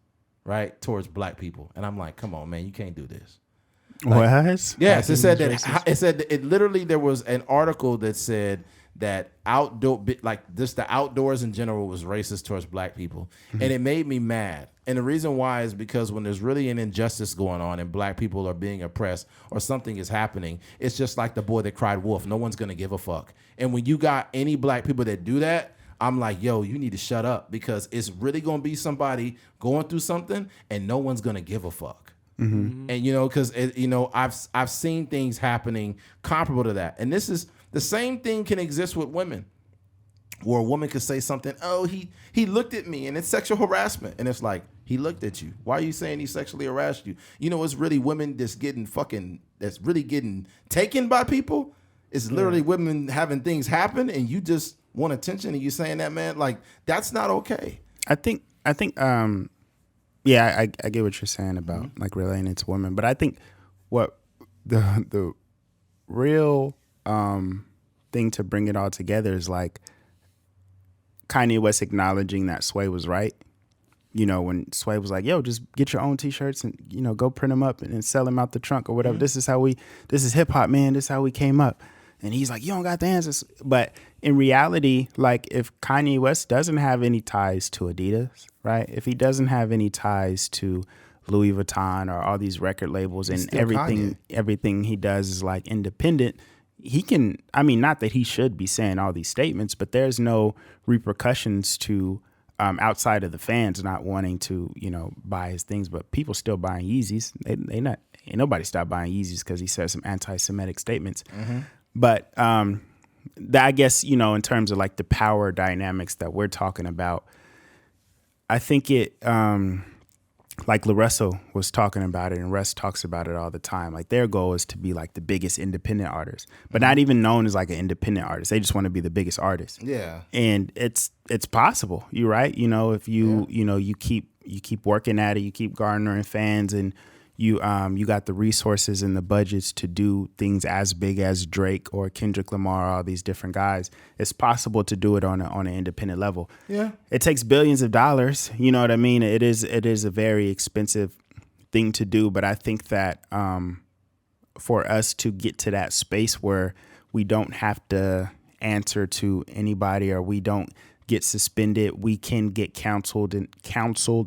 right? Towards black people. And I'm like, come on, man, you can't do this. Like, What? yes, it said that it literally, there was an article that said that the outdoors in general was racist towards black people. And it made me mad. And the reason why is because when there's really an injustice going on and black people are being oppressed or something is happening, it's just like the boy that cried wolf. No one's going to give a fuck. And when you got any black people that do that, I'm like, yo, you need to shut up, because it's really going to be somebody going through something and no one's going to give a fuck. And, you know, because, you know, I've seen things happening comparable to that. And this is the same thing can exist with women, where a woman could say something, oh, he looked at me, and it's sexual harassment. And it's like, he looked at you. Why are you saying he sexually harassed you? You know, it's really women that's really getting taken by people. It's literally women having things happen, and you just want attention, and you saying that, man, like, that's not okay. I think yeah, I get what you're saying about like relating it to women, but I think what the real thing to bring it all together is like Kanye West acknowledging that Sway was right. You know, when Sway was like, yo, just get your own T-shirts and, you know, go print them up and sell them out the trunk or whatever. This is hip hop, man. This is how we came up. And he's like, you don't got the answers. But in reality, like, if Kanye West doesn't have any ties to Adidas, right? If he doesn't have any ties to Louis Vuitton or all these record labels, and everything he does is like independent, he can, I mean, not that he should be saying all these statements, but there's no repercussions to outside of the fans not wanting to, you know, buy his things, but people still buying Yeezys. Ain't nobody stopped buying Yeezys because he said some anti-Semitic statements. But I guess, you know, in terms of like the power dynamics that we're talking about, I think it, like LaRusso was talking about it, and Russ talks about it all the time. Like, their goal is to be like the biggest independent artist, but not even known as like an independent artist. They just want to be the biggest artist. Yeah. And it's possible. You're right. You know, if you, you know, you keep working at it, you keep garnering fans, and you got the resources and the budgets to do things as big as Drake or Kendrick Lamar, all these different guys. It's possible to do it on an independent level. Yeah. It takes billions of dollars. You know what I mean? It is a very expensive thing to do, but I think that for us to get to that space where we don't have to answer to anybody, or we don't get suspended, we can get counseled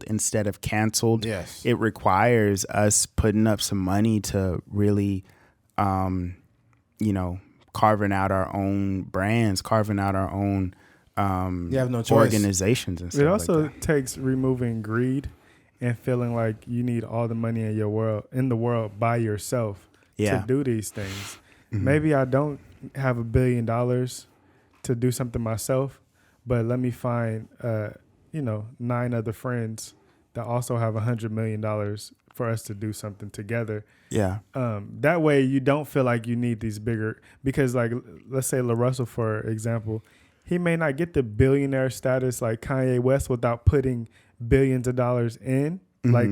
instead of canceled. Yes. It requires us putting up some money to really, you know, carving out our own brands, carving out our own you have no choice. Organizations and stuff. It also like takes removing greed and feeling like you need all the money in the world by yourself to do these things. Maybe I don't have $1 billion to do something myself, but let me find 9 other friends that also have $100 million for us to do something together. Yeah. That way you don't feel like you need these bigger, because like, let's say LaRussell, for example, he may not get the billionaire status like Kanye West without putting billions of dollars in, like,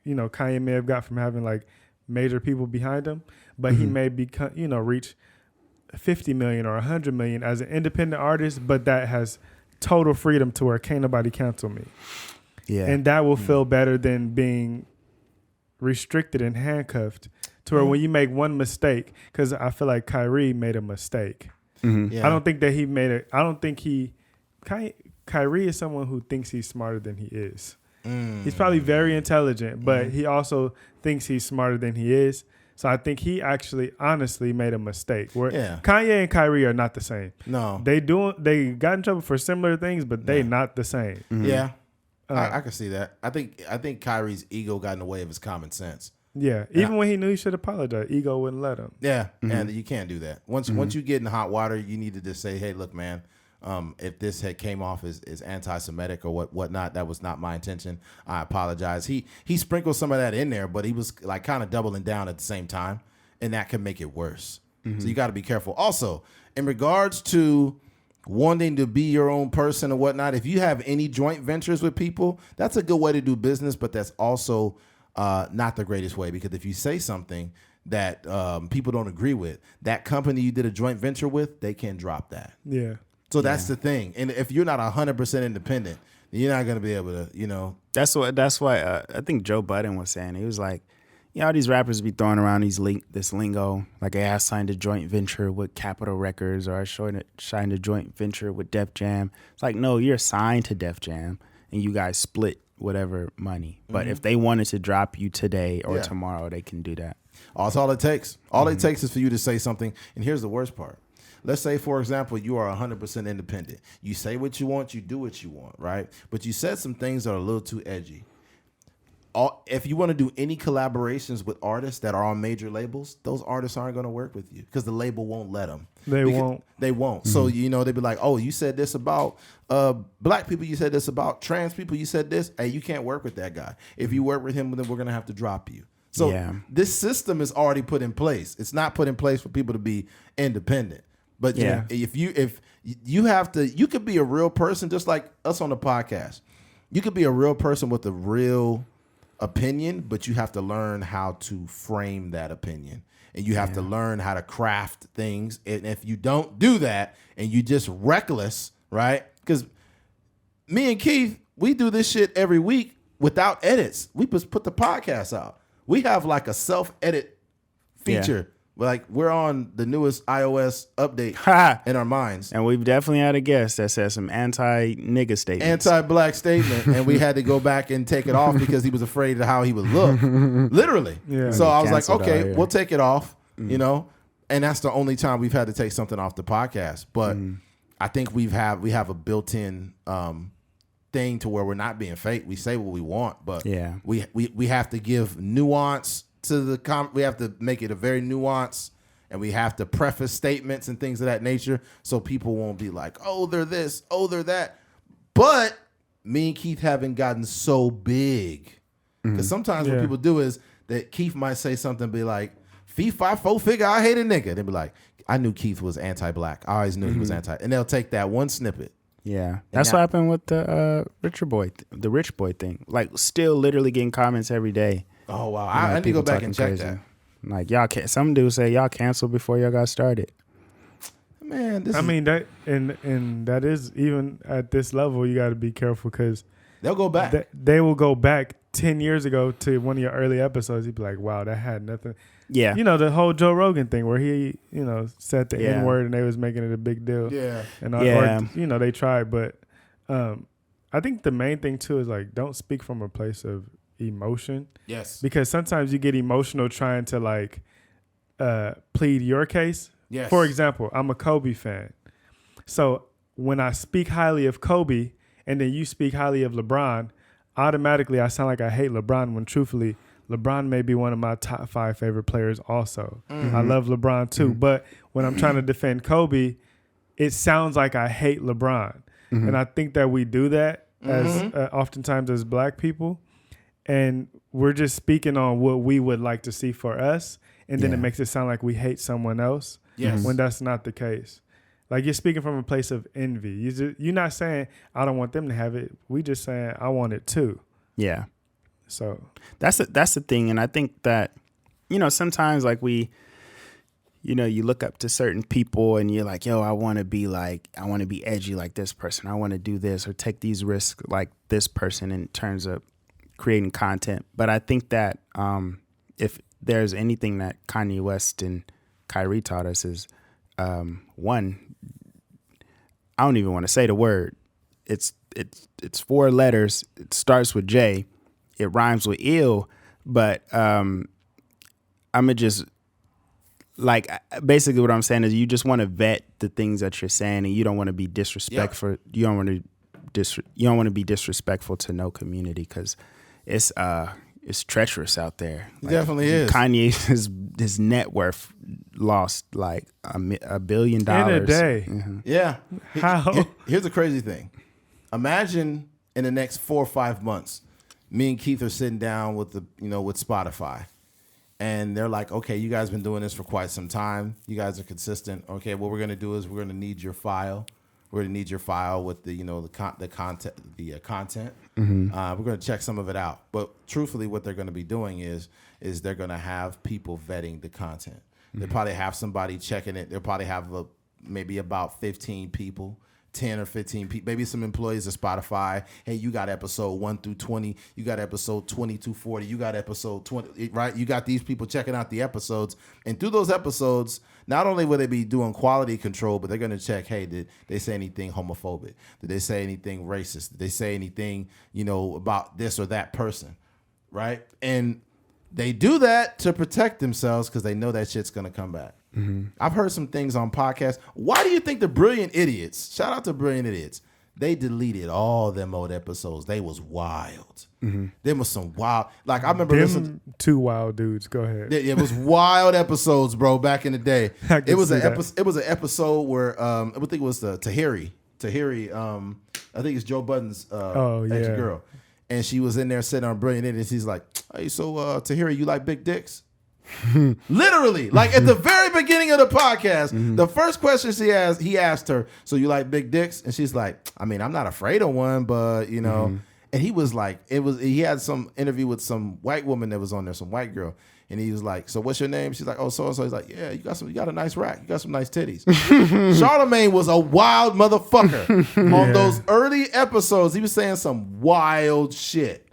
Kanye may have got from having like major people behind him, but he may become, reach 50 million or 100 million as an independent artist, but that has total freedom to where can't nobody cancel me. Yeah. And that will feel better than being restricted and handcuffed to where when you make one mistake, because I feel like Kyrie made a mistake. Yeah. I don't think that he made it. I don't think Kyrie is someone who thinks he's smarter than he is. He's probably very intelligent, but he also thinks he's smarter than he is. So I think he actually honestly made a mistake. Where Kanye and Kyrie are not the same. No. They got in trouble for similar things, but they not the same. Yeah. I can see that. I think Kyrie's ego got in the way of his common sense. Yeah. Even when he knew he should apologize, ego wouldn't let him. Yeah. And you can't do that. Once you get in hot water, you need to just say, hey, look, man, if this had came off as anti-Semitic or whatnot, that was not my intention. I apologize. He sprinkled some of that in there, but he was like kind of doubling down at the same time, and that can make it worse. So you got to be careful. Also, in regards to wanting to be your own person or whatnot, if you have any joint ventures with people, that's a good way to do business, but that's also not the greatest way, because if you say something that people don't agree with, that company you did a joint venture with, they can drop that. Yeah. So that's the thing. And if you're not 100% independent, you're not going to be able to, That's why I think Joe Budden was saying, he was like, all these rappers be throwing around this lingo, like I signed a joint venture with Capitol Records, or I signed a joint venture with Def Jam. It's like, no, you're signed to Def Jam and you guys split whatever money. But if they wanted to drop you today or tomorrow, they can do that. That's all it takes. All it takes is for you to say something. And here's the worst part. Let's say, for example, you are 100% independent. You say what you want, you do what you want, right? But you said some things that are a little too edgy. If you want to do any collaborations with artists that are on major labels, those artists aren't going to work with you because the label won't let them. They won't. Mm-hmm. So, they'd be like, oh, you said this about black people. You said this about trans people. You said this. Hey, you can't work with that guy. If you work with him, then we're going to have to drop you. So this system is already put in place. It's not put in place for people to be independent. But if you have to, you could be a real person, just like us on the podcast. You could be a real person with a real opinion, but you have to learn how to frame that opinion, and you have to learn how to craft things. And if you don't do that, and you just reckless, right? Because me and Keith, we do this shit every week without edits. We just put the podcast out. We have like a self-edit feature. Like, we're on the newest iOS update in our minds. And we've definitely had a guest that said some anti-nigga statements. Anti-black statement. And we had to go back and take it off because he was afraid of how he would look. Literally. Yeah. So I was like, okay, we'll take it off, And that's the only time we've had to take something off the podcast. But I think we have a built-in thing to where we're not being fake. We say what we want, but we have to give nuance to we have to make it a very nuanced, and we have to preface statements and things of that nature so people won't be like, oh, they're this, oh, they're that. But me and Keith haven't gotten so big. Because sometimes what people do is that Keith might say something, be like, fee, 5, 4 figure, I hate a nigga. They'll be like, I knew Keith was anti-black. I always knew he was anti. And they'll take that one snippet. Yeah. That's what happened with the the rich boy thing. Like, still literally getting comments every day. Oh, wow. I need to go back and check that. Like, y'all can't, some dudes say y'all canceled before y'all got started. Man, that and that is, even at this level, you got to be careful, because they'll go back. They will go back 10 years ago to one of your early episodes. You'd be like, wow, that had nothing. Yeah. The whole Joe Rogan thing where he, said the N word and they was making it a big deal. Yeah. And or, they tried. But I think the main thing, too, is like, don't speak from a place of emotion. Yes. Because sometimes you get emotional trying to like plead your case. Yes. For example, I'm a Kobe fan. So when I speak highly of Kobe and then you speak highly of LeBron, automatically I sound like I hate LeBron, when truthfully LeBron may be one of my top 5 favorite players also. I love LeBron too. But when I'm trying to defend Kobe, it sounds like I hate LeBron. And I think that we do that as oftentimes as black people. And we're just speaking on what we would like to see for us. And then it makes it sound like we hate someone else when that's not the case. Like, you're speaking from a place of envy. You're not saying, I don't want them to have it. We just saying, I want it too. Yeah. So that's the thing. And I think that, sometimes like we, you look up to certain people and you're like, yo, I want to be edgy like this person. I want to do this or take these risks like this person in terms of creating content. But I think that if there's anything that Kanye West and Kyrie taught us is, one, I don't even want to say the word. It's 4 letters. It starts with J. It rhymes with ill, but I'm gonna just like basically what I'm saying is you just want to vet the things that you're saying, and you don't want to be disrespectful. Yep. You don't want to be disrespectful to no community because it's treacherous out there. It definitely is. Kanye, his net worth lost like $1 billion in a day. Yeah. How? Here's the crazy thing. Imagine in the next 4 or 5 months, me and Keith are sitting down with with Spotify, and they're like, "Okay, you guys been doing this for quite some time. You guys are consistent. Okay, what we're gonna do is we're gonna need your file. We're gonna need your file with the content. We're gonna check some of it out. But truthfully, what they're gonna be doing is they're gonna have people vetting the content. They probably have somebody checking it. They'll probably have maybe about 15 people. 10 or 15 people, maybe some employees of Spotify. Hey, you got episode 1 through 20. You got episode 20 to 40. You got episode 20, right? You got these people checking out the episodes. And through those episodes, not only will they be doing quality control, but they're going to check, hey, did they say anything homophobic? Did they say anything racist? Did they say anything, about this or that person, right? And they do that to protect themselves because they know that shit's going to come back. I've heard some things on podcasts. Why do you think the Brilliant Idiots, shout out to Brilliant Idiots, they deleted all them old episodes. They was wild. Them was some wild, like I remember listening. 2 wild dudes, go ahead. It was wild episodes, bro, back in the day. It was an episode where, I think it was Tahiri, I think it's Joe Budden's ex-girl. And she was in there sitting on Brilliant Idiots. He's like, hey, so Tahiri, you like big dicks? Literally, like at the very beginning of the podcast, the first question he asked her, so you like big dicks? And she's like, I mean, I'm not afraid of one, but and he was like, he had some interview with some white woman that was on there, some white girl. And he was like, so what's your name? She's like, oh, so-and-so. He's like, yeah, you got a nice rack. You got some nice titties. Charlamagne was a wild motherfucker. On those early episodes, he was saying some wild shit.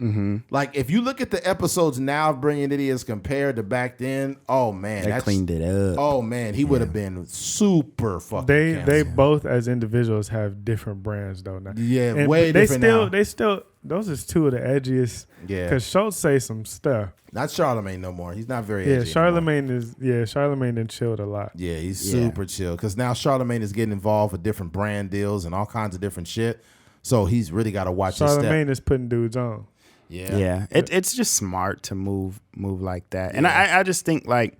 Like, if you look at the episodes now of Brilliant Idiots compared to back then, oh, man. They cleaned it up. Oh, man. He would have been super fucking They both, as individuals, have different brands, though. Now. Yeah, and way different now. They still, those is 2 of the edgiest. Yeah. Because Schultz say some stuff. Not Charlamagne no more. He's not very edgy Charlamagne done chilled a lot. Yeah, he's super chill. Because now Charlamagne is getting involved with different brand deals and all kinds of different shit. So he's really got to watch his step. Charlamagne is putting dudes on. Yeah. It's just smart to move like that. And I just think like,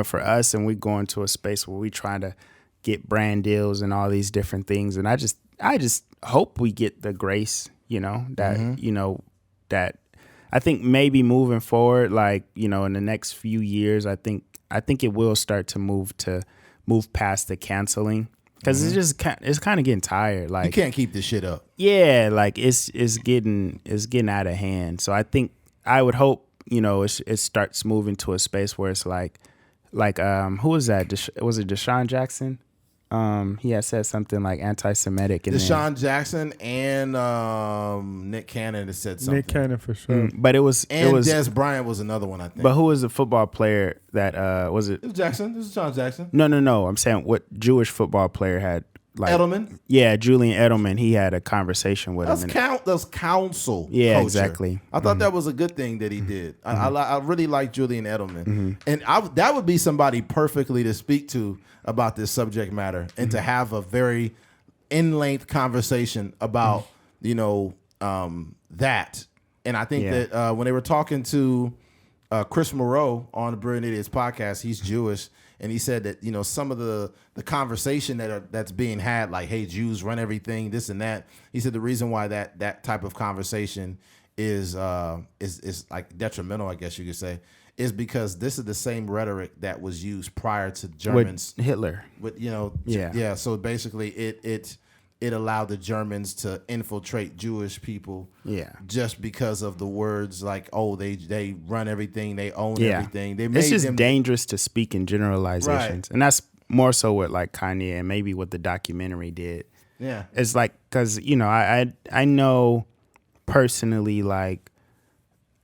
for us, and we go into a space where we trying to get brand deals and all these different things. And I just hope we get the grace, that I think maybe moving forward, like, in the next few years, I think it will start to move past the canceling because it's kind of getting tired. Like, you can't keep this shit up. Yeah, like it's getting out of hand. So I would hope it starts moving to a space where it's like who was that? Was it Deshaun Jackson? He had said something like anti-Semitic. Deshaun Jackson and Nick Cannon has said something. Nick Cannon for sure. But it was Des Bryant was another one, I think. But who was the football player that was it? It was Jackson. It was Deshaun Jackson. No. I'm saying what Jewish football player had like Edelman. Yeah, Julian Edelman. He had a conversation with him. That's Counsel. Yeah, culture. Exactly. I thought that was a good thing that he did. I really like Julian Edelman, and that would be somebody perfectly to speak to about this subject matter and to have a very in-length conversation about that. And I think that when they were talking to Chris Moreau on the Brilliant Idiots podcast. He's Jewish, and he said that some of the conversation that's being had, like, hey, Jews run everything, this and that. He said the reason why that type of conversation is like detrimental, I guess you could say, is because this is the same rhetoric that was used prior to Germans with Hitler. Yeah. So basically, it allowed the Germans to infiltrate Jewish people. Yeah. Just because of the words like, oh, they run everything, they own everything. It's just dangerous to speak in generalizations, right. And that's more so what like Kanye and maybe what the documentary did. Yeah. It's like because I know personally like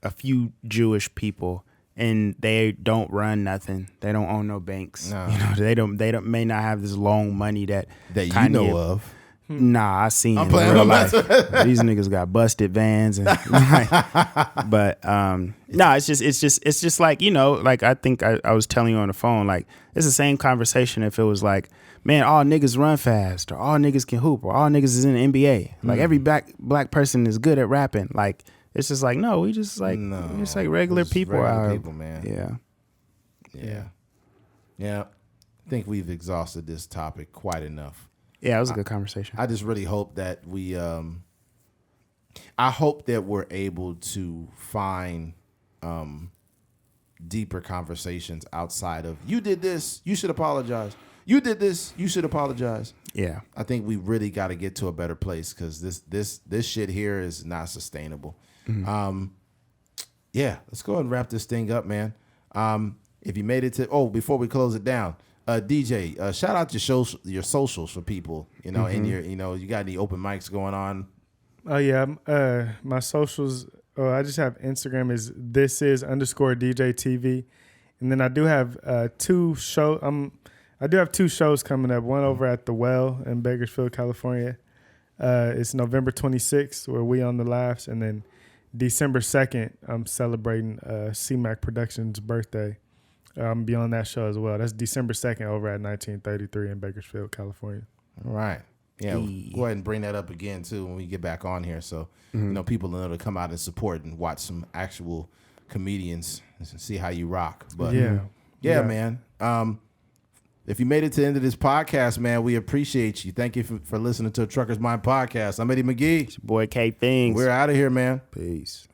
a few Jewish people. And they don't run nothing. They don't own no banks. No. They don't may not have this long money that Kanye, you know of. Nah, I seen it in real life. These niggas got busted vans and but it's just like, like I think I was telling you on the phone, like it's the same conversation if it was like, man, all niggas run fast or all niggas can hoop or all niggas is in the NBA. Like every black person is good at rapping. Like it's just like, no, we just like regular people out here. People, man. Yeah. I think we've exhausted this topic quite enough. Yeah, it was a good conversation. I just really hope that I hope that we're able to find deeper conversations outside of, you did this, you should apologize. You did this, you should apologize. Yeah. I think we really got to get to a better place because this shit here is not sustainable. Mm-hmm. Let's go ahead and wrap this thing up, man. If you made it to, before we close it down, DJ, shout out your socials for people, and you got any open mics going on? Oh yeah, my socials. I just have Instagram is @this_is_DJ_TV, and then I do have two shows. I do have two shows coming up. One over at the Well in Bakersfield, California. It's November 26th where We on the Laughs, and then December 2nd I'm celebrating CMAC Productions' birthday. I'm be on that show as well. That's December 2nd over at 1933 in Bakersfield, California. All right. Yeah, go ahead and bring that up again, too, when we get back on here. So, people know to come out and support and watch some actual comedians and see how you rock. But yeah, man. If you made it to the end of this podcast, man, we appreciate you. Thank you for listening to a Trucker's Mind podcast. I'm Eddie McGee. It's your boy K Things. We're out of here, man. Peace.